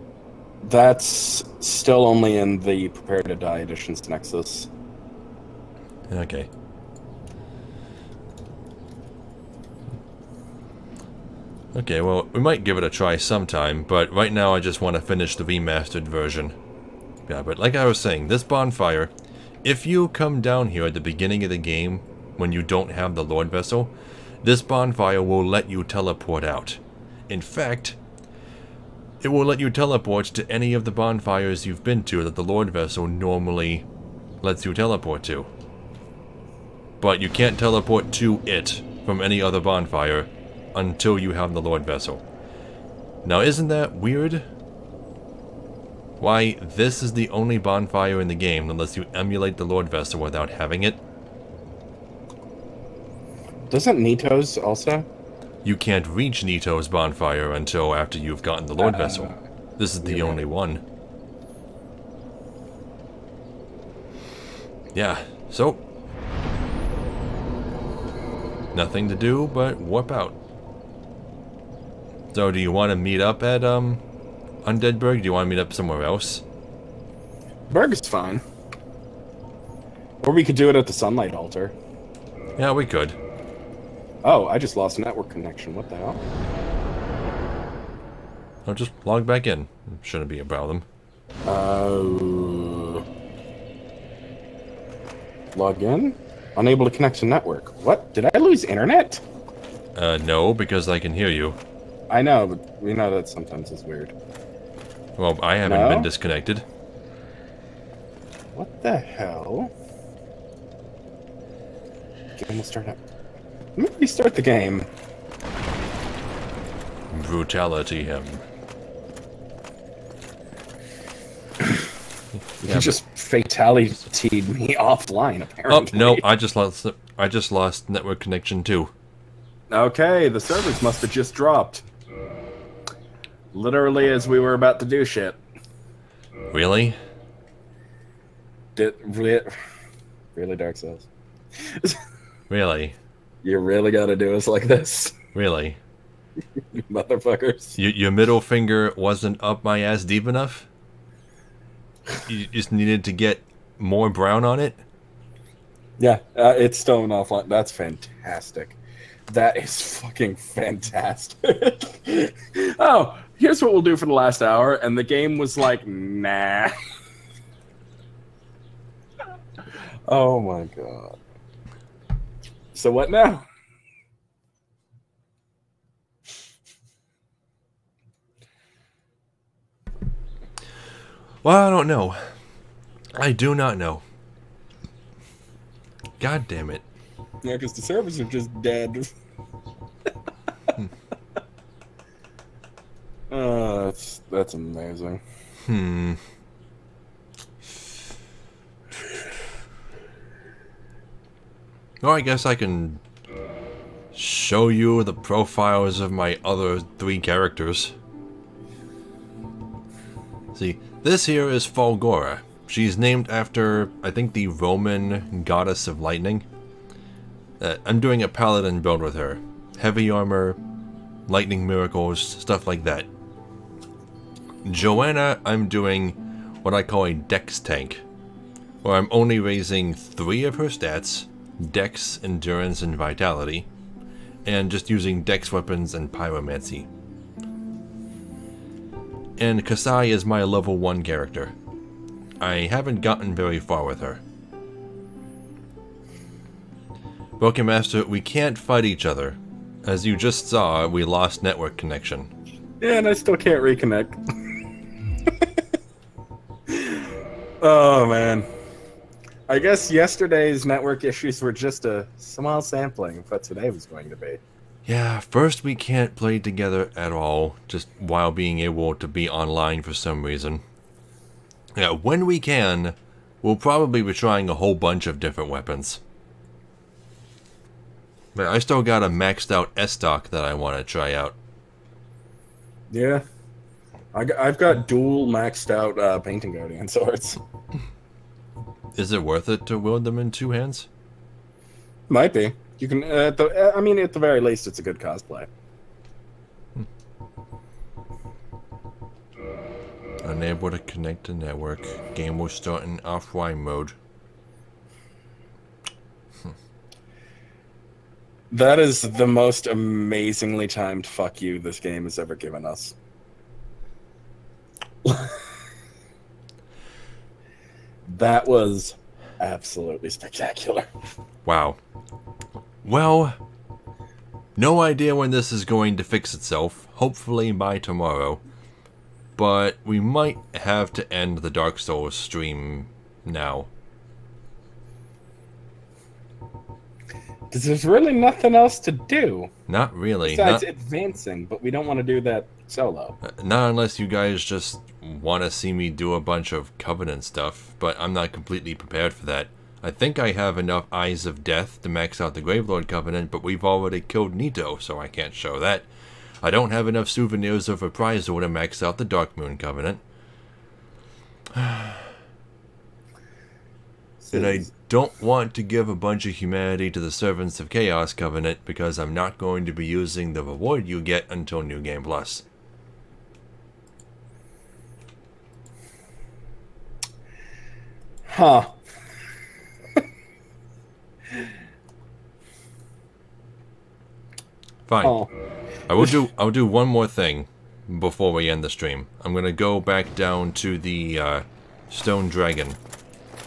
That's still only in the Prepare to Die edition's Nexus. Okay. Okay, well, we might give it a try sometime, but right now I just want to finish the remastered version. Yeah, but like I was saying, this bonfire, if you come down here at the beginning of the game, when you don't have the Lord Vessel, this bonfire will let you teleport out. In fact, it will let you teleport to any of the bonfires you've been to that the Lord Vessel normally lets you teleport to. But you can't teleport to it from any other bonfire until you have the Lord Vessel. Now, isn't that weird? Why, this is the only bonfire in the game that lets you emulate the Lord Vessel without having it. Doesn't Nito's also? You can't reach Nito's bonfire until after you've gotten the Lord Vessel. This is the only one. Yeah, so nothing to do but warp out. So do you want to meet up at Undeadburg? Do you want to meet up somewhere else? Burg is fine. Or we could do it at the Sunlight Altar. Yeah, we could. Oh, I just lost a network connection. What the hell? I'll just log back in. Shouldn't be a problem. Log in? Unable to connect to network. What? Did I lose internet? No, because I can hear you. I know, but we know that sometimes is weird. Well, I haven't No? been disconnected. What the hell? Game will start up. Let me restart the game. Brutality him. You just fatality'd me offline, Oh apparently. no, I just lost network connection too. Okay, the servers must have just dropped. Literally as we were about to do shit. Really? Really, Dark Souls? Really? You really gotta do us like this? Really? You motherfuckers. Your middle finger wasn't up my ass deep enough? You just needed to get more brown on it? Yeah, it's still an offline. That's fantastic. That is fucking fantastic. Oh, here's what we'll do for the last hour. And the game was like, nah. Oh my god. So what now? Well, I don't know. I do not know. God damn it. Yeah, because the servers are just dead. That's amazing. Well, I guess I can show you the profiles of my other 3 characters. See, this here is Fulgora. She's named after, I think, the Roman goddess of lightning. I'm doing a paladin build with her. Heavy armor, lightning miracles, stuff like that. Joanna, I'm doing what I call a dex tank, where I'm only raising 3 of her stats, dex, endurance, and vitality, and just using dex weapons and pyromancy. And Kaze is my level 1 character. I haven't gotten very far with her. Broken Master, we can't fight each other. As you just saw, we lost network connection. Yeah, and I still can't reconnect. Oh, man. I guess yesterday's network issues were just a small sampling of what today was going to be. Yeah, first we can't play together at all, just while being able to be online for some reason. Yeah, when we can, we'll probably be trying a whole bunch of different weapons. But I still got a maxed out S-Stock that I want to try out. Yeah. I've got dual maxed out Painting Guardian swords. Is it worth it to wield them in 2 hands? Might be. You can, I mean, at the very least, it's a good cosplay. Unable to connect to network. Game will start in offline mode. That is the most amazingly timed fuck you this game has ever given us. That was absolutely spectacular. Wow. Well, no idea when this is going to fix itself. Hopefully by tomorrow. But we might have to end the Dark Souls stream now. Because there's really nothing else to do. Not really. Besides advancing, but we don't want to do that solo. Not unless you guys just want to see me do a bunch of Covenant stuff, but I'm not completely prepared for that. I think I have enough Eyes of Death to max out the Gravelord Covenant, but we've already killed Nito, so I can't show that. I don't have enough Souvenirs of Reprisal to max out the Dark Moon Covenant. And don't want to give a bunch of humanity to the Servants of Chaos Covenant because I'm not going to be using the reward you get until New Game Plus. Huh. Fine. Oh. I'll do one more thing before we end the stream. I'm gonna go back down to the Stone Dragon.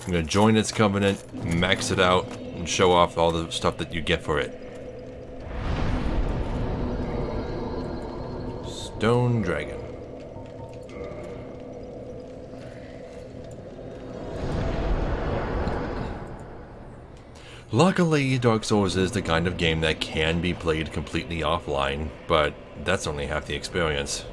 I'm gonna join its covenant, max it out, and show off all the stuff that you get for it. Stone Dragon. Luckily, Dark Souls is the kind of game that can be played completely offline, but that's only half the experience.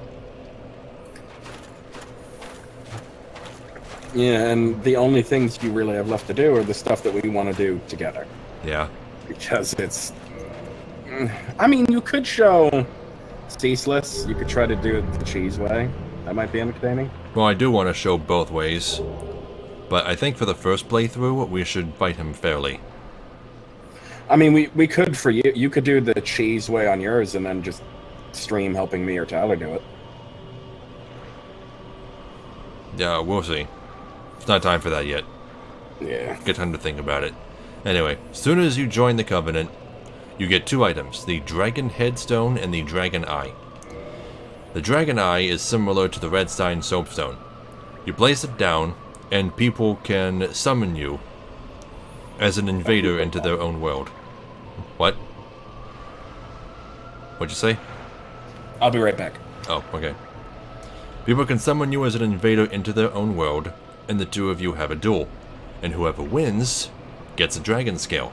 Yeah, and the only things you really have left to do are the stuff that we want to do together. Yeah. Because it's... I mean, you could show Ceaseless. You could try to do it the cheese way. That might be entertaining. Well, I do want to show both ways, but I think for the first playthrough, we should fight him fairly. I mean, we could for you. You could do the cheese way on yours and then just stream helping me or Tyler do it. Yeah, we'll see. It's not time for that yet. Yeah. Get time to think about it. Anyway, as soon as you join the Covenant, you get two items, the Dragon Headstone and the Dragon Eye. The Dragon Eye is similar to the Redstein Soapstone. You place it down, and people can summon you as an invader into their own world. What? What'd you say? I'll be right back. Oh, okay. People can summon you as an invader into their own world, and the two of you have a duel. And whoever wins gets a dragon scale.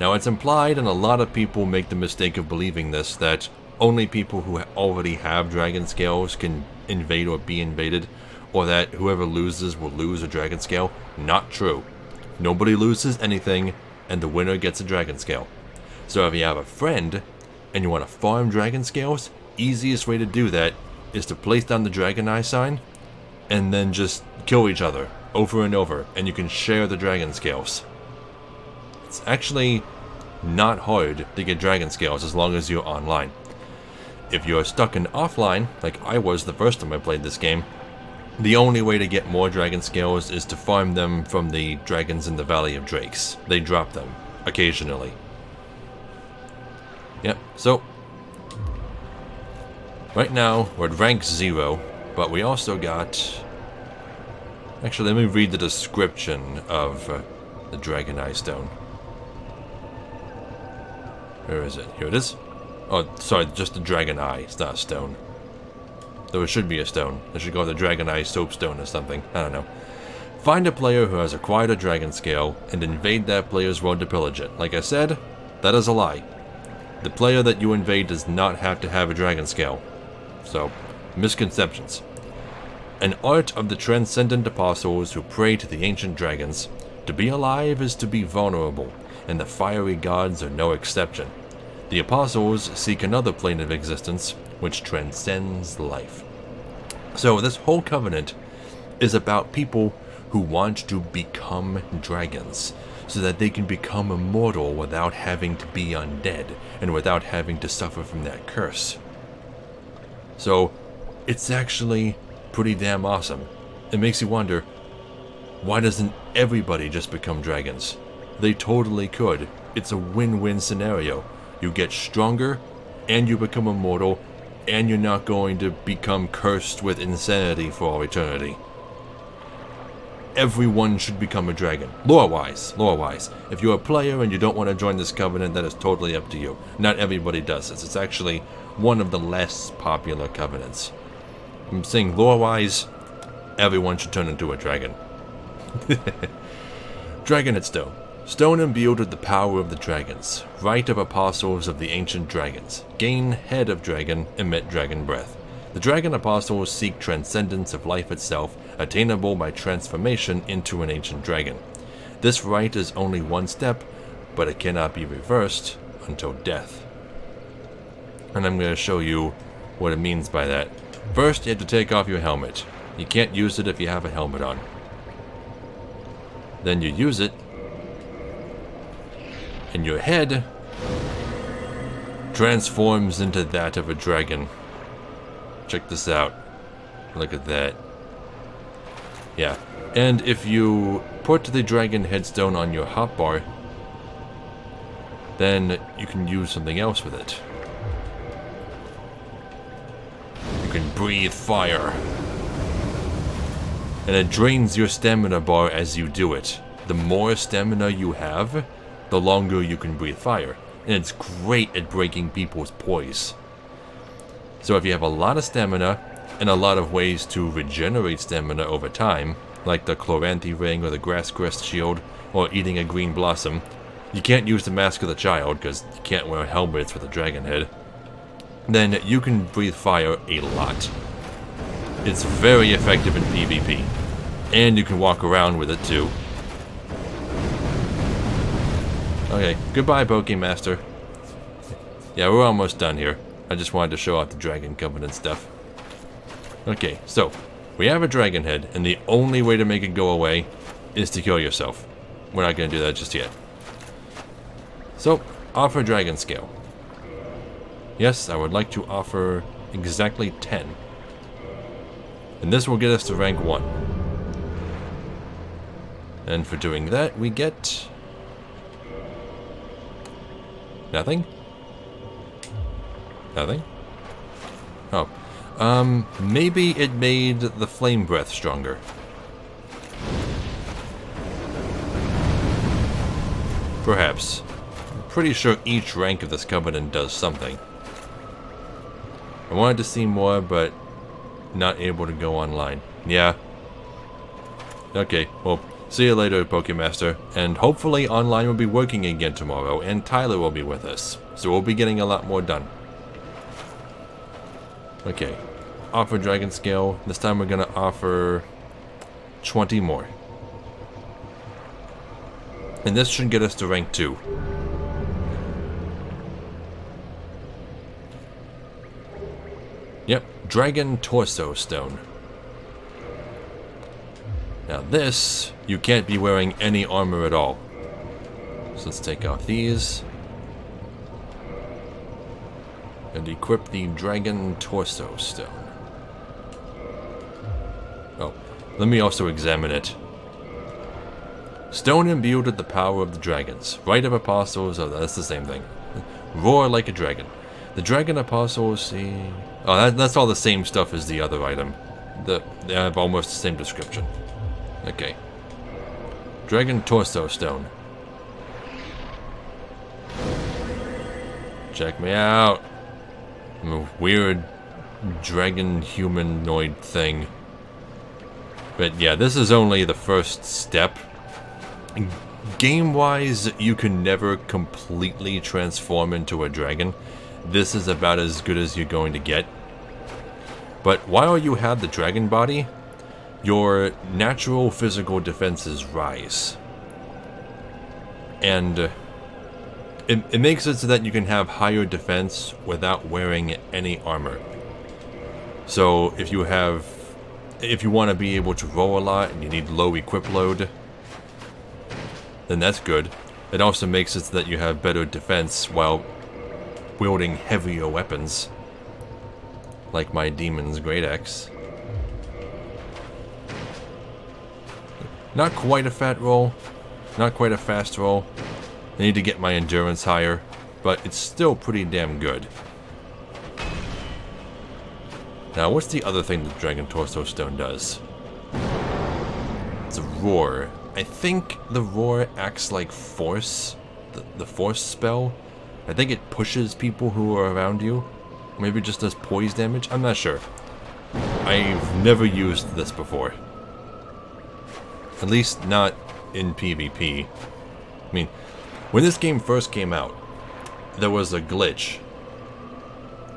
Now, it's implied, and a lot of people make the mistake of believing this, that only people who already have dragon scales can invade or be invaded, or that whoever loses will lose a dragon scale. Not true. Nobody loses anything, and the winner gets a dragon scale. So if you have a friend, and you want to farm dragon scales, easiest way to do that is to place down the Dragon Eye sign, and then just kill each other, over and over, and you can share the dragon scales. It's actually not hard to get dragon scales as long as you're online. If you're stuck in offline, like I was the first time I played this game, the only way to get more dragon scales is to farm them from the dragons in the Valley of Drakes. They drop them, occasionally. Yep, so right now we're at rank 0, but we also got... Actually, let me read the description of the Dragon Eye Stone. Where is it? Here it is. Oh, sorry, just the Dragon Eye. It's not a stone. Though it should be a stone. They should go with the Dragon Eye Soapstone or something. I don't know. Find a player who has acquired a dragon scale and invade that player's world to pillage it. Like I said, that is a lie. The player that you invade does not have to have a dragon scale. So, misconceptions. An art of the transcendent apostles who pray to the ancient dragons. To be alive is to be vulnerable, and the fiery gods are no exception. The apostles seek another plane of existence, which transcends life. So this whole covenant is about people who want to become dragons, so that they can become immortal without having to be undead, and without having to suffer from that curse. So, it's actually pretty damn awesome. It makes you wonder, why doesn't everybody just become dragons? They totally could. It's a win-win scenario. You get stronger, and you become immortal, and you're not going to become cursed with insanity for all eternity. Everyone should become a dragon. Lore-wise. If you're a player and you don't want to join this covenant, that is totally up to you. Not everybody does this. It's actually one of the less popular covenants. I'm saying lore-wise, everyone should turn into a dragon. Dragon Headstone. Stone imbued with the power of the dragons. Rite of apostles of the ancient dragons. Gain head of dragon, emit dragon breath. The dragon apostles seek transcendence of life itself, attainable by transformation into an ancient dragon. This rite is only one step, but it cannot be reversed until death. And I'm going to show you what it means by that. First, you have to take off your helmet. You can't use it if you have a helmet on. Then you use it, And your head transforms into that of a dragon. Check this out. Look at that. Yeah. And if you put the dragon headstone on your hotbar, then you can use something else with it. You can breathe fire. And it drains your stamina bar as you do it. The more stamina you have, the longer you can breathe fire. And it's great at breaking people's poise. So if you have a lot of stamina, and a lot of ways to regenerate stamina over time, like the Chloranthy Ring or the Grass Crest Shield, or eating a green blossom, you can't use the Mask of the Child, because you can't wear helmets with a dragon head, then you can breathe fire a lot. It's very effective in PvP. And you can walk around with it too. Okay, goodbye, Pokemaster. Yeah, we're almost done here. I just wanted to show off the Dragon Covenant stuff. Okay, so, we have a dragon head, and the only way to make it go away is to kill yourself. We're not going to do that just yet. So, offer dragon scale. Yes, I would like to offer exactly 10. And this will get us to rank 1. And for doing that, we get... nothing? Nothing? Oh. Maybe it made the flame breath stronger. Perhaps. I'm pretty sure each rank of this covenant does something. I wanted to see more, but not able to go online. Yeah. Okay, well, see you later, Pokemaster. And hopefully online will be working again tomorrow, and Tyler will be with us. So we'll be getting a lot more done. Okay. Offer dragon scale. This time we're going to offer 20 more. And this should get us to rank 2. Yep, Dragon Torso Stone. Now this, you can't be wearing any armor at all. So let's take off these. And equip the Dragon Torso Stone. Oh, let me also examine it. Stone imbued with the power of the dragons. Rite of Apostles, oh, that's the same thing. Roar like a dragon. The Dragon Apostles see... oh, that's all the same stuff as the other item. They have almost the same description. Okay. Dragon Torso Stone. Check me out. I'm a weird dragon humanoid thing. But yeah, this is only the first step. Game-wise, you can never completely transform into a dragon. This is about as good as you're going to get. But while you have the dragon body, your natural physical defenses rise. And it makes it so that you can have higher defense without wearing any armor. So if you want to be able to roll a lot and you need low equip load, then that's good. It also makes it so that you have better defense while wielding heavier weapons, like my Demon's Great Axe. Not quite a fat roll, not quite a fast roll. I need to get my endurance higher, but it's still pretty damn good. Now, what's the other thing the Dragon Torso Stone does? It's a roar. I think the roar acts like force, the force spell. I think it pushes people who are around you. Maybe it just does poise damage? I'm not sure. I've never used this before. At least not in PvP. I mean, when this game first came out, there was a glitch.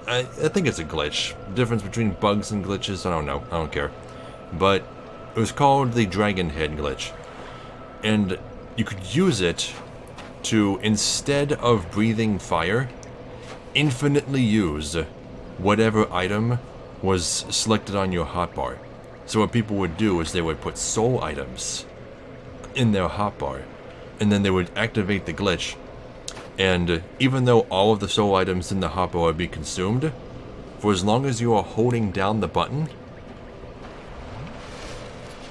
I think it's a glitch. The difference between bugs and glitches, I don't know. I don't care. But it was called the Dragon Head glitch. And you could use it to, instead of breathing fire, infinitely use whatever item was selected on your hotbar. So what people would do is they would put soul items in their hotbar, and then they would activate the glitch, And even though all of the soul items in the hopper will be consumed, for as long as you are holding down the button...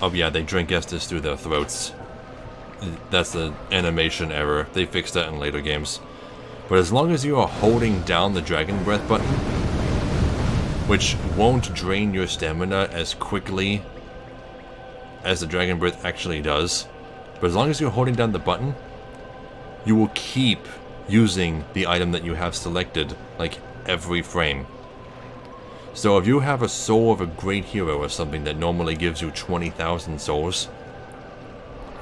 Oh yeah, they drink Estus through their throats. That's the animation error. They fixed that in later games. But as long as you are holding down the Dragon Breath button, which won't drain your stamina as quickly as the Dragon Breath actually does, but as long as you're holding down the button, you will keep using the item that you have selected, like, every frame. So if you have a soul of a great hero or something that normally gives you 20,000 souls,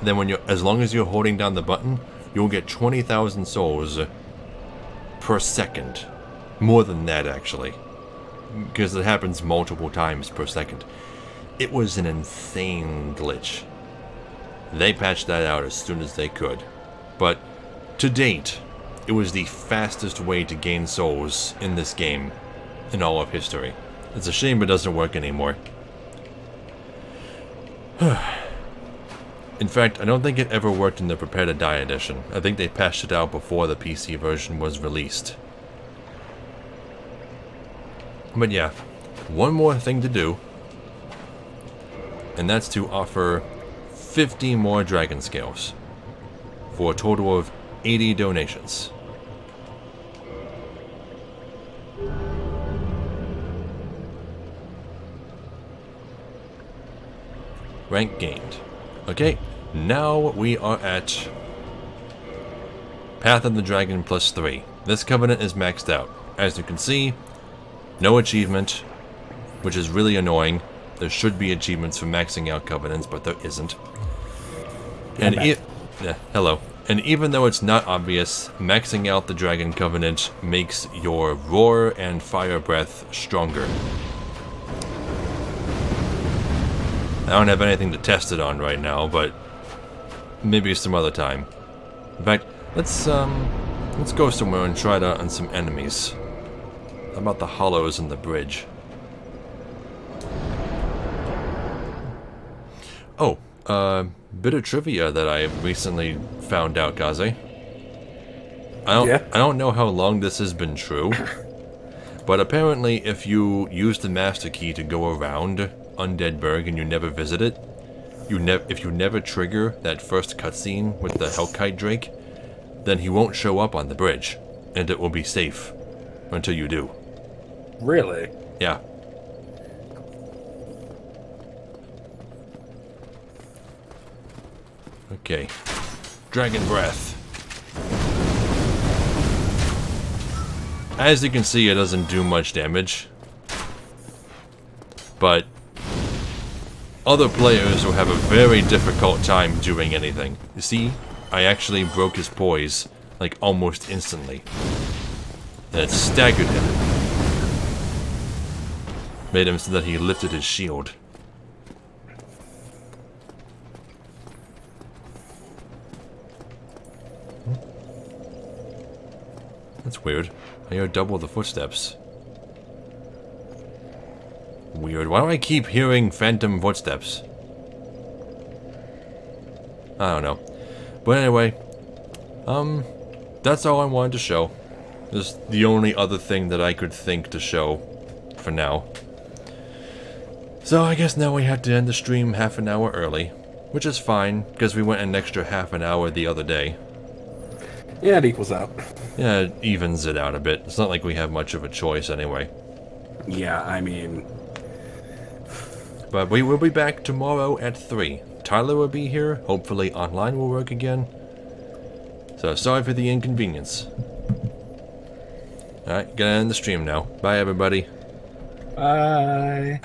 then as long as you're holding down the button, you'll get 20,000 souls per second. More than that, actually. Because it happens multiple times per second. It was an insane glitch. They patched that out as soon as they could. But, to date, it was the fastest way to gain souls in this game in all of history. It's a shame it doesn't work anymore. In fact, I don't think it ever worked in the Prepare to Die edition. I think they patched it out before the PC version was released. But yeah, one more thing to do, and that's to offer 50 more dragon scales for a total of 80 donations. Rank gained. Okay, now we are at Path of the Dragon +3. This covenant is maxed out. As you can see, no achievement, which is really annoying. There should be achievements for maxing out covenants, but there isn't. And hello. And even though it's not obvious, maxing out the Dragon Covenant makes your Roar and Fire Breath stronger. I don't have anything to test it on right now, but maybe some other time. In fact, let's go somewhere and try it out on some enemies. How about the hollows in the bridge? Oh, bit of trivia that I recently found out, Kaze. I don't know how long this has been true, but apparently if you use the Master Key to go around Undeadburg and you never visit it, if you never trigger that first cutscene with the Hellkite Drake, then he won't show up on the bridge, and it will be safe until you do. Really? Yeah. Okay. Dragon Breath. As you can see, it doesn't do much damage, but other players will have a very difficult time doing anything. You see, I actually broke his poise, like, almost instantly. And it staggered him. Made him so that he lifted his shield. That's weird. I hear double the footsteps. Weird. Why do I keep hearing phantom footsteps? I don't know. But anyway, that's all I wanted to show. This is the only other thing that I could think to show for now. So I guess now we have to end the stream half an hour early, which is fine, because we went an extra half an hour the other day. Yeah, it equals out. Yeah, it evens it out a bit. It's not like we have much of a choice anyway. Yeah, I mean... But we will be back tomorrow at 3. Tyler will be here. Hopefully online will work again. So sorry for the inconvenience. Alright, gonna end the stream now. Bye everybody. Bye.